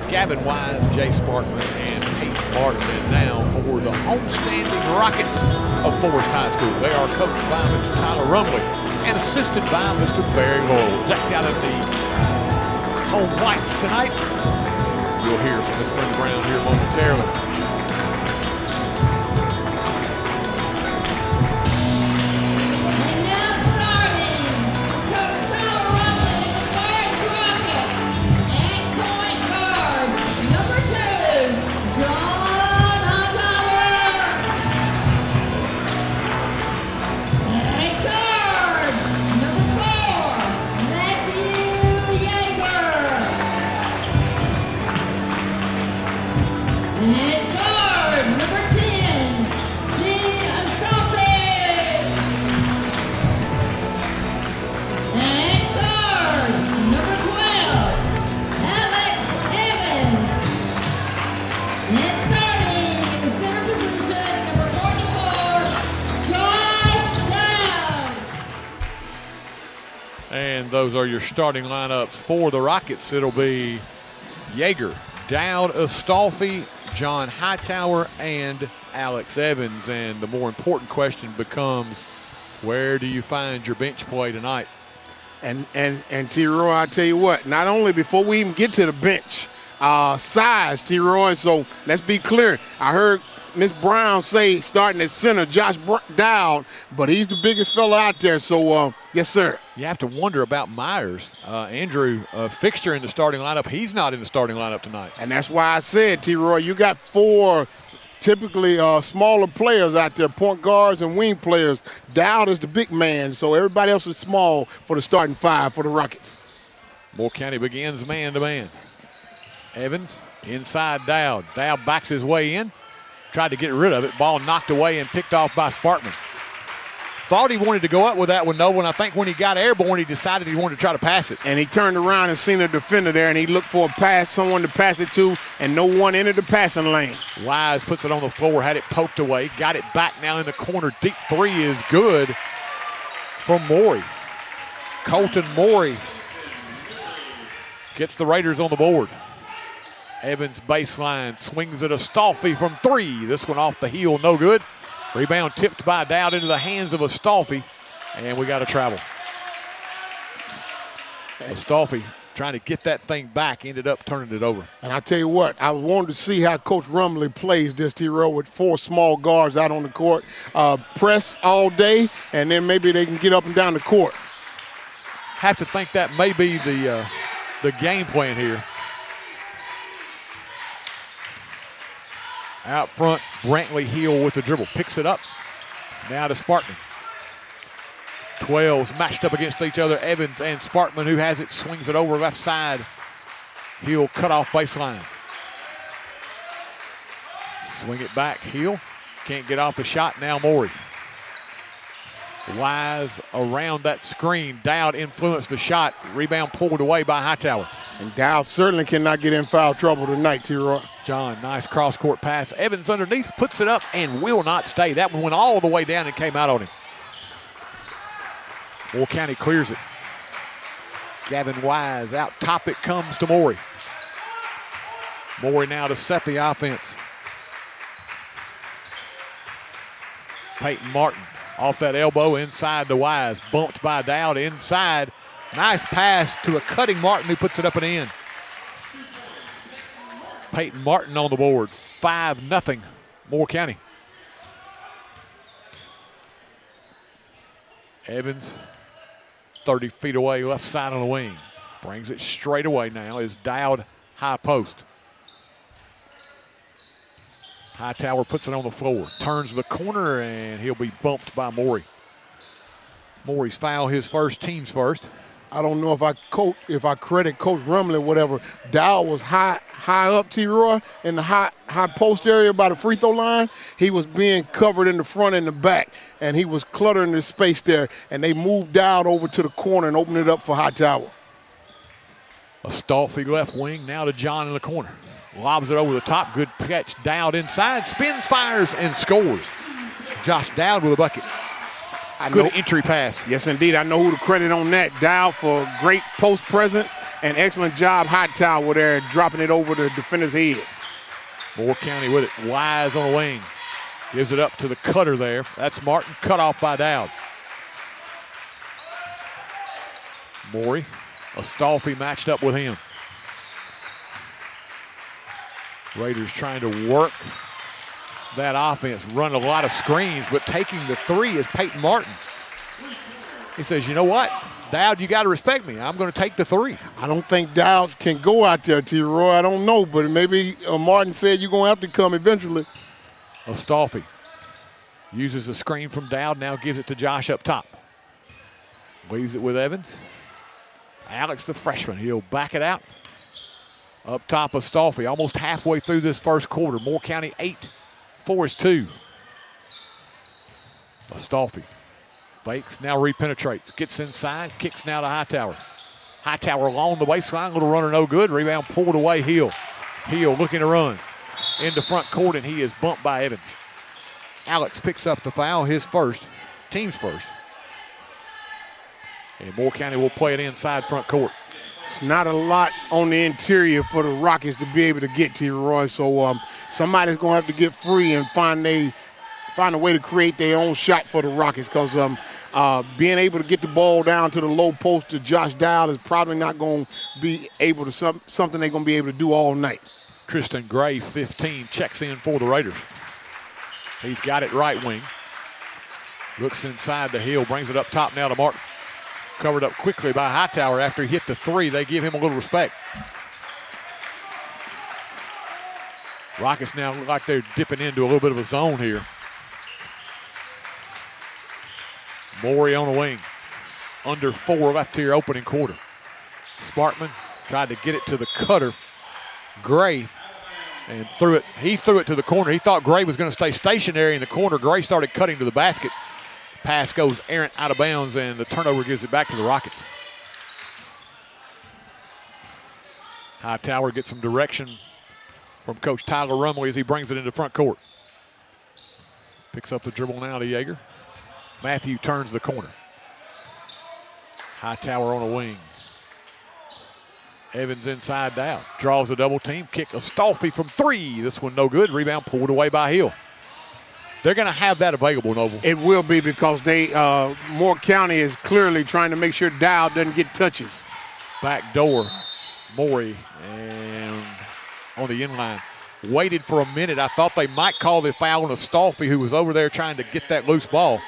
Gavin Wise, Jay Sparkman, and Peyton Martin. And now for the homestanding Rockets of Forrest High School. They are coached by Mr. Tyler Rumley and assisted by Mr. Barry Lowell. Decked out in the home whites tonight. You'll hear from the Spring Browns here momentarily. And those are your starting lineups for the Rockets. It'll be Yeager, Dowd, Astolfi, John Hightower, and Alex Evans. And the more important question becomes, where do you find your bench play tonight? And T-Roy, I tell you what, not only before we even get to the bench, size, T-Roy, so let's be clear. I heard Ms. Brown say starting at center, Josh Dowd, but he's the biggest fella out there, so yes, sir. You have to wonder about Myers. Andrew, fixture in the starting lineup. He's not in the starting lineup tonight. And that's why I said, T-Roy, you got four typically smaller players out there, point guards and wing players. Dowd is the big man, so everybody else is small for the starting five for the Rockets. Moore County begins man-to-man. Evans inside Dowd. Dowd backs his way in. Tried to get rid of it. Ball knocked away and picked off by Sparkman. Thought he wanted to go up with that one, though, and I think when he got airborne, he decided he wanted to try to pass it. And he turned around and seen a defender there, and he looked for a pass, someone to pass it to, and no one entered the passing lane. Wise puts it on the floor, had it poked away, got it back now in the corner. Deep three is good from Morey. Colton Morey gets the Raiders on the board. Evans baseline, swings it Astolfi from three. This one off the heel, no good. Rebound tipped by Dowd into the hands of Astolfi, and we got to travel. Astolfi trying to get that thing back, ended up turning it over. And I tell you what, I wanted to see how Coach Rumley plays this T-Row with four small guards out on the court. Press all day, and then maybe they can get up and down the court. Have to think that may be the game plan here. Out front, Brantley Hill with the dribble. Picks it up. Now to Sparkman. 12s matched up against each other. Evans and Sparkman, who has it, swings it over left side. Hill cut off baseline. Swing it back. Hill can't get off the shot. Now Morey. Wise around that screen. Dowd influenced the shot. Rebound pulled away by Hightower. And Dowd certainly cannot get in foul trouble tonight, T-Roy. John, nice cross-court pass. Evans underneath, puts it up, and will not stay. That one went all the way down and came out on him. Moore County clears it. Gavin Wise out top. It comes to Morey. Morey now to set the offense. Peyton Martin off that elbow inside to Wise. Bumped by Dowd inside. Nice pass to a cutting Martin who puts it up and in. Peyton Martin on the board. 5-0 Moore County. Evans 30 feet away, left side on the wing. Brings it straight away now is Dowd high post. Hightower puts it on the floor. Turns the corner and he'll be bumped by Morey. Morey's foul, his first, team's first. I don't know if I credit Coach Rumley or whatever. Dowd was high up, T-Roy, in the high post area by the free throw line. He was being covered in the front and the back, and he was cluttering the space there, and they moved Dowd over to the corner and opened it up for Hightower. Astolfi left wing, now to John in the corner. Lobs it over the top, good catch. Dowd inside, spins, fires, and scores. Josh Dowd with a bucket. Good entry pass. Yes, indeed. I know who to credit on that. Dow for great post presence and excellent job Hightower there, dropping it over the defender's head. Moore County with it. Wise on the wing. Gives it up to the cutter there. That's Martin, cut off by Dowd. Morey, Astolfi matched up with him. Raiders trying to work that offense, run a lot of screens, but taking the three is Peyton Martin. He says, you know what, Dowd, you got to respect me. I'm going to take the three. I don't think Dowd can go out there, T-Roy. I don't know, but maybe Martin said you're going to have to come eventually. Astolfi uses the screen from Dowd, now gives it to Josh up top. Leaves it with Evans. Alex, the freshman, he'll back it out. Up top, Astolfi, almost halfway through this first quarter. Moore County 8, Forrest 2. Astolfi fakes, now repenetrates, gets inside, kicks now to Hightower. Hightower along the baseline, little runner no good. Rebound pulled away, Hill. Hill looking to run into front court, and he is bumped by Evans. Alex picks up the foul, his first, team's first. And Moore County will play it inside front court. It's not a lot on the interior for the Rockets to be able to get to, Roy. So somebody's going to have to get free and find a way to create their own shot for the Rockets, because being able to get the ball down to the low post to Josh Dowd is probably not going to be able to something they're going to be able to do all night. Tristan Gray, 15, checks in for the Raiders. He's got it right wing. Looks inside the Hill, brings it up top now to Martin. Covered up quickly by Hightower after he hit the three. They give him a little respect. Rockets now look like they're dipping into a little bit of a zone here. Morey on the wing. Under 4 left here, opening quarter. Sparkman tried to get it to the cutter. Gray, and threw it. He threw it to the corner. He thought Gray was going to stay stationary in the corner. Gray started cutting to the basket. Pass goes errant out of bounds, and the turnover gives it back to the Rockets. Hightower gets some direction from Coach Tyler Rumley as he brings it into front court. Picks up the dribble now to Yeager. Matthew turns the corner. Hightower on a wing. Evans inside down. Draws a double team. Kick Astolfi from 3. This one no good. Rebound pulled away by Hill. They're going to have that available, Noble. It will be, because Moore County is clearly trying to make sure Dowd doesn't get touches. Back door, Morey, and on the inline. Waited for a minute. I thought they might call the foul on Astolfi, who was over there trying to get that loose ball.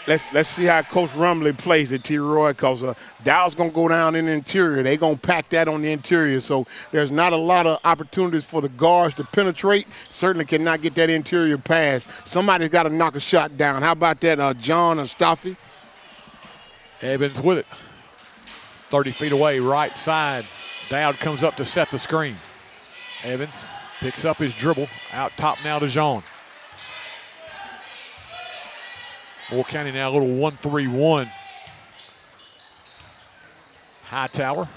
Let's see how Coach Rumley plays it, T-Roy, because Dowd's going to go down in the interior. They're going to pack that on the interior, so there's not a lot of opportunities for the guards to penetrate. Certainly cannot get that interior pass. Somebody's got to knock a shot down. How about that, John Astolfi? Evans with it. 30 feet away, right side. Dowd comes up to set the screen. Evans picks up his dribble. Out top now to Jean. Moore County now a little 1-3-1. Hightower.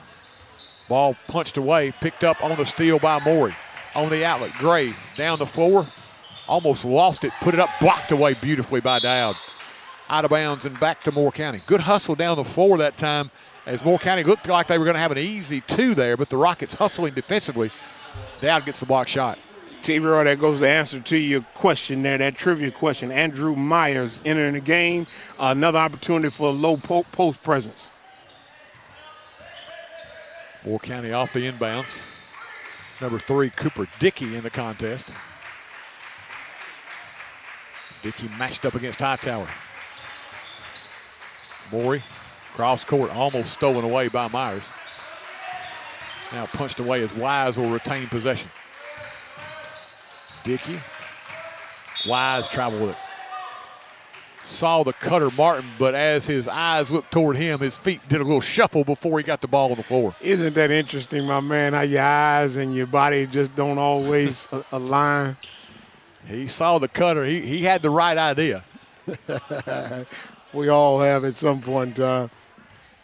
Ball punched away, picked up on the steal by Morey. On the outlet, Gray down the floor. Almost lost it, put it up, blocked away beautifully by Dowd. Out of bounds and back to Moore County. Good hustle down the floor that time, as Moore County looked like they were going to have an easy 2 there, but the Rockets hustling defensively. Dowd gets the block shot. T-Roy, that goes the answer to your question there, that trivia question. Andrew Myers entering the game. Another opportunity for a low post presence. Moore County off the inbounds. Number 3, Cooper Dickey in the contest. Dickey matched up against Hightower. Morey, cross court, almost stolen away by Myers. Now punched away as Wise will retain possession. Dickey. Wise traveled with it. Saw the cutter Martin, but as his eyes looked toward him, his feet did a little shuffle before he got the ball on the floor. Isn't that interesting, my man, how your eyes and your body just don't always align? He saw the cutter. He had the right idea. We all have at some point in time.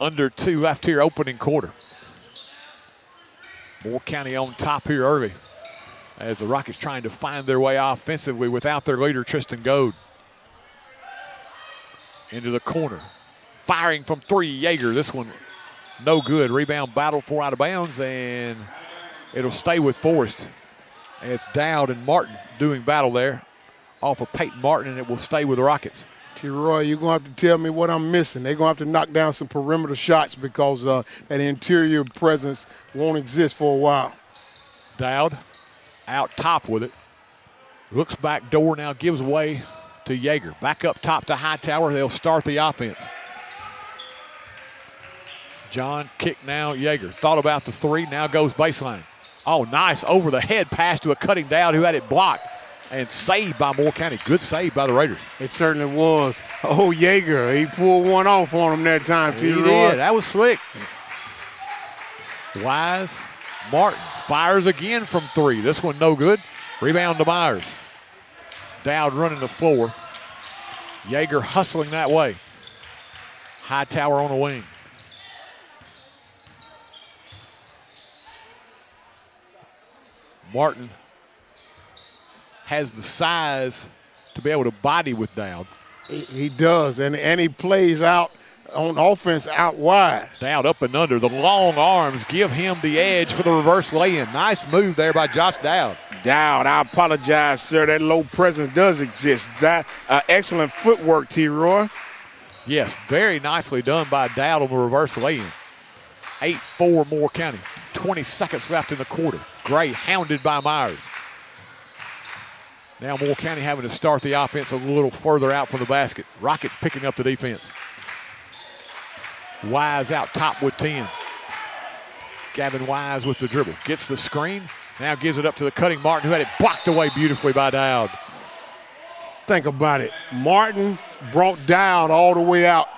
Under 2 left here, opening quarter. Moore County on top here early, as the Rockets trying to find their way offensively without their leader, Tristan Goad. into the corner. Firing from three, Yeager. This one no good. Rebound battle for out of bounds, and it'll stay with Forrest. And it's Dowd and Martin doing battle there off of Peyton Martin, and it will stay with the Rockets. T-Roy, you're going to have to tell me what I'm missing. They're going to have to knock down some perimeter shots because that interior presence won't exist for a while. Dowd out top with it. Looks back door, now gives way to Yeager. Back up top to Hightower. They'll start the offense. John kick now, Yeager. Thought about the three, now goes baseline. Oh, nice over the head pass to a cutting Dowd who had it blocked and saved by Moore County. Good save by the Raiders. It certainly was. Oh, Yeager, he pulled one off on him that time, He did. That was slick. Wise. Martin fires again from three. This one no good. Rebound to Myers. Dowd running the floor. Yeager hustling that way. Hightower on the wing. Martin has the size to be able to body with Dowd. He does, and he plays out on offense out wide. Dowd up and under. The long arms give him the edge for the reverse lay-in. Nice move there by Josh Dowd. Dowd, I apologize, sir. That low presence does exist. Excellent footwork, T-Roy. Yes, very nicely done by Dowd on the reverse lay-in. 8-4 Moore County. 20 seconds left in the quarter. Gray hounded by Myers. Now Moore County having to start the offense a little further out from the basket. Rockets picking up the defense. Wise out top with 10. Gavin Wise with the dribble. Gets the screen. Now gives it up to the cutting Martin, who had it blocked away beautifully by Dowd. Think about it. Martin brought Dowd all the way out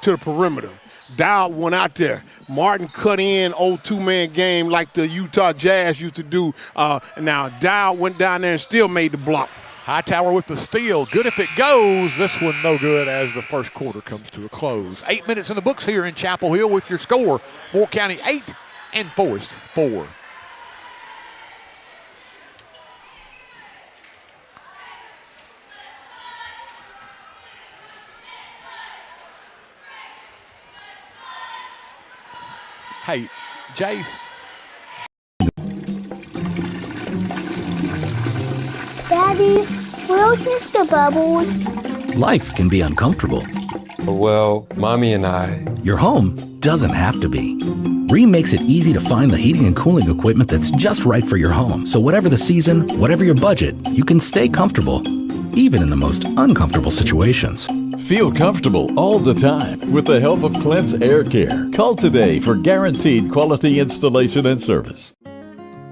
to the perimeter. Dowd went out there. Martin cut in old two-man game like the Utah Jazz used to do. Now Dowd went down there and still made the block. Hightower with the steal. Good if it goes. This one no good as the first quarter comes to a close. 8 minutes in the books here in Chapel Hill with your score. Moore County 8 and Forrest 4. Hey, Jace. Daddy, where's Mr. Bubbles? Life can be uncomfortable. Well, Mommy and I... Your home doesn't have to be. Rheem makes it easy to find the heating and cooling equipment that's just right for your home. So whatever the season, whatever your budget, you can stay comfortable, even in the most uncomfortable situations. Feel comfortable all the time with the help of Clint's Air Care. Call today for guaranteed quality installation and service.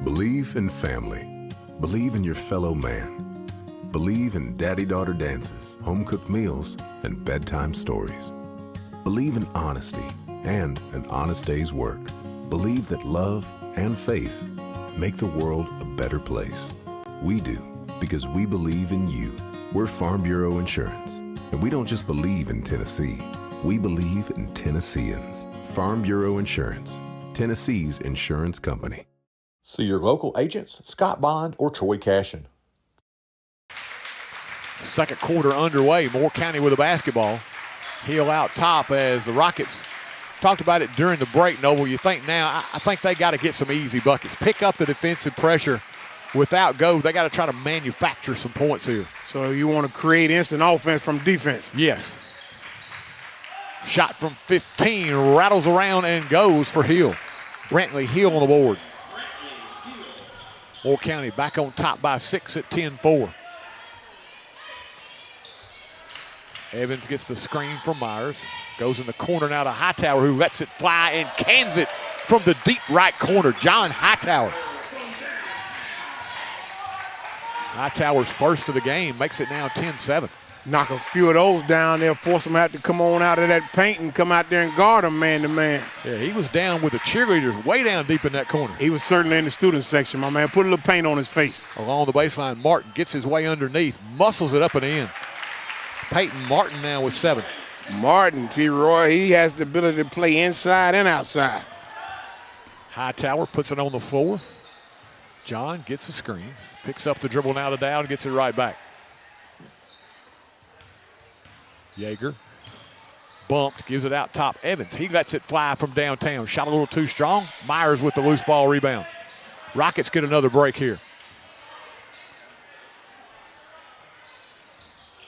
Believe in family. Believe in your fellow man. Believe in daddy-daughter dances, home-cooked meals, and bedtime stories. Believe in honesty and an honest day's work. Believe that love and faith make the world a better place. We do, because we believe in you. We're Farm Bureau Insurance. And we don't just believe in Tennessee, we believe in Tennesseans. Farm Bureau Insurance, Tennessee's insurance company. See your local agents, Scott Bond or Troy Cashin. Second quarter underway. Moore County with a basketball. Hill out top as the Rockets talked about it during the break. Noble, you think now, I think they got to get some easy buckets. Pick up the defensive pressure without go. They got to try to manufacture some points here. So you want to create instant offense from defense? Yes. Shot from 15, rattles around and goes for Hill. Brantley Hill on the board. Moore County back on top by 6 at 10-4. Evans gets the screen from Myers. Goes in the corner now to Hightower, who lets it fly and cans it from the deep right corner. John Hightower. Hightower's first of the game, makes it now 10-7. Knock a few of those down there, force them to have to come on out of that paint and come out there and guard them man to man. Yeah, he was down with the cheerleaders way down deep in that corner. He was certainly in the student section, my man. Put a little paint on his face. Along the baseline, Martin gets his way underneath, muscles it up and in. Peyton Martin now with 7. Martin, T-Roy, he has the ability to play inside and outside. Hightower puts it on the floor. John gets the screen. Picks up the dribble now to Dowd and gets it right back. Yeager bumped, gives it out top. Evans, he lets it fly from downtown. Shot a little too strong. Myers with the loose ball rebound. Rockets get another break here.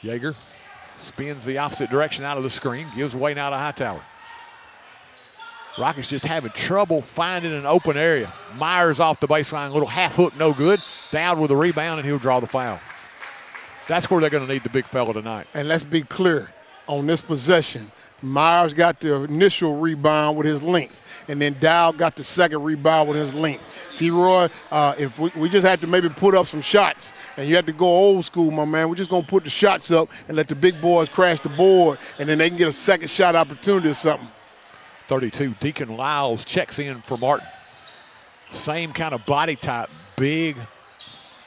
Yeager spins the opposite direction out of the screen, gives away now to Hightower. Rockets just having trouble finding an open area. Myers off the baseline, a little half hook, no good. Dowd with a rebound, and he'll draw the foul. That's where they're going to need the big fella tonight. And let's be clear, on this possession, Myers got the initial rebound with his length, and then Dowd got the second rebound with his length. T-Roy, if we just had to maybe put up some shots, and you have to go old school, my man, we're just going to put the shots up and let the big boys crash the board, and then they can get a second shot opportunity or something. 32, Deacon Lyles checks in for Martin. Same kind of body type, big,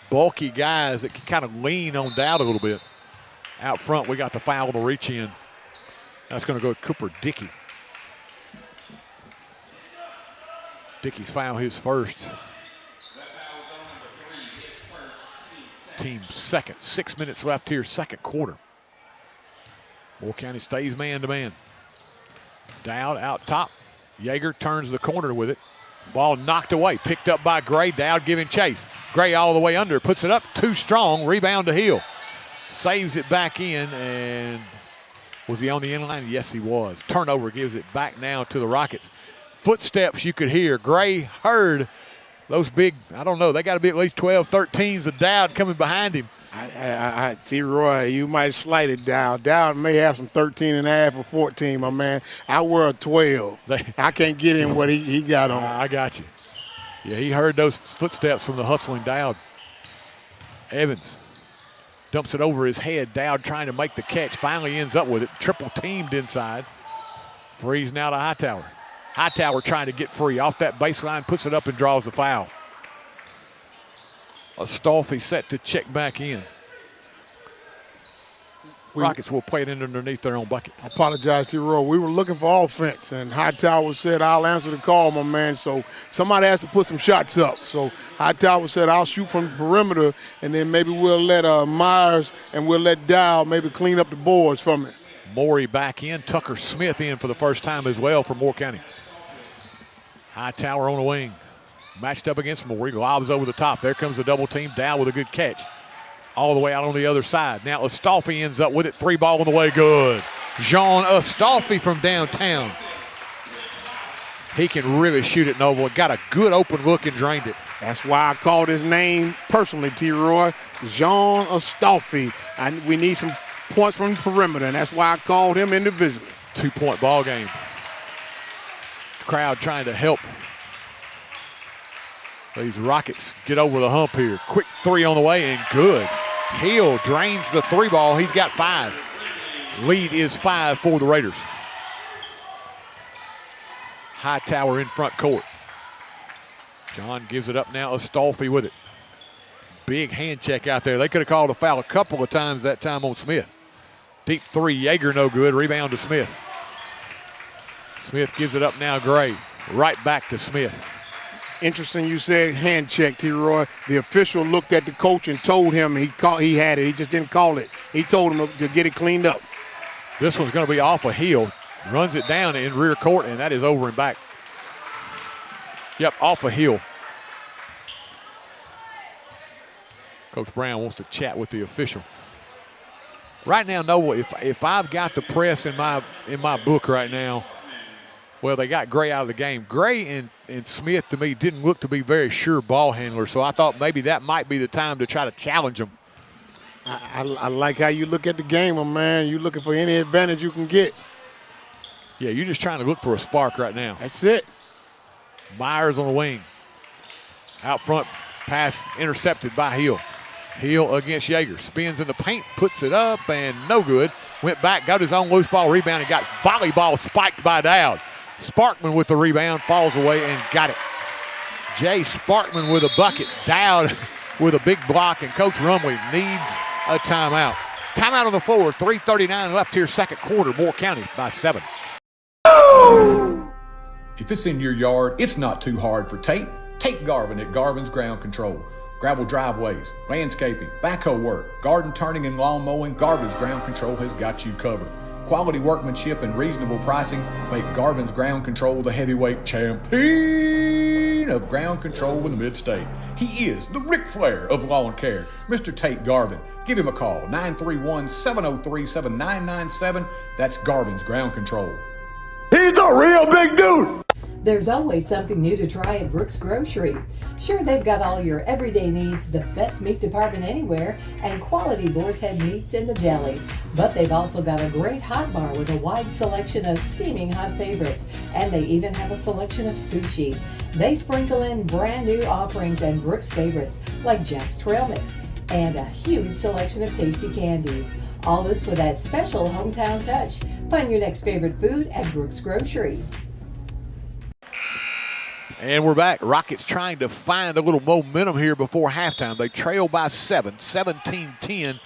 bulky guys that can kind of lean on Dowd a little bit. Out front, we got the foul to reach in. That's going to go to Cooper Dickey. Dickey's foul his first. Team second. 6 minutes left here, second quarter. Moore County stays man-to-man. Dowd out top. Yeager turns the corner with it. Ball knocked away, picked up by Gray. Dowd giving chase. Gray all the way under, puts it up too strong. Rebound to Hill. Saves it back in, and was he on the inline? Yes, he was. Turnover gives it back now to the Rockets. Footsteps you could hear. Gray heard those big, I don't know, they got to be at least 12, 13s of Dowd coming behind him. I T-Roy, you might have slighted Dowd. Dowd may have some 13 and a half or 14, my man. I wear a 12. I can't get in what he got on. I got you. Yeah, he heard those footsteps from the hustling Dowd. Evans dumps it over his head. Dowd trying to make the catch. Finally ends up with it. Triple teamed inside. Frees now to Hightower. Hightower trying to get free. Off that baseline, puts it up and draws the foul. Astolfi set to check back in. Rockets will play it in underneath their own bucket. I apologize, T-Roy. We were looking for offense, and Hightower said, I'll answer the call, my man. So somebody has to put some shots up. So Hightower said, I'll shoot from the perimeter, and then maybe we'll let Myers and we'll let Dow maybe clean up the boards from it. Morey back in. Tucker Smith in for the first time as well for Moore County. Hightower on the wing. Matched up against Morey. Lobs over the top. There comes the double team. Dow with a good catch. All the way out on the other side. Now Astolfi ends up with it. 3 ball on the way. Good. Jean Astolfi from downtown. He can really shoot it, Noble. Got a good open look and drained it. That's why I called his name personally, T-Roy. Jean Astolfi. We need some points from the perimeter, and that's why I called him individually. 2-point ball game. Crowd trying to help these Rockets get over the hump here. Quick 3 on the way and good. Hill drains the 3 ball. He's got 5. Lead is 5 for the Raiders. Hightower in front court. John gives it up now. Astolfi with it. Big hand check out there. They could have called a foul a couple of times that time on Smith. Deep 3. Yeager no good. Rebound to Smith. Smith gives it up now. Gray. Right back to Smith. Interesting you said hand check, T-Roy. The official looked at the coach and told him he had it. He just didn't call it. He told him to get it cleaned up. This one's going to be off a Hill. Runs it down in rear court, and that is over and back. Yep, off a Hill. Coach Brown wants to chat with the official. Right now, Noah, if I've got the press in my book right now, well, they got Gray out of the game. Gray and Smith, to me, didn't look to be very sure ball handlers, so I thought maybe that might be the time to try to challenge them. I like how you look at the game, my man. You're looking for any advantage you can get. Yeah, you're just trying to look for a spark right now. That's it. Myers on the wing. Out front, pass intercepted by Hill. Hill against Yeager. Spins in the paint, puts it up, and no good. Went back, got his own loose ball rebound, and got volleyball spiked by Dowd. Sparkman with the rebound, falls away and got it. Jay Sparkman with a bucket. Dowd with a big block, and Coach Rumley needs a timeout. Timeout on the floor, 3:39 left here, second quarter. Moore County by 7. If it's in your yard, it's not too hard for Tate. Tate Garvin at Garvin's Ground Control. Gravel driveways, landscaping, backhoe work, garden turning and lawn mowing, Garvin's Ground Control has got you covered. Quality workmanship and reasonable pricing make Garvin's Ground Control the heavyweight champion of ground control in the Mid-State. He is the Ric Flair of lawn care, Mr. Tate Garvin. Give him a call, 931-703-7997. That's Garvin's Ground Control. He's a real big dude. There's always something new to try at Brooks Grocery. Sure, they've got all your everyday needs, the best meat department anywhere, and quality boar's head meats in the deli. But they've also got a great hot bar with a wide selection of steaming hot favorites, and they even have a selection of sushi. They sprinkle in brand new offerings and Brooks favorites like Jack's Trail Mix and a huge selection of tasty candies. All this with that special hometown touch. Find your next favorite food at Brooks Grocery. And we're back. Rockets trying to find a little momentum here before halftime. They trail by 7, 17-10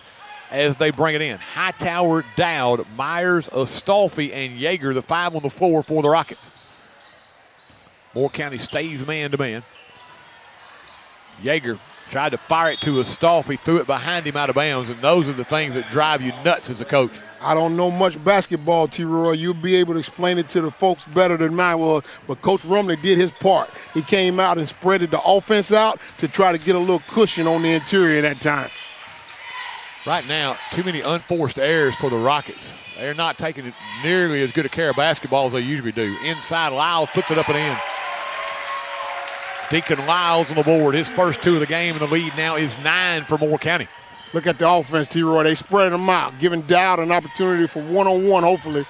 as they bring it in. Hightower, Dowd, Myers, Astolfi, and Yeager, the 5 on the floor for the Rockets. Moore County stays man-to-man. Yeager tried to fire it to Astolfi, threw it behind him out of bounds, and those are the things that drive you nuts as a coach. I don't know much basketball, T-Roy. You'll be able to explain it to the folks better than mine will, but Coach Rumley did his part. He came out and spreaded the offense out to try to get a little cushion on the interior that time. Right now, too many unforced errors for the Rockets. They're not taking nearly as good a care of basketball as they usually do. Inside, Lyles puts it up and in. Deacon Lyles on the board. His first 2 of the game, and the lead now is 9 for Moore County. Look at the offense, T-Roy. They spread them out, giving Dowd an opportunity for one-on-one, hopefully.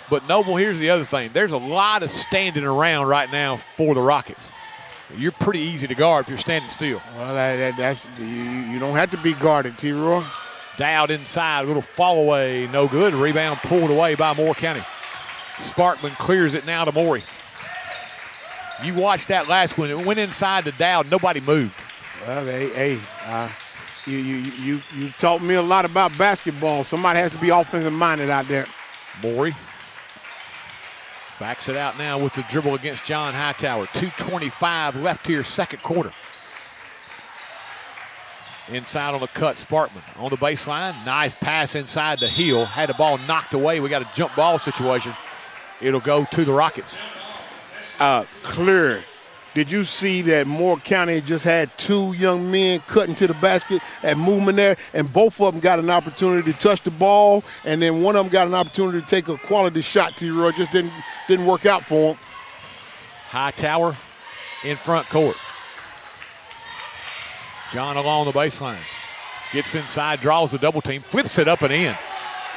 But, Noble, here's the other thing. There's a lot of standing around right now for the Rockets. You're pretty easy to guard if you're standing still. Well, that's you don't have to be guarded, T-Roy. Dowd inside, a little fall away, no good. Rebound pulled away by Moore County. Sparkman clears it now to Morey. You watched that last one. It went inside to Dowd. Nobody moved. Well, you taught me a lot about basketball. Somebody has to be offensive-minded out there. Morey backs it out now with the dribble against John Hightower. 2:25 left here, second quarter. Inside on the cut, Sparkman on the baseline. Nice pass inside to Hill. Had the ball knocked away. We got a jump ball situation. It'll go to the Rockets. Clear. Did you see that Moore County just had 2 young men cutting to the basket at movement there, and both of them got an opportunity to touch the ball, and then one of them got an opportunity to take a quality shot, T-Roy. Just didn't work out for him. Hightower in front court. John along the baseline. Gets inside, draws the double team, flips it up and in.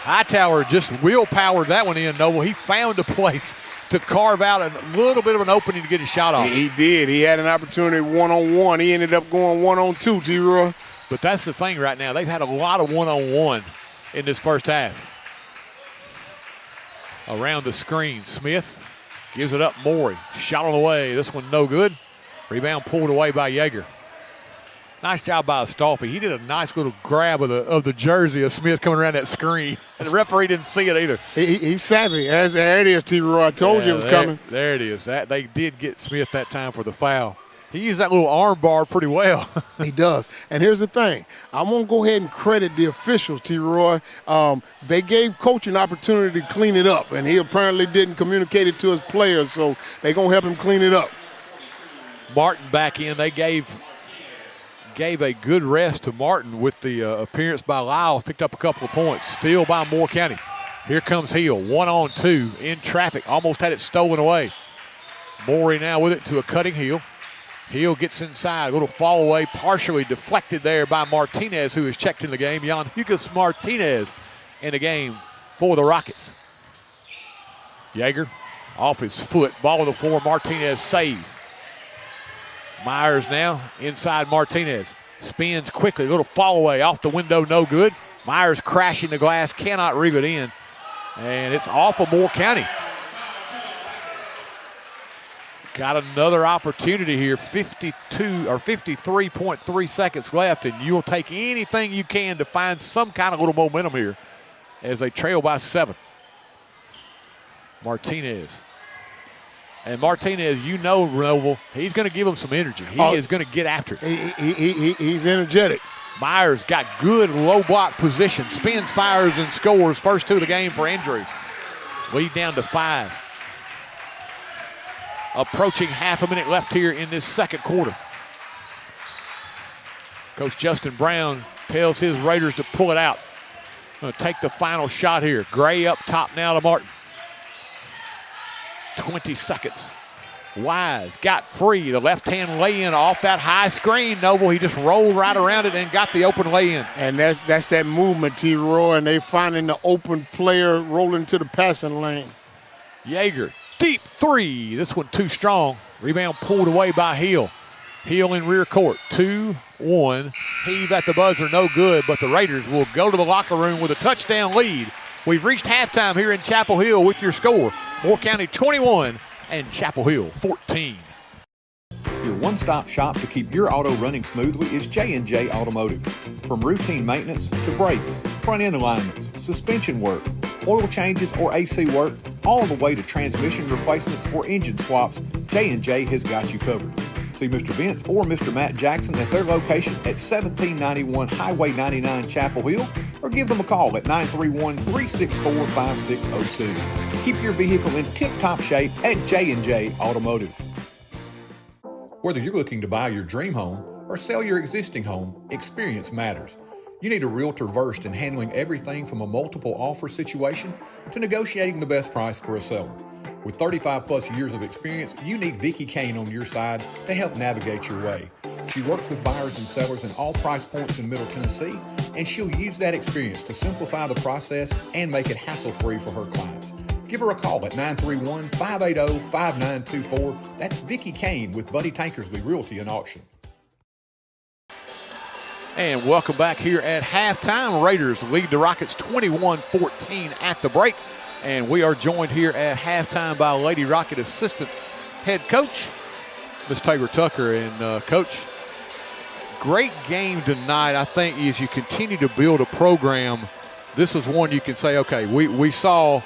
Hightower just willpowered that one in, Noble. He found a place to carve out a little bit of an opening to get his shot off. He did. He had an opportunity one-on-one. He ended up going one-on-2, T-Roy. But that's the thing right now. They've had a lot of one-on-one in this first half. Around the screen, Smith gives it up. Morey, shot on the way. This one no good. Rebound pulled away by Yeager. Nice job by Astolfi. He did a nice little grab of the jersey of Smith coming around that screen. And the referee didn't see it either. He's savvy. There it is, T-Roy. I told you it was coming. There it is. They did get Smith that time for the foul. He used that little arm bar pretty well. He does. And here's the thing. I'm going to go ahead and credit the officials, T-Roy. They gave Coach an opportunity to clean it up, and he apparently didn't communicate it to his players, so they're going to help him clean it up. Martin back in. They gave a good rest to Martin with the appearance by Lyles. Picked up a couple of points. Steal by Moore County. Here comes Hill. 1-on-2 in traffic. Almost had it stolen away. Morey now with it to a cutting Hill. Hill gets inside. A little fall away. Partially deflected there by Martinez, who is checked in the game. Jan Hugus Martinez in the game for the Rockets. Yeager off his foot. Ball on the floor. Martinez saves. Myers now inside Martinez. Spins quickly. A little fall away off the window. No good. Myers crashing the glass. Cannot reel it in. And it's off of Moore County. Got another opportunity here. 53.3 seconds left. And you'll take anything you can to find some kind of little momentum here as they trail by 7. Martinez. And Martinez, you know, Revel, he's going to give him some energy. He is going to get after it. He's energetic. Myers got good low block position, spins, fires, and scores. First two of the game for Andrew. Lead down to 5. Approaching half a minute left here in this second quarter. Coach Justin Brown tells his Raiders to pull it out. Going to take the final shot here. Gray up top now to Martin. 20 seconds. Wise got free. The left-hand lay-in off that high screen. Noble, he just rolled right around it and got the open lay-in. And that's that movement, T-Roy, and they finding the open player rolling to the passing lane. Yeager, deep three. This one too strong. Rebound pulled away by Hill. Hill in rear court. 2-1. Heave at the buzzer, no good, but the Raiders will go to the locker room with a touchdown lead. We've reached halftime here in Chapel Hill with your score. Moore County 21 and Chapel Hill 14. Your one-stop shop to keep your auto running smoothly is J&J Automotive. From routine maintenance to brakes, front-end alignments, suspension work, oil changes or AC work, all the way to transmission replacements or engine swaps, J&J has got you covered. See Mr. Vince or Mr. Matt Jackson at their location at 1791 Highway 99 Chapel Hill, or give them a call at 931-364-5602. Keep your vehicle in tip-top shape at J&J Automotive. Whether you're looking to buy your dream home or sell your existing home, experience matters. You need a realtor versed in handling everything from a multiple offer situation to negotiating the best price for a seller. With 35-plus years of experience, you need Vicki Kane on your side to help navigate your way. She works with buyers and sellers in all price points in Middle Tennessee, and she'll use that experience to simplify the process and make it hassle-free for her clients. Give her a call at 931-580-5924. That's Vicki Kane with Buddy Tankersley Realty and Auction. And welcome back here at halftime. Raiders lead the Rockets 21-14 at the break. And we are joined here at halftime by Lady Rocket assistant head coach, Ms. Taylor Tucker. And Coach, great game tonight. I think as you continue to build a program, this is one you can say, okay, we saw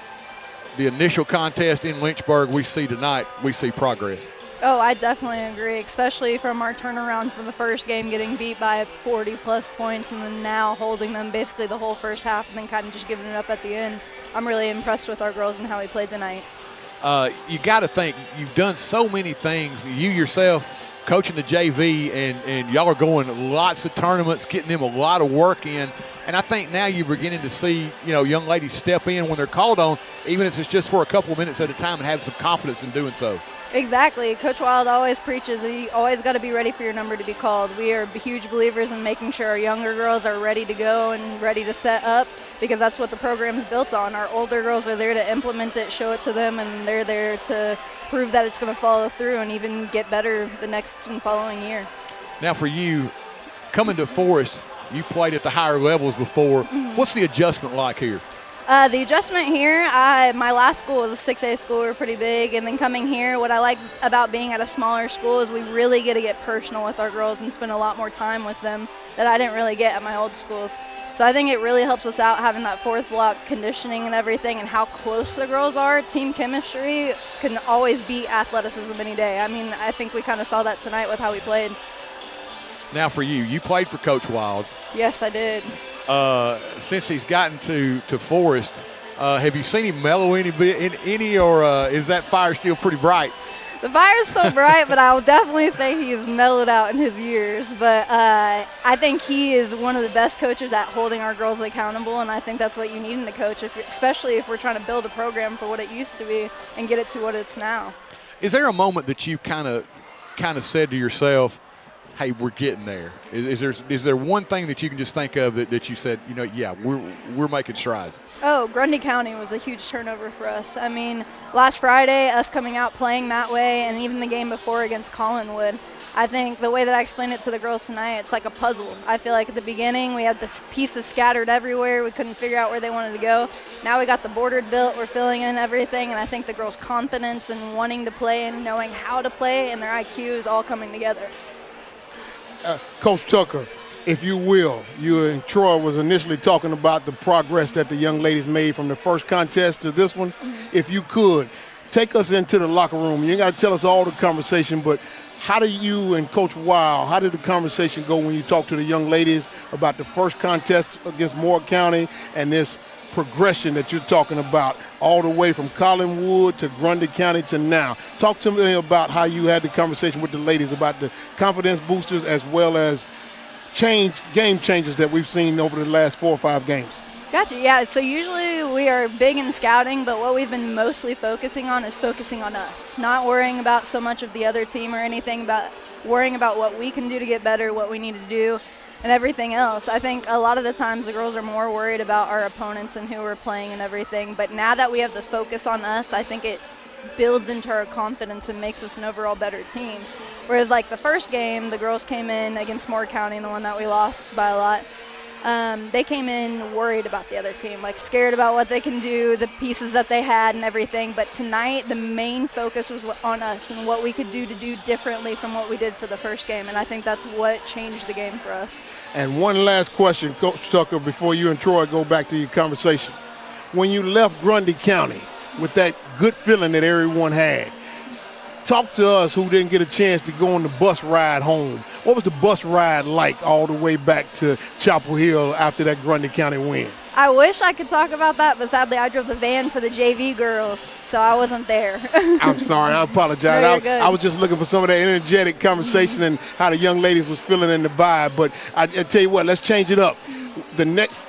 the initial contest in Lynchburg. We see tonight, we see progress. Oh, I definitely agree, especially from our turnaround from the first game, getting beat by 40-plus points and then now holding them basically the whole first half and then kind of just giving it up at the end. I'm really impressed with our girls and how we played tonight. You got to think, you've done so many things. You yourself coaching the JV, and y'all are going lots of tournaments, getting them a lot of work in. And I think now you're beginning to see, young ladies step in when they're called on, even if it's just for a couple of minutes at a time, and have some confidence in doing so. Exactly. Coach Wild always preaches that you always got to be ready for your number to be called. We are huge believers in making sure our younger girls are ready to go and ready to set up, because that's what the program is built on. Our older girls are there to implement it, show it to them, and they're there to prove that it's going to follow through and even get better the next and following year. Now for you, coming to Forrest, you played at the higher levels before. Mm-hmm. What's the adjustment like here? The adjustment here, my last school was a 6A school. We were pretty big. And then coming here, what I like about being at a smaller school is we really get to get personal with our girls and spend a lot more time with them that I didn't really get at my old schools. So I think it really helps us out having that fourth block conditioning and everything, and how close the girls are. Team chemistry can always beat athleticism any day. I mean, I think we kind of saw that tonight with how we played. Now for you played for Coach Wild. Yes, I did. Since he's gotten to Forrest, have you seen him mellow any bit, or is that fire still pretty bright? The fire's still bright, but I will definitely say he is mellowed out in his years. But I think he is one of the best coaches at holding our girls accountable, and I think that's what you need in a coach, especially if we're trying to build a program for what it used to be and get it to what it's now. Is there a moment that you kind of said to yourself, hey, we're getting there? Is there one thing that you can just think of that you said, yeah, we're making strides? Oh, Grundy County was a huge turnover for us. I mean, last Friday, us coming out playing that way, and even the game before against Collinwood, I think the way that I explained it to the girls tonight, it's like a puzzle. I feel like at the beginning we had the pieces scattered everywhere. We couldn't figure out where they wanted to go. Now we got the border built. We're filling in everything, and I think the girls' confidence and wanting to play and knowing how to play and their IQ is all coming together. Coach Tucker, if you will, you and Troy was initially talking about the progress that the young ladies made from the first contest to this one. Mm-hmm. If you could, take us into the locker room. You ain't got to tell us all the conversation, but How do you and Coach Wild, how did the conversation go when you talk to the young ladies about the first contest against Moore County and this progression that you're talking about all the way from Collinwood to Grundy County to now? Talk to me about how you had the conversation with the ladies about the confidence boosters as well as game changers that we've seen over the last 4 or 5 games. Gotcha. Yeah, so usually we are big in scouting, but what we've been mostly focusing on is focusing on us, not worrying about so much of the other team or anything, about worrying about what we can do to get better, what we need to do, and everything else. I think a lot of the times the girls are more worried about our opponents and who we're playing and everything, but now that we have the focus on us, I think it builds into our confidence and makes us an overall better team. Whereas like the first game, the girls came in against Moore County, the one that we lost by a lot. They came in worried about the other team, like scared about what they can do, the pieces that they had and everything. But tonight, the main focus was on us and what we could do to do differently from what we did for the first game. And I think that's what changed the game for us. And one last question, Coach Tucker, before you and Troy go back to your conversation. When you left Grundy County with that good feeling that everyone had, talk to us who didn't get a chance to go on the bus ride home. What was the bus ride like all the way back to Chapel Hill after that Grundy County win? I wish I could talk about that, but sadly I drove the van for the JV girls, so I wasn't there. I'm sorry, I apologize. No, you're good. I was just looking for some of that energetic conversation and how the young ladies was feeling in the vibe. But I tell you what, let's change it up. The next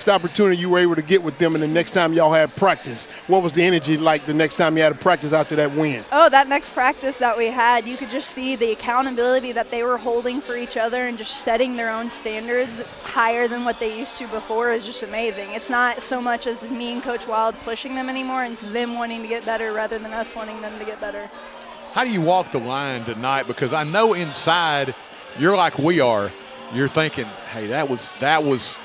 opportunity you were able to get with them and the next time y'all had practice, what was the energy like the next time you had a practice after that win? Oh, that next practice that we had, you could just see the accountability that they were holding for each other and just setting their own standards higher than what they used to before is just amazing. It's not so much as me and Coach Wild pushing them anymore, it's them wanting to get better rather than us wanting them to get better. How do you walk the line tonight? Because I know inside you're like we are. You're thinking, hey, that was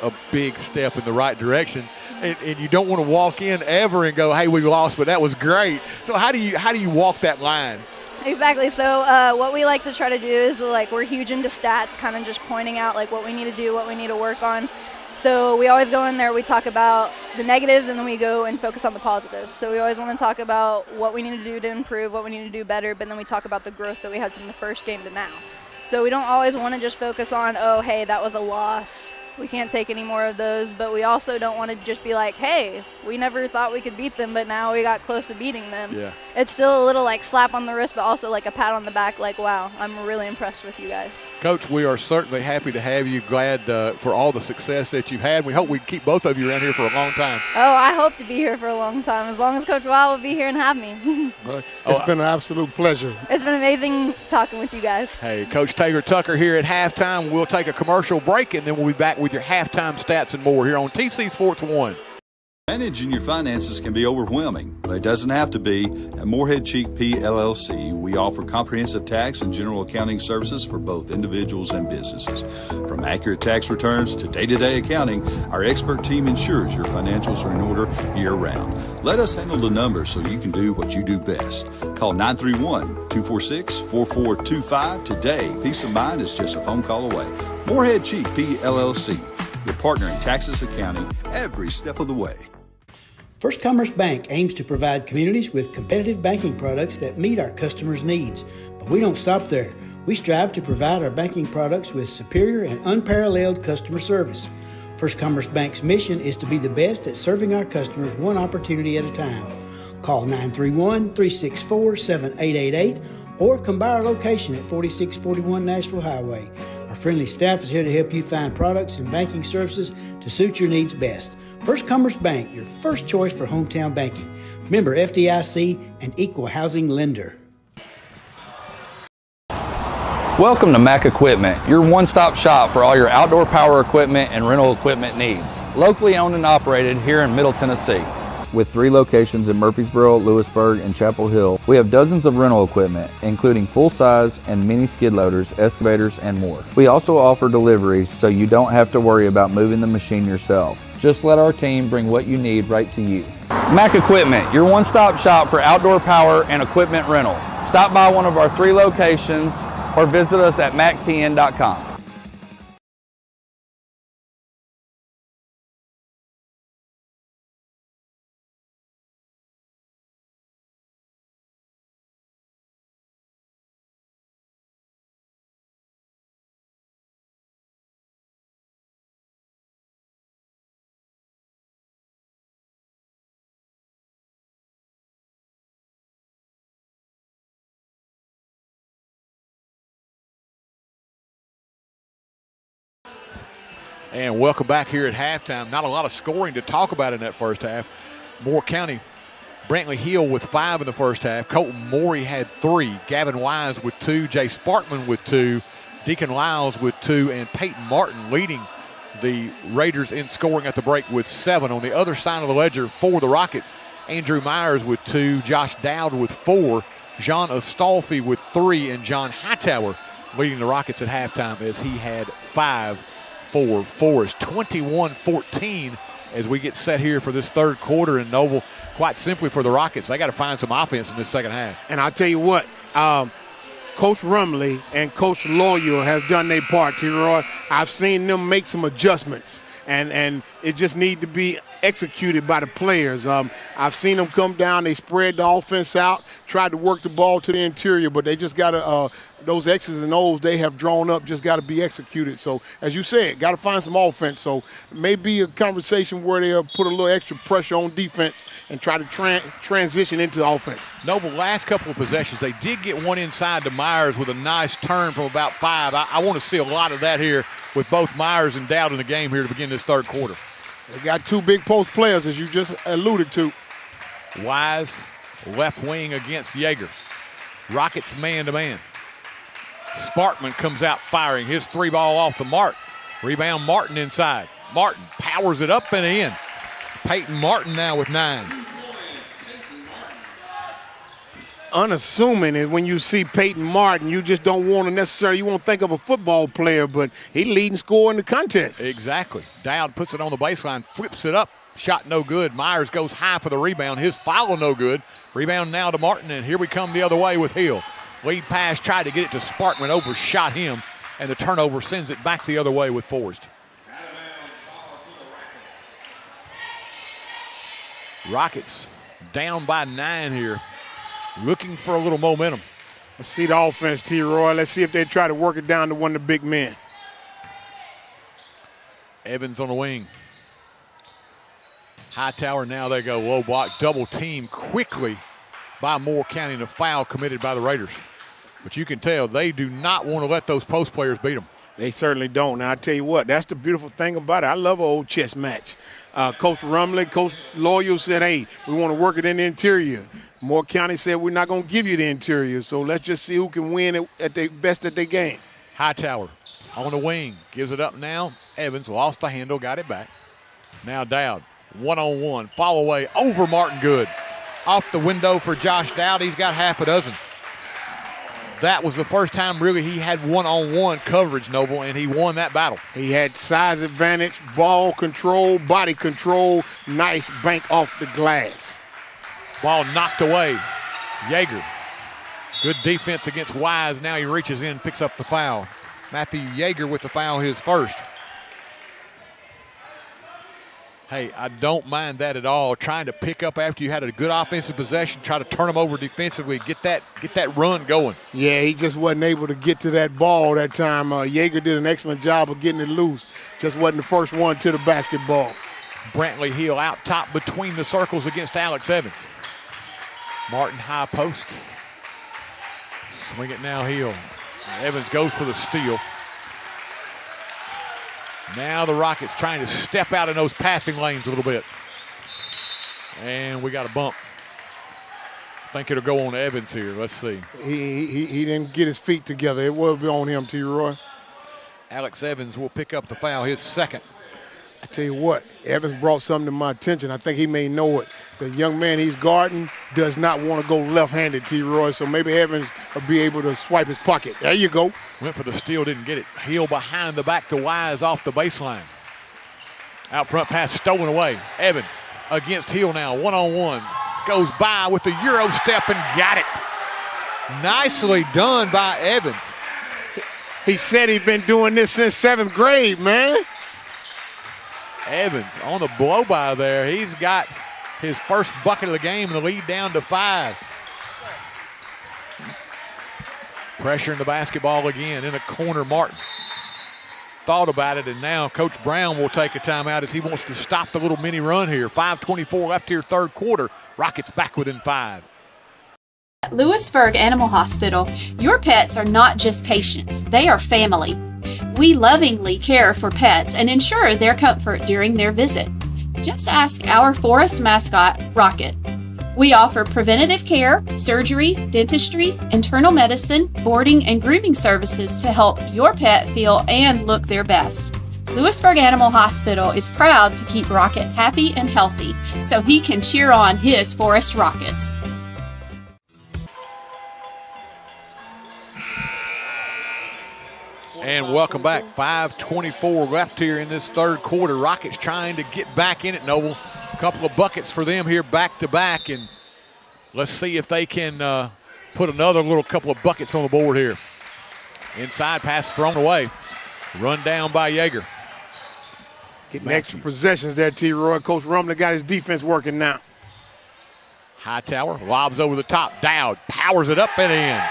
a big step in the right direction, and you don't want to walk in ever and go, hey, we lost, but that was great. So how do you walk that line? Exactly. So what we like to try to do is like we're huge into stats, kind of just pointing out like what we need to do, what we need to work on. So we always go in there, we talk about the negatives, and then we go and focus on the positives. So we always want to talk about what we need to do to improve, what we need to do better, but then we talk about the growth that we had from the first game to now. So we don't always want to just focus on, oh, hey, that was a loss. We can't take any more of those. But we also don't want to just be like, hey, we never thought we could beat them, but now we got close to beating them. Yeah. It's still a little like slap on the wrist, but also like a pat on the back, like, wow, I'm really impressed with you guys. Coach, we are certainly happy to have you. Glad for all the success that you've had. We hope we can keep both of you around here for a long time. Oh, I hope to be here for a long time, as long as Coach Wild will be here and have me. It's been an absolute pleasure. It's been amazing talking with you guys. Hey, Coach Taylor Tucker here at halftime. We'll take a commercial break, and then we'll be back with your halftime stats and more here on TC Sports 1. Managing your finances can be overwhelming, but it doesn't have to be. At Morehead Cheek P. LLC, we offer comprehensive tax and general accounting services for both individuals and businesses. From accurate tax returns to day-to-day accounting, our expert team ensures your financials are in order year-round. Let us handle the numbers so you can do what you do best. Call 931-246-4425 today. Peace of mind is just a phone call away. Morehead Cheek P. LLC, your partner in taxes accounting every step of the way. First Commerce Bank aims to provide communities with competitive banking products that meet our customers' needs. But we don't stop there. We strive to provide our banking products with superior and unparalleled customer service. First Commerce Bank's mission is to be the best at serving our customers one opportunity at a time. Call 931-364-7888 or come by our location at 4641 Nashville Highway. Our friendly staff is here to help you find products and banking services to suit your needs best. First Commerce Bank, your first choice for hometown banking. Member FDIC and equal housing lender. Welcome to Mac Equipment, your one-stop shop for all your outdoor power equipment and rental equipment needs. Locally owned and operated here in Middle Tennessee. With 3 locations in Murfreesboro, Lewisburg, and Chapel Hill, we have dozens of rental equipment, including full-size and mini skid loaders, excavators, and more. We also offer deliveries, so you don't have to worry about moving the machine yourself. Just let our team bring what you need right to you. Mac Equipment, your one-stop shop for outdoor power and equipment rental. Stop by one of our 3 locations or visit us at mactn.com. And welcome back here at halftime. Not a lot of scoring to talk about in that first half. Moore County, Brantley Hill with 5 in the first half. Colton Morey had 3. Gavin Wise with 2. Jay Sparkman with 2. Deacon Lyles with 2. And Peyton Martin leading the Raiders in scoring at the break with 7. On the other side of the ledger for the Rockets, Andrew Myers with 2. Josh Dowd with 4. John Astolfi with 3. And John Hightower leading the Rockets at halftime as he had 5 for Forrest. 21-14 as we get set here for this third quarter in Noble. Quite simply for the Rockets, they got to find some offense in this second half. And I'll tell you what, Coach Rumley and Coach Loyal have done their part, T-Roy. I've seen them make some adjustments, and it just need to be executed by the players. I've seen them come down, they spread the offense out, tried to work the ball to the interior, but they just got to those X's and O's they have drawn up just got to be executed. So, as you said, got to find some offense. So, maybe a conversation where they'll put a little extra pressure on defense and try to transition into offense. Noble, last couple of possessions, they did get one inside to Myers with a nice turn from about 5. I want to see a lot of that here with both Myers and Dowd in the game here to begin this third quarter. They got 2 big post players, as you just alluded to. Wise, left wing against Yeager. Rockets man-to-man. Sparkman comes out firing his 3-ball off the mark. Rebound Martin inside. Martin powers it up and in. Peyton Martin now with 9. Unassuming is when you see Peyton Martin, you just don't want to necessarily, you won't think of a football player, but he leading scorer in the contest. Exactly. Dowd puts it on the baseline, flips it up. Shot no good. Myers goes high for the rebound. His foul no good. Rebound now to Martin, and here we come the other way with Hill. Lead pass, tried to get it to Sparkman, overshot him, and the turnover sends it back the other way with Forrest. Rockets down by 9 here, looking for a little momentum. Let's see the offense, T-Roy. Let's see if they try to work it down to one of the big men. Evans on the wing. Hightower, now they go low block, double team quickly by Moore County, and a foul committed by the Raiders. But you can tell they do not want to let those post players beat them. They certainly don't. Now, I tell you what, that's the beautiful thing about it. I love an old chess match. Coach Rumley, Coach Loyal said, hey, we want to work it in the interior. Moore County said, we're not going to give you the interior, so let's just see who can win at their best at their game. Hightower on the wing, gives it up now. Evans lost the handle, got it back. Now Dowd, one-on-one, fall away over Martin Good. Off the window for Josh Dowd, he's got half a dozen. That was the first time really he had one-on-one coverage, Noble, and he won that battle. He had size advantage, ball control, body control, nice bank off the glass. Ball knocked away. Yeager, good defense against Wise. Now he reaches in, picks up the foul. Matthew Yeager with the foul, his first. Hey, I don't mind that at all. Trying to pick up after you had a good offensive possession, try to turn them over defensively, get that run going. Yeah, he just wasn't able to get to that ball that time. Yeager did an excellent job of getting it loose. Just wasn't the first one to the basketball. Brantley Hill out top between the circles against Alex Evans. Martin high post. Swing it now, Hill. Evans goes for the steal. Now the Rockets trying to step out in those passing lanes a little bit. And we got a bump. I think it'll go on Evans here. Let's see. He didn't get his feet together. It will be on him, T-Roy. Alex Evans will pick up the foul, his second. I tell you what, Evans brought something to my attention. I think he may know it. The young man he's guarding does not want to go left-handed, T-Roy, so maybe Evans will be able to swipe his pocket. There you go. Went for the steal, didn't get it. Hill behind the back to Wise off the baseline. Out front pass stolen away. Evans against Hill now, one-on-one. Goes by with the Euro step and got it. Nicely done by Evans. He said he's been doing this since 7th grade, man. Evans on the blow-by there. He's got his first bucket of the game and the lead down to 5. Pressure in the basketball again. In the corner, Martin thought about it, and now Coach Brown will take a timeout as he wants to stop the little mini run here. 5:24 left here, third quarter. Rockets back within 5. Lewisburg Animal Hospital, your pets are not just patients, they are family. We lovingly care for pets and ensure their comfort during their visit. Just ask our Forrest mascot, Rocket. We offer preventative care, surgery, dentistry, internal medicine, boarding, and grooming services to help your pet feel and look their best. Lewisburg Animal Hospital is proud to keep Rocket happy and healthy so he can cheer on his Forrest Rockets. And welcome back. 5:24 left here in this third quarter. Rockets trying to get back in it, Noble. A couple of buckets for them here back to back, and let's see if they can put another little couple of buckets on the board here. Inside pass thrown away. Run down by Yeager. Getting extra possessions there, T-Roy. Coach Rumley got his defense working now. Hightower lobs over the top. Dowd powers it up and in.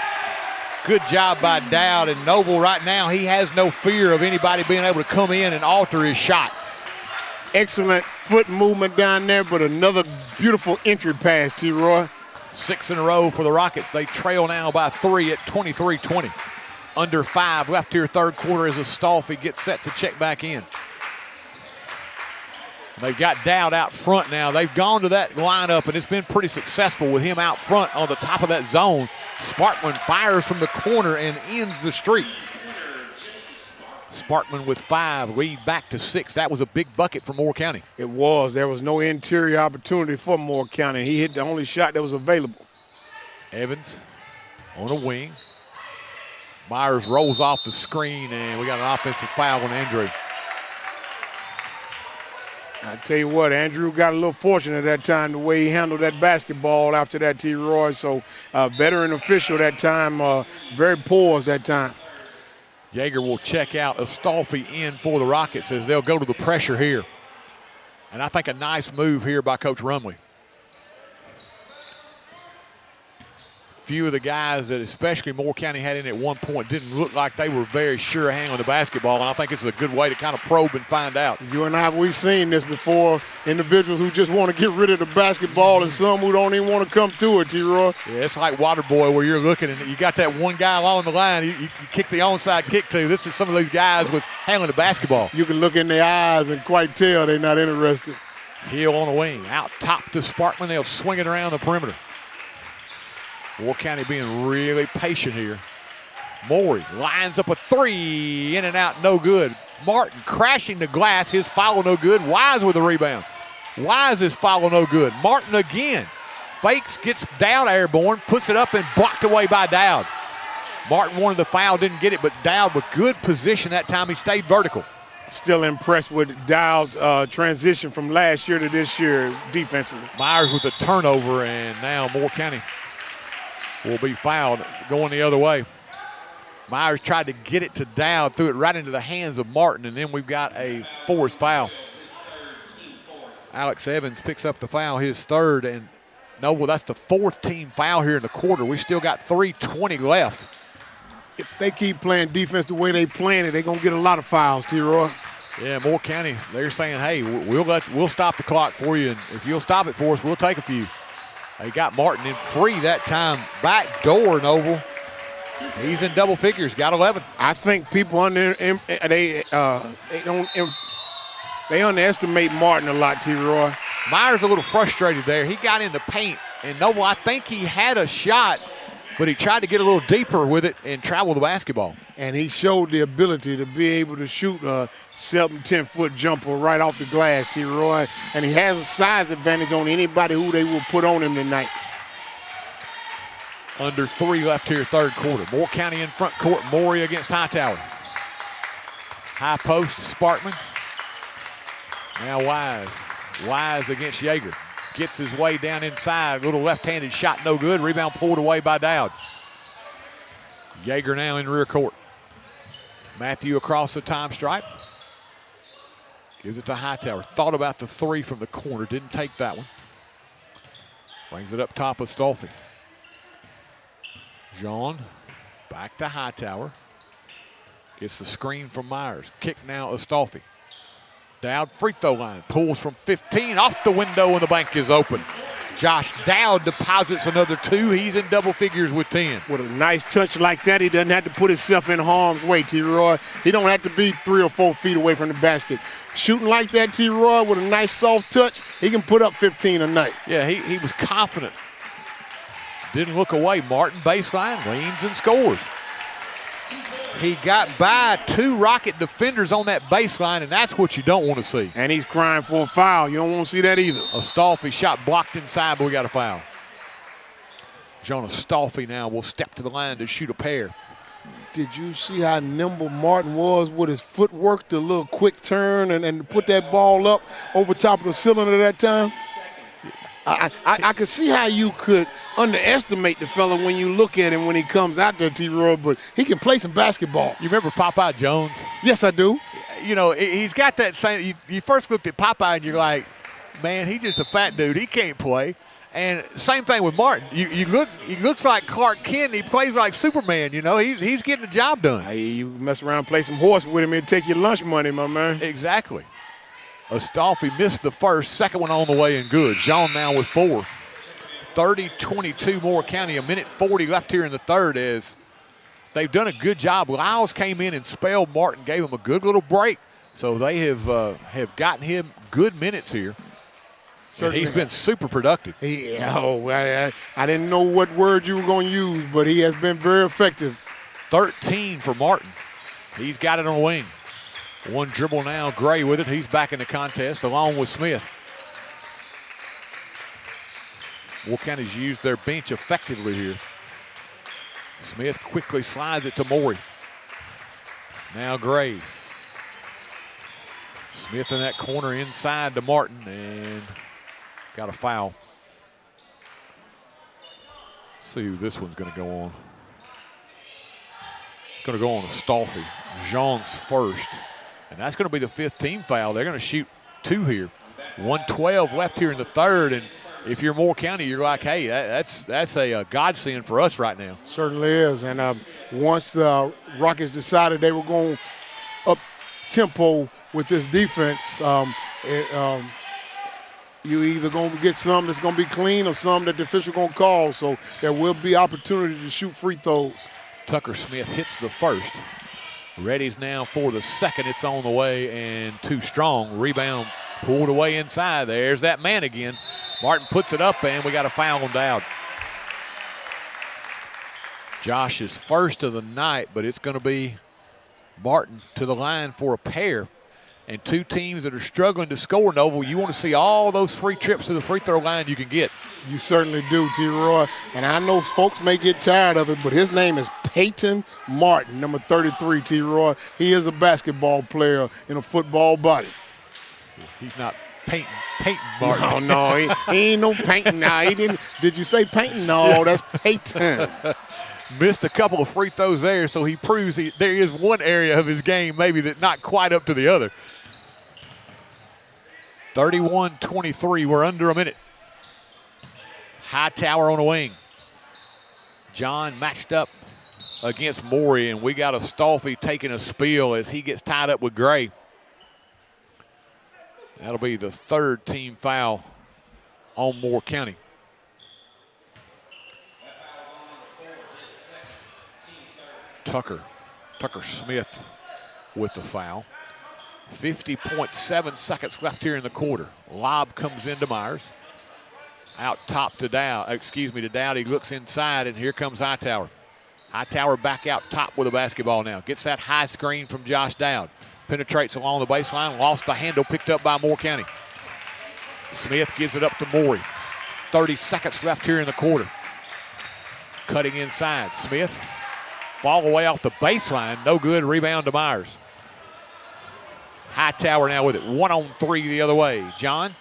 Good job by Dowd, and Noble right now, he has no fear of anybody being able to come in and alter his shot. Excellent foot movement down there, but another beautiful entry pass, T-Roy. 6 in a row for the Rockets. They trail now by 3 at 23-20. Under 5 left here third quarter as Astolfi gets set to check back in. They've got Dowd out front now. They've gone to that lineup, and it's been pretty successful with him out front on the top of that zone. Sparkman fires from the corner and ends the streak. Sparkman with 5, lead back to 6. That was a big bucket for Moore County. It was. There was no interior opportunity for Moore County. He hit the only shot that was available. Evans on a wing. Myers rolls off the screen, and we got an offensive foul on Andrew. I tell you what, Andrew got a little fortunate that time, the way he handled that basketball after that, T-Roy. So veteran official that time, very poised that time. Yeager will check out Astolfi in for the Rockets as they'll go to the pressure here. And I think a nice move here by Coach Rumley. Few of the guys that especially Moore County had in at one point didn't look like they were very sure of handling the basketball, and I think it's a good way to kind of probe and find out. You and I, we've seen this before, individuals who just want to get rid of the basketball and some who don't even want to come to it, T-Roy. Yeah, it's like Waterboy where you're looking and you got that one guy along the line, you kick the onside kick to. This is some of those guys with handling the basketball. You can look in their eyes and quite tell they're not interested. Hill on the wing, out top to Sparkman. They'll swing it around the perimeter. Moore County being really patient here. Morey lines up a 3, in and out, no good. Martin crashing the glass, his foul no good. Wise with the rebound. Wise's foul no good. Martin again. Fakes, gets Dowd airborne, puts it up and blocked away by Dowd. Martin wanted the foul, didn't get it, but Dowd with good position that time. He stayed vertical. Still impressed with Dowd's transition from last year to this year defensively. Myers with the turnover, and now Moore County will be fouled going the other way. Myers tried to get it to Dowd, threw it right into the hands of Martin, and then we've got a forced foul. Alex Evans picks up the foul, his third, and Noble, that's the 4th team foul here in the quarter. We still got 3:20 left. If they keep playing defense the way they playing it, they're going to get a lot of fouls, T-Roy. Yeah, Moore County, they're saying, hey, we'll stop the clock for you, and if you'll stop it for us, we'll take a few. They got Martin in free that time. Back door, Noble. He's in double figures, got 11. I think people they underestimate Martin a lot, T-Roy. Myers a little frustrated there. He got in the paint, and Noble, I think he had a shot, but he tried to get a little deeper with it and travel the basketball. And he showed the ability to be able to shoot a 7-10-foot jumper right off the glass, T-Roy. And he has a size advantage on anybody who they will put on him tonight. Under 3 left here, third quarter. Moore County in front court. Morey against Hightower. High post, Sparkman. Now Wise. Wise against Yeager. Gets his way down inside. Little left-handed shot, no good. Rebound pulled away by Dowd. Yeager now in rear court. Matthew across the time stripe. Gives it to Hightower. Thought about the 3 from the corner. Didn't take that one. Brings it up top of Stolfi. Jean back to Hightower. Gets the screen from Myers. Kick now Astolfi. Dowd free throw line. Pulls from 15. Off the window and the bank is open. Josh Dowd deposits another 2. He's in double figures with 10. With a nice touch like that, he doesn't have to put himself in harm's way, T-Roy. He don't have to be 3 or 4 feet away from the basket. Shooting like that, T-Roy, with a nice soft touch, he can put up 15 a night. Yeah, he was confident. Didn't look away. Martin baseline, leans and scores. He got by 2 Rocket defenders on that baseline, and that's what you don't want to see. And he's crying for a foul. You don't want to see that either. Astolfi shot blocked inside, but we got a foul. John Astolfi now will step to the line to shoot a pair. Did you see how nimble Martin was with his footwork, the little quick turn, and put that ball up over top of the cylinder that time? I could see how you could underestimate the fella when you look at him when he comes out there, T-Roy, but he can play some basketball. You remember Popeye Jones? Yes, I do. You know, he's got that same – you first looked at Popeye and you're like, man, he's just a fat dude. He can't play. And same thing with Martin. He looks like Clark Kent. He plays like Superman, you know. He's getting the job done. Hey, you mess around, play some horse with him, and take your lunch money, my man. Exactly. Astolfi missed the first, second one on the way and good. Jean now with 4. 30-22 Moore County, 1:40 left here in the third as they've done a good job. Lyles came in and spelled Martin, gave him a good little break. So they have gotten him good minutes here. And he's been super productive. I didn't know what word you were going to use, but he has been very effective. 13 for Martin. He's got it on the wing. One dribble now, Gray with it. He's back in the contest along with Smith. Moore County's used their bench effectively here. Smith quickly slides it to Morey. Now Gray. Smith in that corner inside to Martin and got a foul. Let's see who this one's going to go on. It's going to go on to Astolfi. Jean's first. And that's going to be the 5th team foul. They're going to shoot 2 here. 1:12 left here in the third. And if you're Moore County, you're like, hey, that's a godsend for us right now. Certainly is. And once the Rockets decided they were going up tempo with this defense, you either going to get some that's going to be clean or some that the official going to call. So there will be opportunity to shoot free throws. Tucker Smith hits the first. Ready's now for the second. It's on the way and too strong. Rebound pulled away inside. There's that man again. Martin puts it up and we got a foul on Dowd. Josh's first of the night, but it's going to be Martin to the line for a pair. And 2 teams that are struggling to score, Noble, you want to see all those free trips to the free throw line you can get. You certainly do, T-Roy. And I know folks may get tired of it, but his name is Peyton Martin, number 33, T-Roy. He is a basketball player in a football body. He's not Peyton Martin. No, he ain't no Peyton. Now, he didn't. Did you say Peyton? No, that's Peyton. Missed a couple of free throws there, so he proves there is one area of his game maybe that not quite up to the other. 31-23, we're under a minute. Hightower on the wing. John matched up against Morey, and we got Astolfi taking a spill as he gets tied up with Gray. That'll be the 3rd team foul on Moore County. Tucker Smith with the foul. 50.7 seconds left here in the quarter. Lob comes into Myers. Out top to Dowd. To Dowd. He looks inside, and here comes Hightower. Hightower back out top with a basketball now. Gets that high screen from Josh Dowd. Penetrates along the baseline. Lost the handle. Picked up by Moore County. Smith gives it up to Morey. 30 seconds left here in the quarter. Cutting inside. Smith. Fall away off the baseline. No good. Rebound to Myers. Hightower now with it. 1-on-3 the other way. John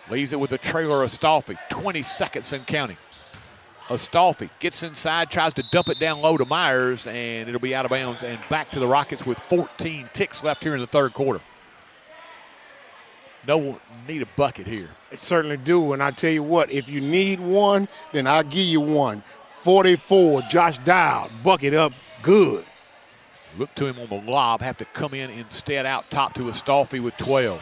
leaves it with the trailer Astolfi. 20 seconds and counting. Astolfi gets inside, tries to dump it down low to Myers, and it'll be out of bounds and back to the Rockets with 14 ticks left here in the third quarter. No need a bucket here. They certainly do, and I tell you what, if you need one, then I'll give you one. 44, Josh Dowd, bucket up good. Look to him on the lob, have to come in instead out top to Astolfi with 12.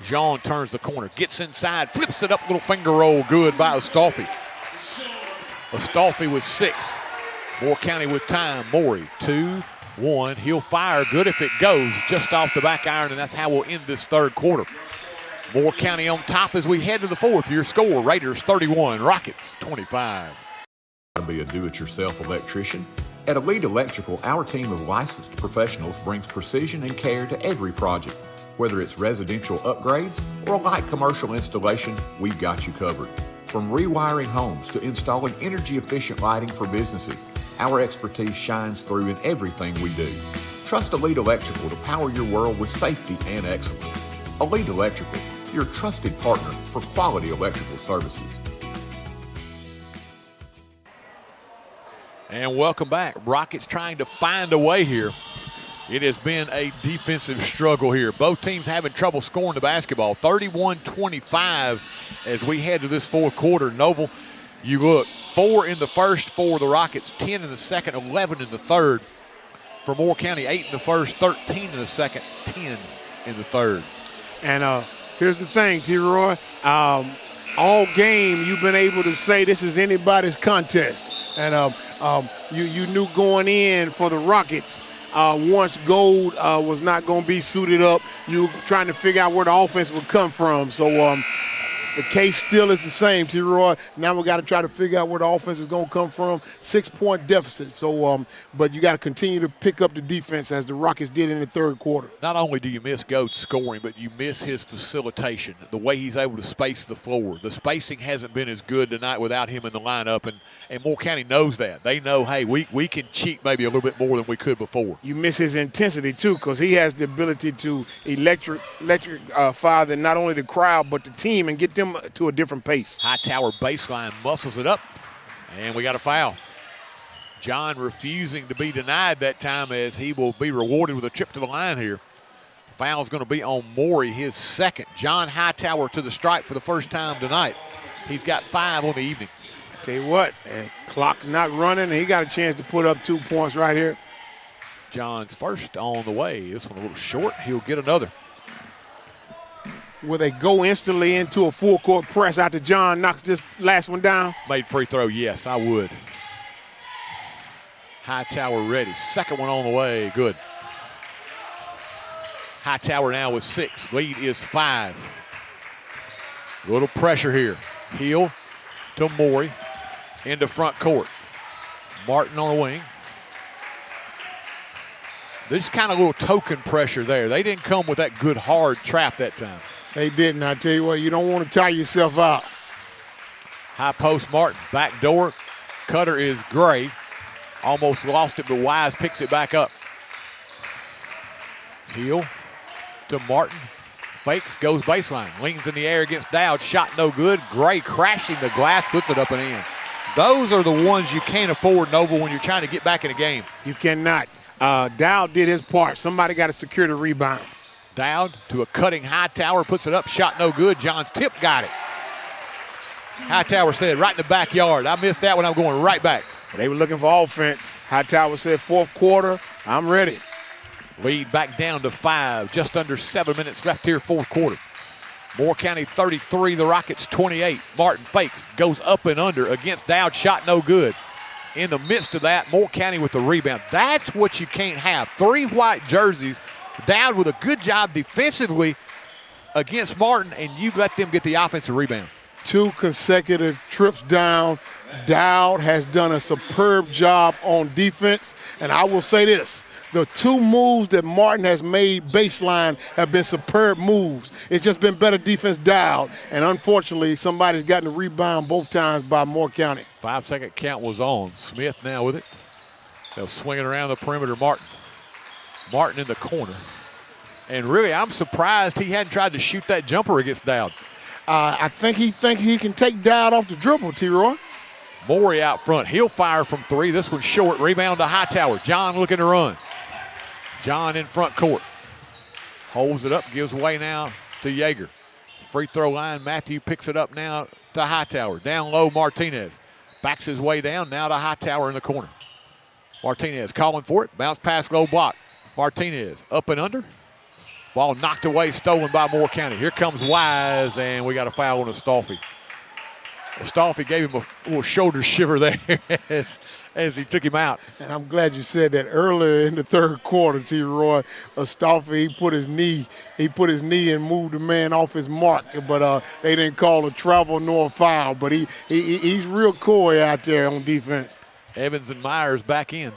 Jean turns the corner, gets inside, flips it up, little finger roll, good by Astolfi. Astolfi with 6. Moore County with time. Morey, 2-1. He'll fire, good if it goes, just off the back iron, and that's how we'll end this third quarter. Moore County on top as we head to the fourth. Your score, Raiders 31, Rockets 25. To be a do-it-yourself electrician? At Elite Electrical, our team of licensed professionals brings precision and care to every project. Whether it's residential upgrades or a light commercial installation, we've got you covered. From rewiring homes to installing energy-efficient lighting for businesses, our expertise shines through in everything we do. Trust Elite Electrical to power your world with safety and excellence. Elite Electrical, your trusted partner for quality electrical services. And welcome back. Rockets trying to find a way here. It has been a defensive struggle here. Both teams having trouble scoring the basketball. 31-25 as we head to this fourth quarter. Noble, you look, 4 in the first for the Rockets, 10 in the second, 11 in the third. For Moore County, 8 in the first, 13 in the second, 10 in the third. And here's the thing, T-Roy. All game you've been able to say this is anybody's contest. And you knew going in for the Rockets, once Gold was not going to be suited up, you were trying to figure out where the offense would come from. So the case still is the same, T-Roy. Now we got to try to figure out where the offense is going to come from. 6-point deficit. So, but you got to continue to pick up the defense as the Rockets did in the third quarter. Not only do you miss Goat's scoring, but you miss his facilitation, the way he's able to space the floor. The spacing hasn't been as good tonight without him in the lineup, and Moore County knows that. They know, hey, we can cheat maybe a little bit more than we could before. You miss his intensity, too, because he has the ability to electrify not only the crowd but the team and get them to a different pace. Hightower baseline muscles it up, and we got a foul. John refusing to be denied that time as he will be rewarded with a trip to the line here. Foul's going to be on Morey, his second. John Hightower to the stripe for the first time tonight. He's got 5 on the evening. I tell you what, clock not running, and he got a chance to put up 2 points right here. John's first on the way. This one a little short. He'll get another. Will they go instantly into a full-court press after John knocks this last one down? Made free throw, yes, I would. Hightower ready. Second one on the way, good. Hightower now with 6. Lead is 5. A little pressure here. Heel to Morey into front court. Martin on the wing. There's kind of a little token pressure there. They didn't come with that good hard trap that time. They didn't. I tell you what, you don't want to tire yourself out. High post Martin, back door. Cutter is Gray. Almost lost it, but Wise picks it back up. Heel to Martin. Fakes, goes baseline. Leans in the air against Dowd. Shot no good. Gray crashing the glass, puts it up and in. Those are the ones you can't afford, Noble, when you're trying to get back in the game. You cannot. Dowd did his part. Somebody got to secure the rebound. Dowd to a cutting Hightower, puts it up, shot no good. John's tip got it. Hightower said, right in the backyard. I missed that one, I'm going right back. They were looking for offense. Hightower said, fourth quarter, I'm ready. Lead back down to 5, just under 7 minutes left here, fourth quarter. Moore County 33, the Rockets 28. Martin fakes, goes up and under against Dowd, shot no good. In the midst of that, Moore County with the rebound. That's what you can't have. 3 white jerseys. Dowd with a good job defensively against Martin, and you let them get the offensive rebound. 2 consecutive trips down. Dowd has done a superb job on defense, and I will say this. The 2 moves that Martin has made baseline have been superb moves. It's just been better defense Dowd, and unfortunately, somebody's gotten the rebound both times by Moore County. 5-second count was on. Smith now with it. They'll swing it around the perimeter. Martin in the corner. And really, I'm surprised he hadn't tried to shoot that jumper against Dowd. I think he can take Dowd off the dribble, T-Roy. Morey out front. He'll fire from 3. This one's short. Rebound to Hightower. John looking to run. John in front court. Holds it up. Gives away now to Yeager. Free throw line. Matthew picks it up now to Hightower. Down low, Martinez. Backs his way down now to Hightower in the corner. Martinez calling for it. Bounce pass, low block. Martinez up and under. Ball knocked away, stolen by Moore County. Here comes Wise, and we got a foul on Astolfi. Astolfi gave him a little shoulder shiver there as he took him out. And I'm glad you said that. Earlier in the third quarter, T. Roy, Astolfi, he put his knee and moved the man off his mark, but they didn't call a travel nor a foul. But he's real coy out there on defense. Evans and Myers back in.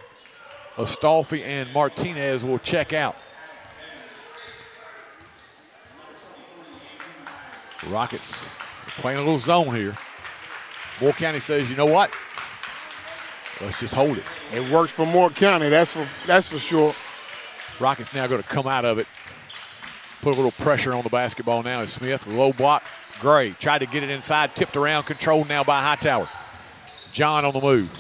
Astolfi and Martinez will check out. Rockets playing a little zone here. Moore County says, you know what? Let's just hold it. It works for Moore County, that's for sure. Rockets now going to come out of it. Put a little pressure on the basketball now as Smith. Low block. Gray tried to get it inside, tipped around, controlled now by Hightower. John on the move.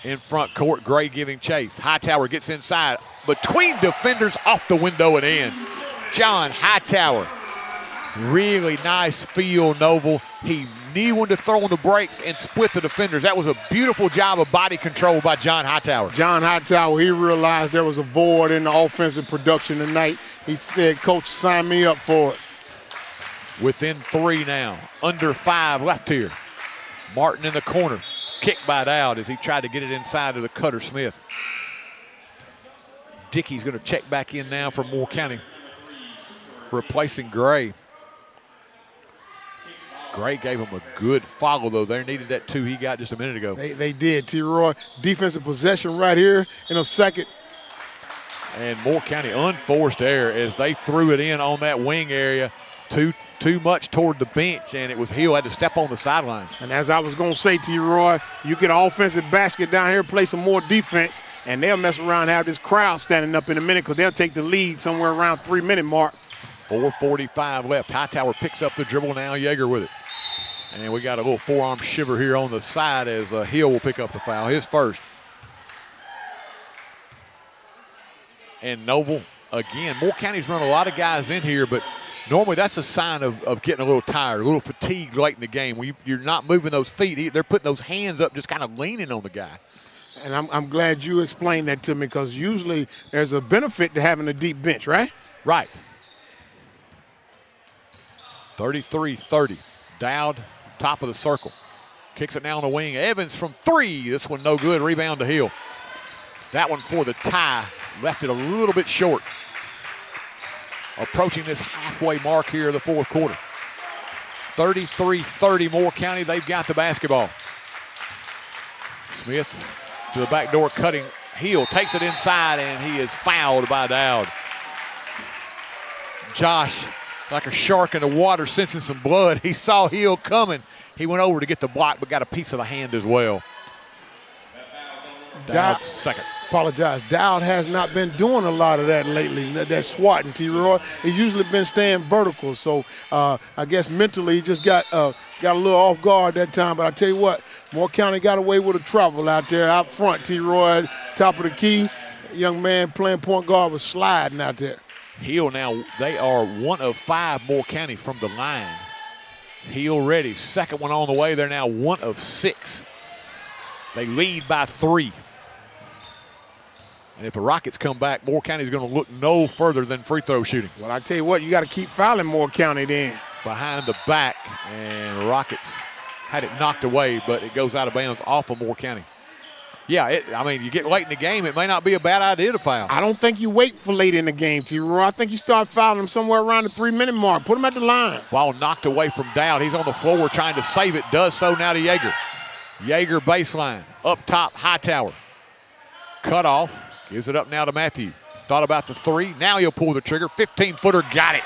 In front court, Gray giving chase. Hightower gets inside. Between defenders, off the window and in. John Hightower. Really nice feel, Noble. He knew when to throw on the brakes and split the defenders. That was a beautiful job of body control by John Hightower. John Hightower, he realized there was a void in the offensive production tonight. He said, Coach, sign me up for it. Within 3 now. Under 5 left here. Martin in the corner. Kick by Dowd as he tried to get it inside of the cutter Smith. Dickey's going to check back in now for Moore County, replacing Gray. Gray gave him a good follow, though. They needed that 2 he got just a minute ago. They did, T. Roy. Defensive possession right here in a second. And Moore County unforced error as they threw it in on that wing area too much toward the bench, and it was Hill had to step on the sideline. And as I was going to say, T. Roy, you get an offensive basket down here, play some more defense, and they'll mess around and have this crowd standing up in a minute because they'll take the lead somewhere around 3-minute mark. 4:45 left. Hightower picks up the dribble now. Yeager with it. And we got a little forearm shiver here on the side as Hill will pick up the foul, his first. And Noble, again, Moore County's run a lot of guys in here, but normally that's a sign of getting a little tired, a little fatigued late in the game. When you're not moving those feet, they're putting those hands up, just kind of leaning on the guy. And I'm glad you explained that to me because usually there's a benefit to having a deep bench, right? Right. 33-30. Dowd, top of the circle. Kicks it now on the wing. Evans from 3. This one no good. Rebound to Hill. That one for the tie. Left it a little bit short. Approaching this halfway mark here of the fourth quarter. 33-30 Moore County. They've got the basketball. Smith to the back door cutting. Hill takes it inside and he is fouled by Dowd. Josh, like a shark in the water, sensing some blood. He saw Hill coming. He went over to get the block, but got a piece of the hand as well. Dowd second. Apologize. Dowd has not been doing a lot of that lately, that swatting, T. Roy. He's usually been staying vertical, so I guess mentally he just got a little off guard that time. But I tell you what, Moore County got away with a travel out there out front. T. Roy, top of the key. Young man playing point guard was sliding out there. Hill now, they are 1 of 5 Moore County from the line. Hill ready. Second one on the way. They're now 1 of 6. They lead by 3. And if the Rockets come back, Moore County is going to look no further than free throw shooting. Well, I tell you what, you got to keep fouling Moore County then. Behind the back, and Rockets had it knocked away, but it goes out of bounds off of Moore County. Yeah, you get late in the game, it may not be a bad idea to foul. I don't think you wait for late in the game, T-Roy. I think you start fouling them somewhere around the 3-minute mark. Put them at the line. Ball knocked away from Dowd. He's on the floor trying to save it. Does so now to Yeager. Yeager baseline. Up top, Hightower. Cut off. Gives it up now to Matthew. Thought about the 3. Now he'll pull the trigger. 15-footer. Got it.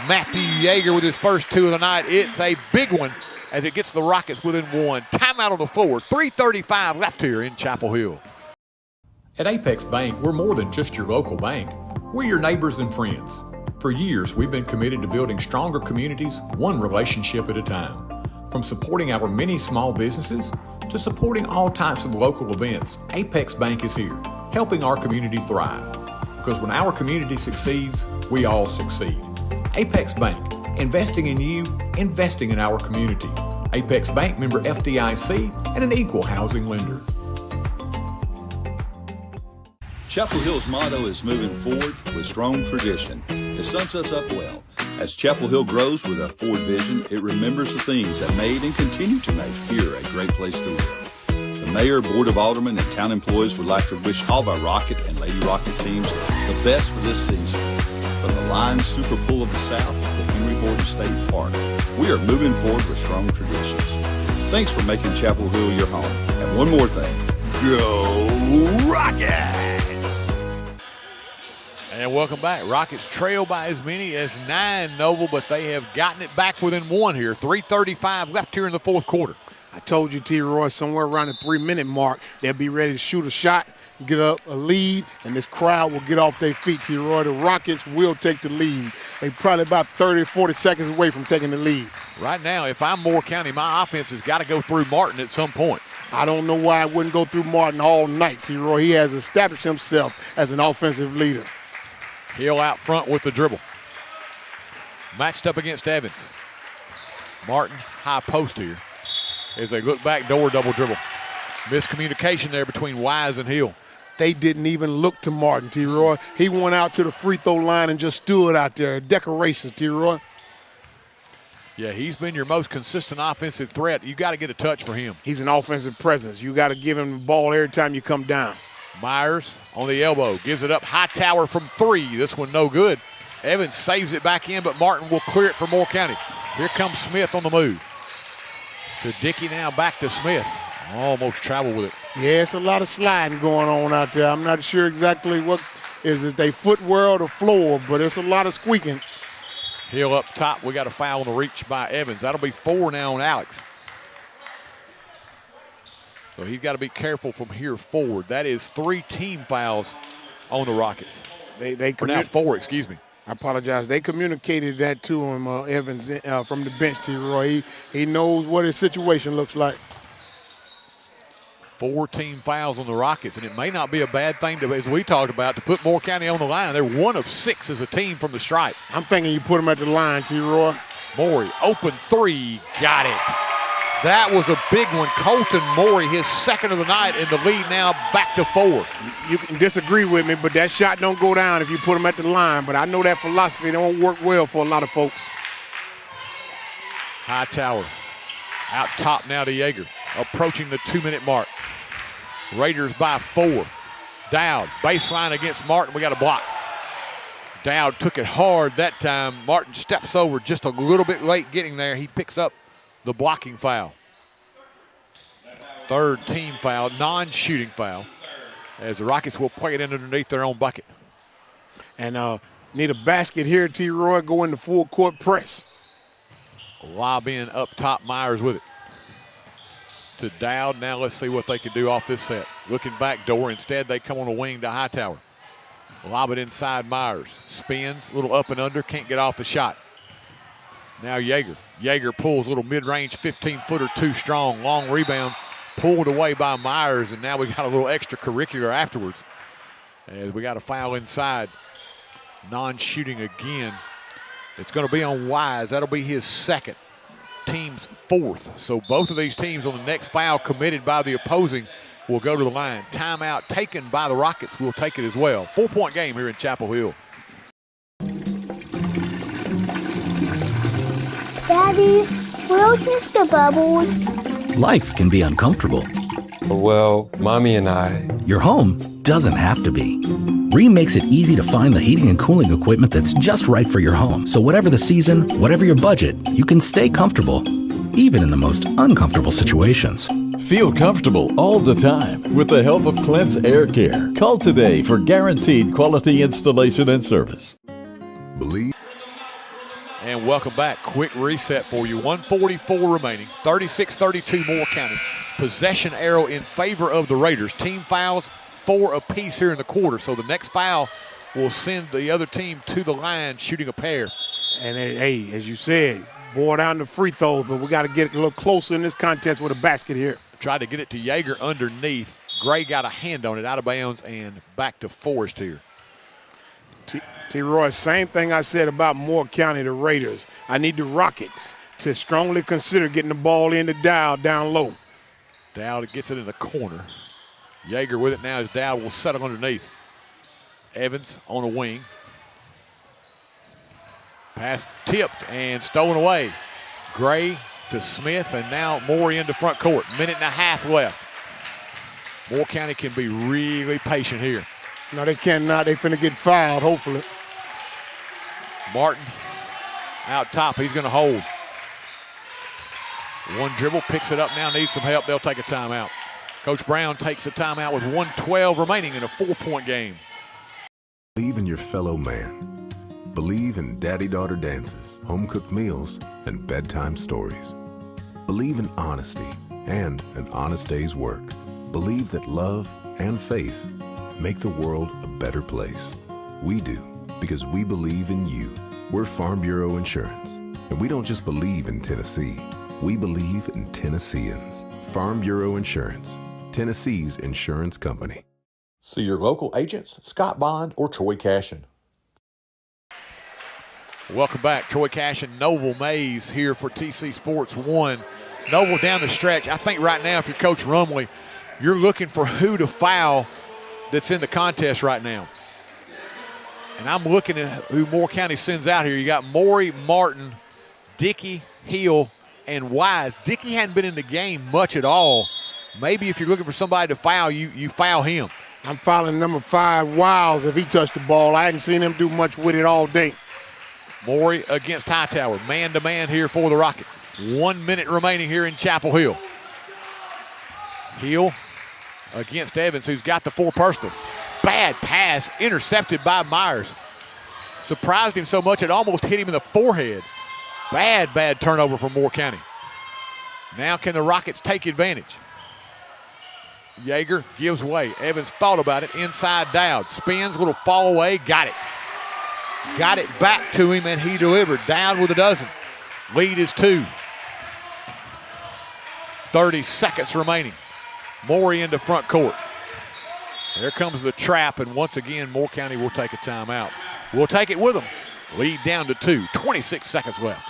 Matthew Yeager with his first 2 of the night. It's a big one as it gets the Rockets within 1. Timeout on the floor. 3:35 left here in Chapel Hill. At Apex Bank, we're more than just your local bank. We're your neighbors and friends. For years, we've been committed to building stronger communities, one relationship at a time. From supporting our many small businesses to supporting all types of local events, Apex Bank is here, helping our community thrive. Because when our community succeeds, we all succeed. Apex Bank, investing in you, investing in our community. Apex Bank, member FDIC, and an equal housing lender. Chapel Hill's motto is moving forward with strong tradition. It sets us up well. As Chapel Hill grows with a Ford vision, it remembers the things that made and continue to make here a great place to live. The Mayor, Board of Aldermen, and town employees would like to wish all of our Rocket and Lady Rocket teams the best for this season. From the Lions Super Bowl of the South to Henry Horton State Park, we are moving forward with strong traditions. Thanks for making Chapel Hill your home. And one more thing, go Rockets! And welcome back. Rockets trail by as many as 9, Noble, but they have gotten it back within 1 here. 3:35 left here in the fourth quarter. I told you, T-Roy, somewhere around the 3-minute mark, they'll be ready to shoot a shot, get up a lead, and this crowd will get off their feet, T-Roy. The Rockets will take the lead. They're probably about 30, 40 seconds away from taking the lead. Right now, if I'm Moore County, my offense has got to go through Martin at some point. I don't know why it wouldn't go through Martin all night, T-Roy. He has established himself as an offensive leader. Hill out front with the dribble. Matched up against Evans. Martin high post here as they look back door double dribble. Miscommunication there between Wise and Hill. They didn't even look to Martin, T-Roy. He went out to the free throw line and just stood out there. Decorations, T-Roy. Yeah, he's been your most consistent offensive threat. You got to get a touch for him. He's an offensive presence. You got to give him the ball every time you come down. Myers on the elbow, gives it up. Hightower from 3. This one no good. Evans saves it back in, but Martin will clear it for Moore County. Here comes Smith on the move. To Dickey now, back to Smith. Almost traveled with it. Yeah, it's a lot of sliding going on out there. I'm not sure exactly what is it, they footwear or the floor, but it's a lot of squeaking. Hill up top. We got a foul on the reach by Evans. That'll be 4 now on Alex. So he's got to be careful from here forward. That is 3 team fouls on the Rockets. Or now 4, excuse me. I apologize. They communicated that to him, Evans, from the bench, T-Roy. He knows what his situation looks like. 4 team fouls on the Rockets, and it may not be a bad thing, to, as we talked about, to put Moore County on the line. They're 1 of 6 as a team from the stripe. I'm thinking you put them at the line, T-Roy. Morey, open 3, got it. That was a big one. Colton Morey, his second of the night, and the lead now back to 4. You can disagree with me, but that shot don't go down if you put them at the line. But I know that philosophy don't work well for a lot of folks. Hightower out top now to Yeager, approaching the 2-minute mark. Raiders by 4. Dowd, baseline against Martin. We got a block. Dowd took it hard that time. Martin steps over just a little bit late getting there. He picks up the blocking foul. 3rd team foul, non-shooting foul, as the Rockets will play it in underneath their own bucket. And need a basket here, T-Roy, go into full court press. Lob in up top, Myers with it. To Dowd, now let's see what they can do off this set. Looking back door, instead they come on a wing to Hightower. Lob it inside Myers, spins, a little up and under, can't get off the shot. Now Yeager. Yeager pulls a little mid-range 15-footer too strong. Long rebound pulled away by Myers, and now we got a little extracurricular afterwards. As we got a foul inside. Non-shooting again. It's going to be on Wise. That'll be his 2nd. Team's 4th. So both of these teams on the next foul committed by the opposing will go to the line. Timeout taken by the Rockets. We'll take it as well. 4-point game here in Chapel Hill. Daddy, where's Mr. Bubbles? Life can be uncomfortable. Well, Mommy and I... Your home doesn't have to be. Rheem makes it easy to find the heating and cooling equipment that's just right for your home. So whatever the season, whatever your budget, you can stay comfortable, even in the most uncomfortable situations. Feel comfortable all the time with the help of Clint's Air Care. Call today for guaranteed quality installation and service. Believe. And welcome back. Quick reset for you. 1:44 remaining. 36-32 Moore County. Possession arrow in favor of the Raiders. Team fouls 4 apiece here in the quarter. So the next foul will send the other team to the line shooting a pair. And hey, as you said, bore down the free throws, but we got to get a little closer in this contest with a basket here. Tried to get it to Yeager underneath. Gray got a hand on it, out of bounds, and back to Forrest here. T-Roy, same thing I said about Moore County, the Raiders. I need the Rockets to strongly consider getting the ball into Dowd down low. Dowd gets it in the corner. Yeager with it now as Dowd will settle underneath. Evans on a wing. Pass tipped and stolen away. Gray to Smith, and now Morey into front court. Minute and a half left. Moore County can be really patient here. No, they cannot. They finna get fouled, hopefully. Martin out top. He's going to hold. One dribble, picks it up now, needs some help. They'll take a timeout. Coach Brown takes a timeout with 1:12 remaining in a 4-point game. Believe in your fellow man. Believe in daddy-daughter dances, home-cooked meals, and bedtime stories. Believe in honesty and an honest day's work. Believe that love and faith make the world a better place. We do, because we believe in you. We're Farm Bureau Insurance, and we don't just believe in Tennessee. We believe in Tennesseans. Farm Bureau Insurance, Tennessee's insurance company. See your local agents, Scott Bond or Troy Cashin. Welcome back. Troy Cashin, Noble Mays here for TC Sports 1. Noble down the stretch. I think right now, if you're Coach Rumley, you're looking for who to foul that's in the contest right now. And I'm looking at who Moore County sends out here. You got Morey, Martin, Dickey, Hill, and Wise. Dickey hadn't been in the game much at all. Maybe if you're looking for somebody to foul, you foul him. I'm fouling number 5, Wiles, if he touched the ball. I hadn't seen him do much with it all day. Morey against Hightower. Man-to-man here for the Rockets. 1 minute remaining here in Chapel Hill. Hill against Evans, who's got the 4 personals. Bad pass, intercepted by Myers. Surprised him so much it almost hit him in the forehead. Bad turnover from Moore County. Now can the Rockets take advantage? Yeager gives way. Evans thought about it. Inside Dowd. Spins, little fall away. Got it. Got it back to him, and he delivered. Dowd with a dozen. Lead is 2. 30 seconds remaining. Morey into front court. There comes the trap, and once again, Moore County will take a timeout. We'll take it with them. Lead down to 2. 26 seconds left.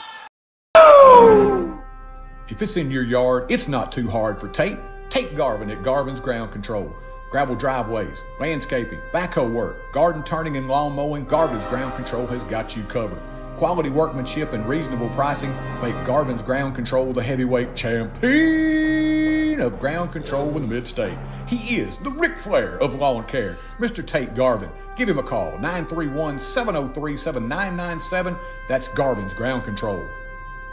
If it's in your yard, it's not too hard for Tate. Tate Garvin at Garvin's Ground Control. Gravel driveways, landscaping, backhoe work, garden turning and lawn mowing, Garvin's Ground Control has got you covered. Quality workmanship and reasonable pricing make Garvin's Ground Control the heavyweight champion of ground control in the mid-state. He is the Ric Flair of lawn care, Mr. Tate Garvin. Give him a call, 931-703-7997. That's Garvin's Ground Control.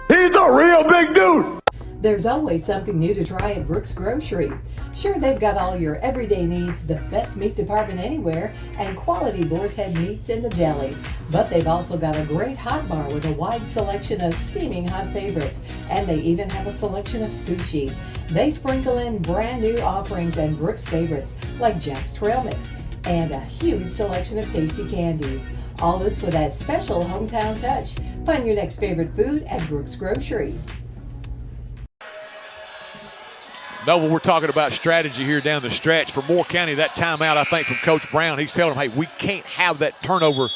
He's a real big dude. There's always something new to try at Brooks Grocery. Sure, they've got all your everyday needs, the best meat department anywhere, and quality boar's head meats in the deli. But they've also got a great hot bar with a wide selection of steaming hot favorites, and they even have a selection of sushi. They sprinkle in brand new offerings and Brooks favorites like Jack's Trail Mix and a huge selection of tasty candies. All this with that special hometown touch. Find your next favorite food at Brooks Grocery. Noble, we're talking about strategy here down the stretch. For Moore County, that timeout, I think, from Coach Brown, he's telling them, hey, we can't have that turnover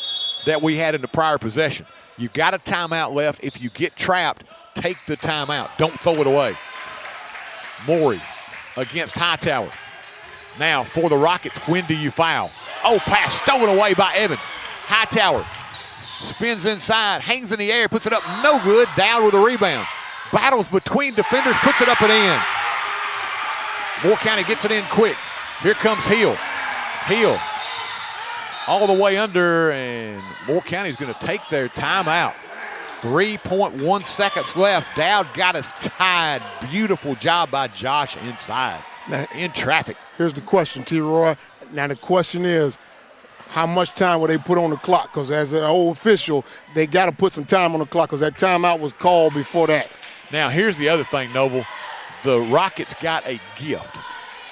that we had in the prior possession. You've got a timeout left. If you get trapped, take the timeout. Don't throw it away. Morey against Hightower. Now, for the Rockets, when do you foul? Oh, pass stolen away by Evans. Hightower spins inside, hangs in the air, puts it up, no good. Down with a rebound. Battles between defenders, puts it up and in. Moore County gets it in quick. Here comes Hill. Hill all the way under, and Moore County's going to take their timeout. 3.1 seconds left. Dowd got us tied. Beautiful job by Josh inside. Now, in traffic. Here's the question, T-Roy. Now the question is, how much time will they put on the clock? Because as an old official, they got to put some time on the clock because that timeout was called before that. Now here's the other thing, Noble. The Rockets got a gift.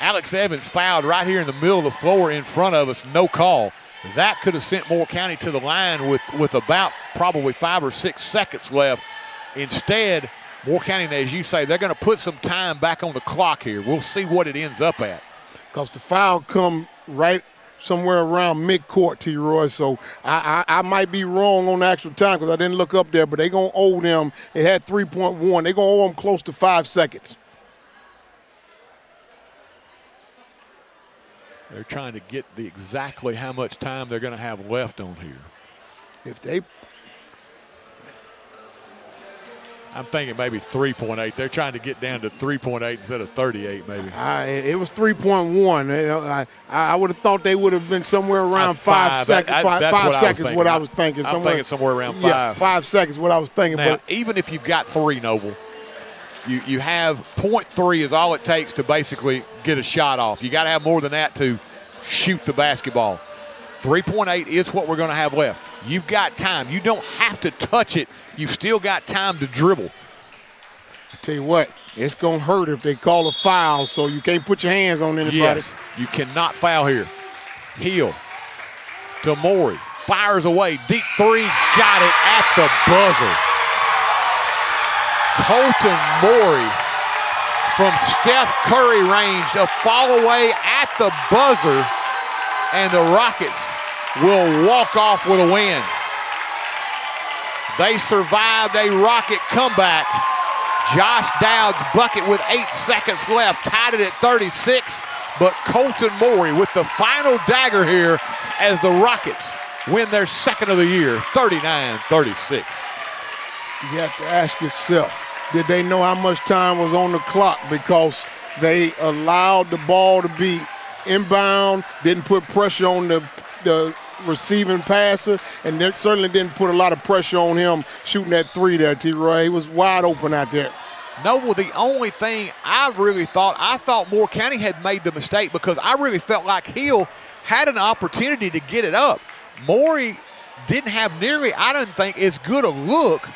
Alex Evans fouled right here in the middle of the floor in front of us, no call. That could have sent Moore County to the line with about probably 5 or 6 seconds left. Instead, Moore County, as you say, they're going to put some time back on the clock here. We'll see what it ends up at. Because the foul come right somewhere around mid-court, T-Roy, so I might be wrong on the actual time because I didn't look up there, but they're going to owe them. It had 3.1. They're going to owe them close to 5 seconds. They're trying to get exactly how much time they're going to have left on here. If they I'm thinking maybe 3.8. They're trying to get down to 3.8 instead of 38, maybe. It was 3.1. I would have thought they would have been somewhere around 5 seconds. Five seconds, what I was thinking. I'm thinking somewhere around 5. Yeah, 5 seconds, what I was thinking. Now, but even if you've got 3, Noble, you have 0.3 is all it takes to basically get a shot off. You got to have more than that to shoot the basketball. 3.8 is what we're going to have left. You've got time. You don't have to touch it. You've still got time to dribble. I tell you what, it's going to hurt if they call a foul, so you can't put your hands on anybody. Yes, you cannot foul here. Hill to Morey. Fires away. Deep 3. Got it at the buzzer. Colton Morey from Steph Curry range. A fall away at the buzzer. And the Rockets will walk off with a win. They survived a Rocket comeback. Josh Dowd's bucket with 8 seconds left, tied it at 36. But Colton Morey with the final dagger here as the Rockets win their second of the year, 39-36. You have to ask yourself, did they know how much time was on the clock? Because they allowed the ball to be inbound, didn't put pressure on the receiving passer, and that certainly didn't put a lot of pressure on him shooting that 3 there, T-Roy. He was wide open out there. Noble, the only thing I thought Moore County had made the mistake because I really felt like Hill had an opportunity to get it up. Morey didn't have nearly, I didn't think, as good a look,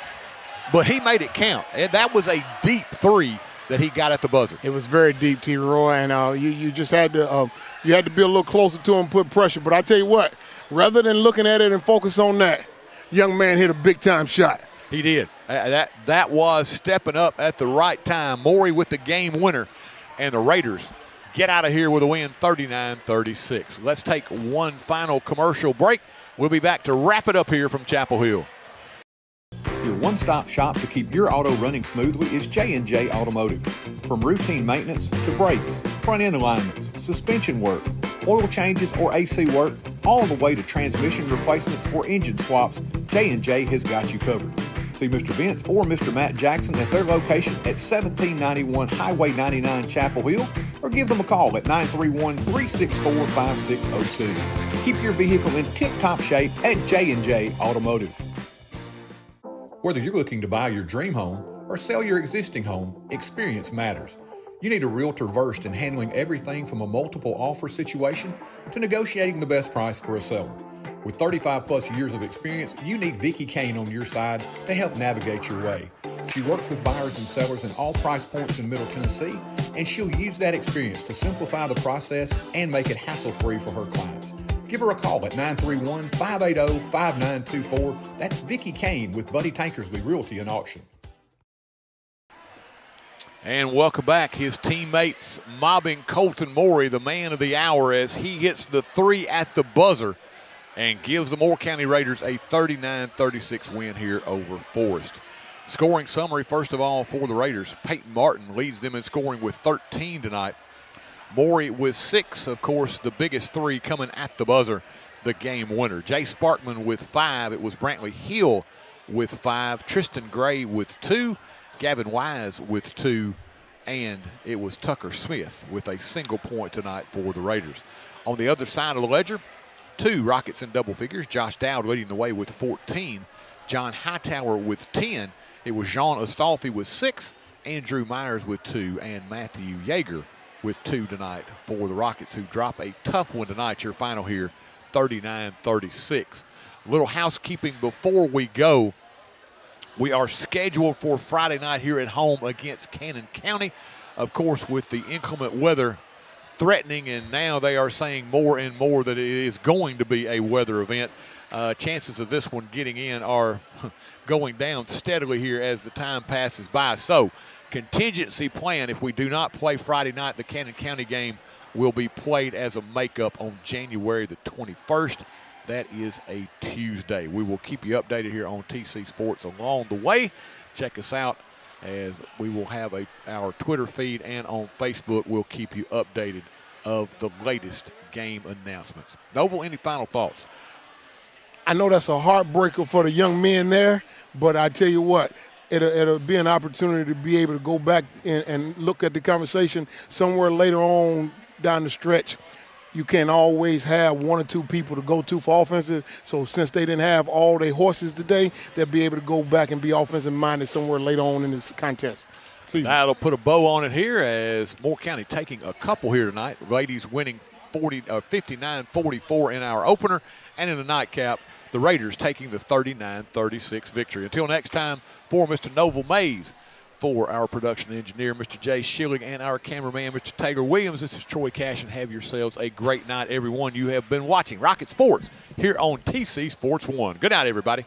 but he made it count. And that was a deep 3 that he got at the buzzer. It was very deep, T-Roy, and you just had to be a little closer to him, put pressure. But I tell you what, rather than looking at it and focus on that, young man hit a big-time shot. He did. That was stepping up at the right time. Morey with the game winner, and the Raiders get out of here with a win, 39-36. Let's take one final commercial break. We'll be back to wrap it up here from Chapel Hill. Your one-stop shop to keep your auto running smoothly is J&J Automotive. From routine maintenance to brakes, front-end alignments, suspension work, oil changes or AC work, all the way to transmission replacements or engine swaps, J&J has got you covered. See Mr. Vince or Mr. Matt Jackson at their location at 1791 Highway 99 Chapel Hill, or give them a call at 931-364-5602. Keep your vehicle in tip-top shape at J&J Automotive. Whether you're looking to buy your dream home or sell your existing home, experience matters. You need a realtor versed in handling everything from a multiple offer situation to negotiating the best price for a seller. With 35 plus years of experience, you need Vicki Kane on your side to help navigate your way. She works with buyers and sellers in all price points in Middle Tennessee, and she'll use that experience to simplify the process and make it hassle-free for her clients. Give her a call at 931-580-5924. That's Vicki Kane with Buddy Tankersley Realty and Auction. And welcome back. His teammates mobbing Colton Morey, the man of the hour, as he hits the 3 at the buzzer and gives the Moore County Raiders a 39-36 win here over Forrest. Scoring summary, first of all, for the Raiders. Peyton Martin leads them in scoring with 13 tonight. Morey with 6, of course, the biggest 3 coming at the buzzer, the game winner. Jay Sparkman with 5. It was Brantley Hill with 5. Tristan Gray with 2. Gavin Wise with 2. And it was Tucker Smith with a single point tonight for the Raiders. On the other side of the ledger, 2 Rockets in double figures. Josh Dowd leading the way with 14. John Hightower with 10. It was Jean Astolfi with 6. Andrew Myers with 2. And Matthew Yeager with 2 tonight for the Rockets, who drop a tough one tonight. Your final here, 39-36. A little housekeeping before we go. We are scheduled for Friday night here at home against Cannon County. Of course, with the inclement weather threatening, and now they are saying more and more that it is going to be a weather event. Chances of this one getting in are going down steadily here as the time passes by. So, contingency plan, if we do not play Friday night, the Cannon County game will be played as a makeup on January the 21st. That is a Tuesday. We will keep you updated here on TC Sports along the way. Check us out as we will have our Twitter feed, and on Facebook we'll keep you updated of the latest game announcements. Noble, any final thoughts? I know that's a heartbreaker for the young men there, but I tell you what, it'll be an opportunity to be able to go back and look at the conversation somewhere later on down the stretch. You can't always have one or two people to go to for offensive. So since they didn't have all their horses today, they'll be able to go back and be offensive-minded somewhere later on in this contest. That'll put a bow on it here as Moore County taking a couple here tonight. Ladies winning 59-44 in our opener. And in the nightcap, the Raiders taking the 39-36 victory. Until next time, for Mr. Noble Mays, for our production engineer, Mr. Jay Schilling, and our cameraman, Mr. Taylor Williams, this is Troy Cash, and have yourselves a great night, everyone. You have been watching Rocket Sports here on TC Sports 1. Good night, everybody.